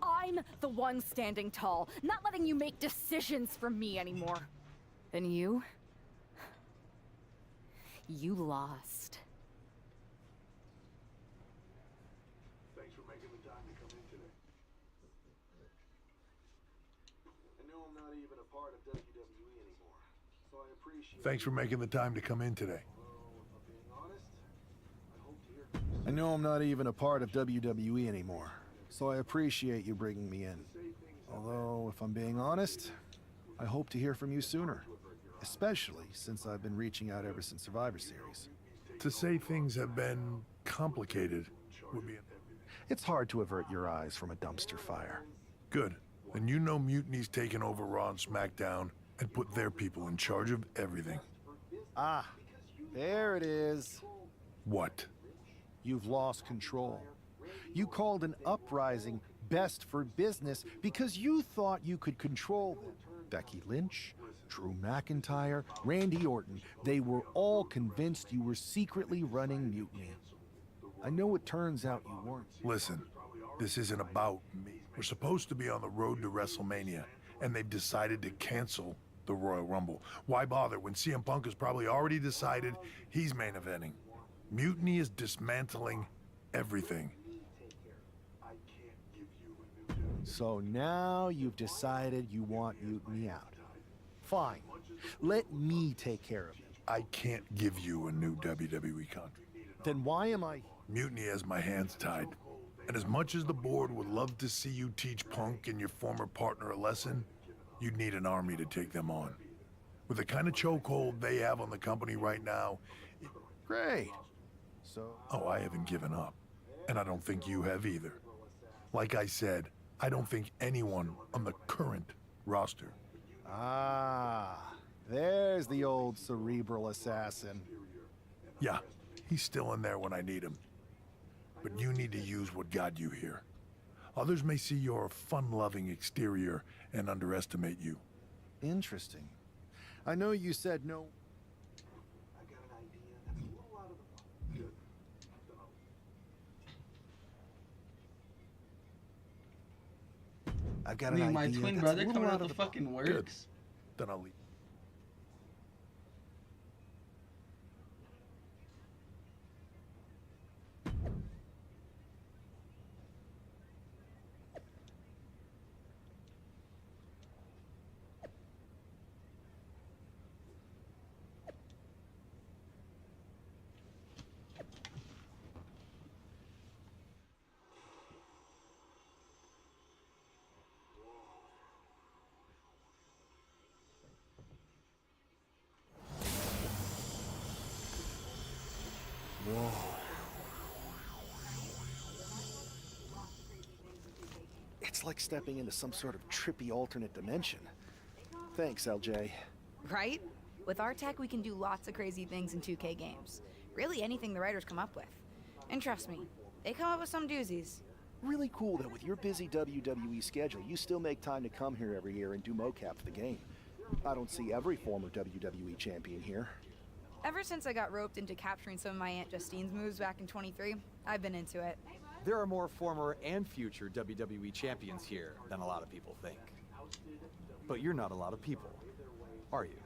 Speaker 8: I'm the one standing tall, not letting you make decisions for me anymore. And you lost.
Speaker 9: Thanks for making the time to come in today. I know I'm not even a part of WWE anymore, so I appreciate.
Speaker 4: Thanks for making the time to come in today.
Speaker 18: I know I'm not even a part of WWE anymore, so I appreciate you bringing me in. Although, if I'm being honest, I hope to hear from you sooner, especially since I've been reaching out ever since Survivor Series.
Speaker 4: To say things have been complicated would be...
Speaker 18: It's hard to avert your eyes from a dumpster fire.
Speaker 4: Good. Then you know Mutiny's taken over Raw and SmackDown and put their people in charge of everything.
Speaker 18: Ah, there it is.
Speaker 4: What?
Speaker 18: You've lost control. You called an uprising best for business because you thought you could control them. Becky Lynch, Drew McIntyre, Randy Orton, they were all convinced you were secretly running Mutiny. I know it turns out you weren't.
Speaker 4: Listen, this isn't about me. We're supposed to be on the road to WrestleMania, and they've decided to cancel the Royal Rumble. Why bother when CM Punk has probably already decided he's main eventing? Mutiny is dismantling everything.
Speaker 18: So now you've decided you want Mutiny out. Fine. Let me take care of it.
Speaker 4: I can't give you a new WWE contract.
Speaker 18: Then why am I...
Speaker 4: Mutiny has my hands tied. And as much as the board would love to see you teach Punk and your former partner a lesson, you'd need an army to take them on. With the kind of chokehold they have on the company right now...
Speaker 18: Great. So...
Speaker 4: Oh, I haven't given up. And I don't think you have either. Like I said, I don't think anyone on the current roster.
Speaker 18: Ah, there's the old cerebral assassin.
Speaker 4: Yeah, he's still in there when I need him. But you need to use what got you here. Others may see your fun-loving exterior and underestimate you.
Speaker 18: Interesting. I know you said no. I've got an idea.
Speaker 1: my twin
Speaker 18: that's
Speaker 1: brother
Speaker 18: a little
Speaker 1: coming
Speaker 18: out
Speaker 1: out
Speaker 18: of
Speaker 1: the
Speaker 18: the
Speaker 1: fucking
Speaker 18: box.
Speaker 1: works.
Speaker 4: Then I'll leave.
Speaker 18: Whoa. It's like stepping into some sort of trippy alternate dimension. Thanks, LJ.
Speaker 21: Right? With our tech, we can do lots of crazy things in 2K games. Really anything the writers come up with. And trust me, they come up with some doozies.
Speaker 18: Really cool that with your busy WWE schedule, you still make time to come here every year and do mocap for the game. I don't see every former WWE champion here.
Speaker 21: Ever since I got roped into capturing some of my Aunt Justine's moves back in 23, I've been into it.
Speaker 22: There are more former and future WWE champions here than a lot of people think. But you're not a lot of people, are you?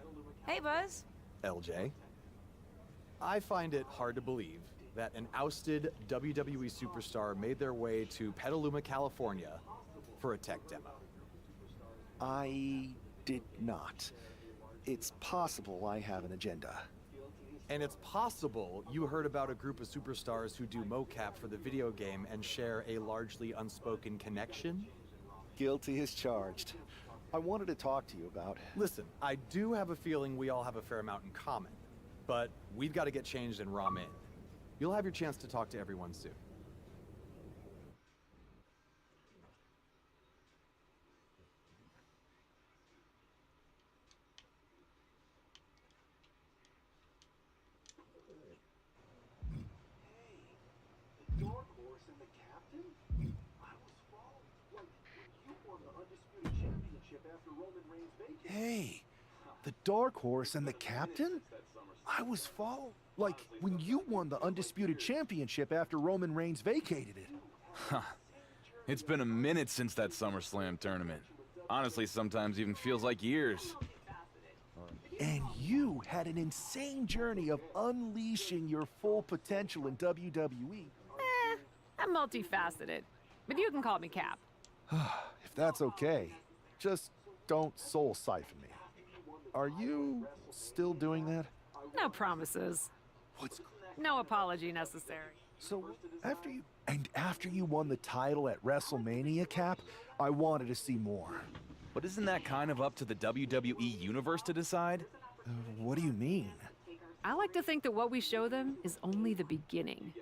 Speaker 21: Hey, Buzz.
Speaker 22: LJ? I find it hard to believe that an ousted WWE superstar made their way to Petaluma, California for a tech demo.
Speaker 18: I did not. It's possible I have an agenda.
Speaker 22: And it's possible you heard about a group of superstars who do mocap for the video game and share a largely unspoken connection?
Speaker 18: Guilty as charged. I wanted to talk to you about...
Speaker 22: Listen, I do have a feeling we all have a fair amount in common, but we've got to get changed in ramen. You'll have your chance to talk to everyone soon.
Speaker 9: Dark Horse and the captain? I was followed. Like, when you won the Undisputed Championship after Roman Reigns vacated.
Speaker 18: Hey, the Dark Horse and the captain? I was followed. Like, when you won the Undisputed Championship after Roman Reigns vacated it.
Speaker 23: Huh. It's been a minute since that SummerSlam tournament. Honestly, sometimes even feels like years.
Speaker 18: And you had an insane journey of unleashing your full potential in WWE.
Speaker 16: I'm multifaceted, but you can call me Cap.
Speaker 18: If that's okay, just don't soul siphon me. Are you still doing that?
Speaker 16: No promises. No apology necessary.
Speaker 18: So after you won the title at WrestleMania, Cap, I wanted to see more.
Speaker 23: But isn't that kind of up to the WWE Universe to decide?
Speaker 18: What do you mean?
Speaker 16: I like to think that what we show them is only the beginning,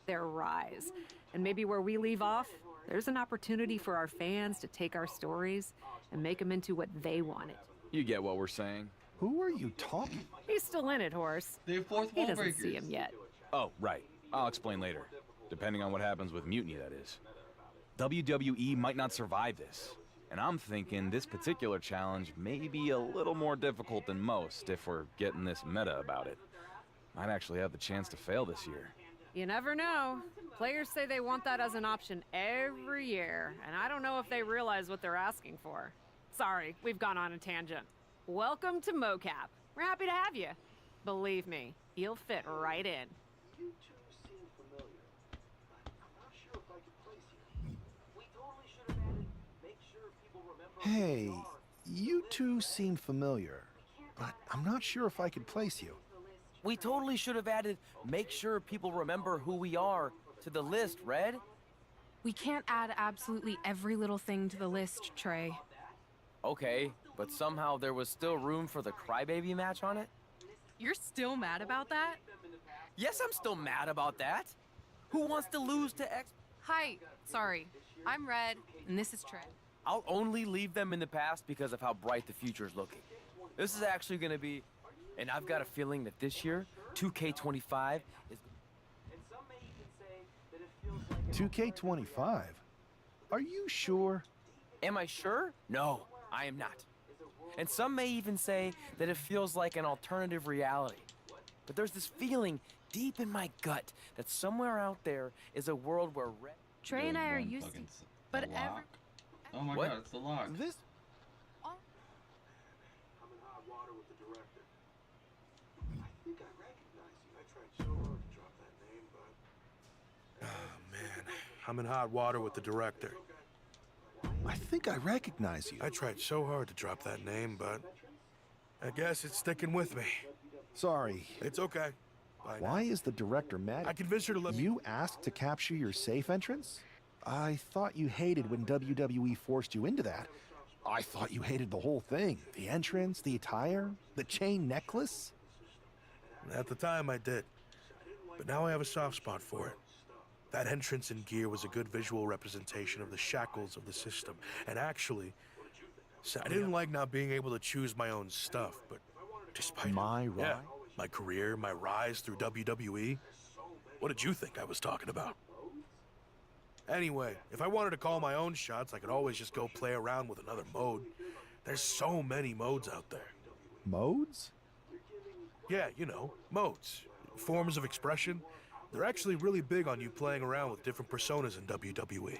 Speaker 16: their rise. And maybe where we leave off, there's an opportunity for our fans to take our stories and make them into what they wanted.
Speaker 23: You get what we're saying?
Speaker 18: Who are you talking?
Speaker 16: He's still in it, Horse.
Speaker 1: They're fourth
Speaker 16: He
Speaker 1: wall
Speaker 16: doesn't
Speaker 1: breakers.
Speaker 16: see him yet.
Speaker 23: Oh, right. I'll explain later. Depending on what happens with Mutiny, that is. WWE might not survive this. And I'm thinking this particular challenge may be a little more difficult than most if we're getting this meta about it. Might actually have the chance to fail this year.
Speaker 16: You never know. Players say they want that as an option every year, and I don't know if they realize what they're asking for. Sorry, we've gone on a tangent. Welcome to MoCap. We're happy to have you. Believe me, you'll fit right in.
Speaker 9: You two seem familiar. I'm not sure if I could place you. We totally should have added, make sure people remember.
Speaker 18: Hey, you two seem familiar, but I'm not sure if I could place you.
Speaker 24: We totally should have added, make sure people remember who we are, to the list, Red.
Speaker 25: We can't add absolutely every little thing to the list, Trey.
Speaker 24: Okay, but somehow there was still room for the Crybaby match on it?
Speaker 25: You're still mad about that?
Speaker 24: Yes, I'm still mad about that. Who wants to lose to X?
Speaker 25: Hi, sorry. I'm Red, and this is Trey.
Speaker 24: I'll only leave them in the past because of how bright the future is looking. This is actually going to be, and I've got a feeling that this year, 2K25 is...
Speaker 18: 2K25? Are you sure?
Speaker 24: Am I sure? No, I am not. And some may even say that it feels like an alternative reality. But there's this feeling deep in my gut that somewhere out there is a world where Red...
Speaker 25: Trey and I are used to... But every...
Speaker 2: Oh my god, it's the lock.
Speaker 22: This...
Speaker 9: I'm in hot water with the director. I think I recognize you. I tried so hard to drop that name, but...
Speaker 5: Oh, man. I'm in hot water with the director.
Speaker 18: I think I recognize you.
Speaker 5: I tried so hard to drop that name, but... I guess it's sticking with me.
Speaker 18: Sorry.
Speaker 5: It's okay. Bye
Speaker 18: Why
Speaker 5: now.
Speaker 18: is the director mad?
Speaker 5: I convinced her to let me...
Speaker 18: You asked to capture your safe entrance? I thought you hated when WWE forced you into that. I thought you hated the whole thing. The entrance, the attire, the chain necklace.
Speaker 5: At the time, I did. But now I have a soft spot for it. That entrance and gear was a good visual representation of the shackles of the system. And actually, I didn't like not being able to choose my own stuff, but despite
Speaker 18: MyRise?
Speaker 5: Yeah, my career, my rise through WWE. What did you think I was talking about? Anyway, if I wanted to call my own shots, I could always just go play around with another mode. There's so many modes out there.
Speaker 18: Modes?
Speaker 5: Yeah, you know, modes. Forms of expression. They're actually really big on you playing around with different personas in WWE.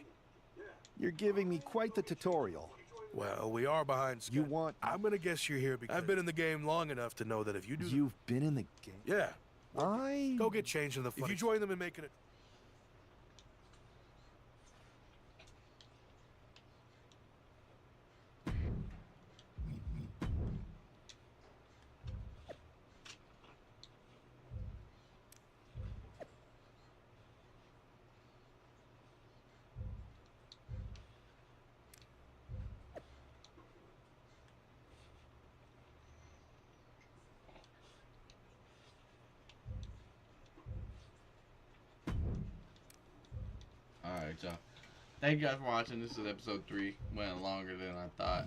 Speaker 18: You're giving me quite the tutorial.
Speaker 5: Well, we are behind schedule.
Speaker 18: You want...
Speaker 5: I'm gonna guess you're here because I've been in the game long enough to know that if you do...
Speaker 18: You've been in the game?
Speaker 5: Yeah.
Speaker 18: I...
Speaker 5: Go get changed in the... If you join them in making it...
Speaker 2: Alright, y'all. Thank you guys for watching. This is episode 3. Went longer than I thought.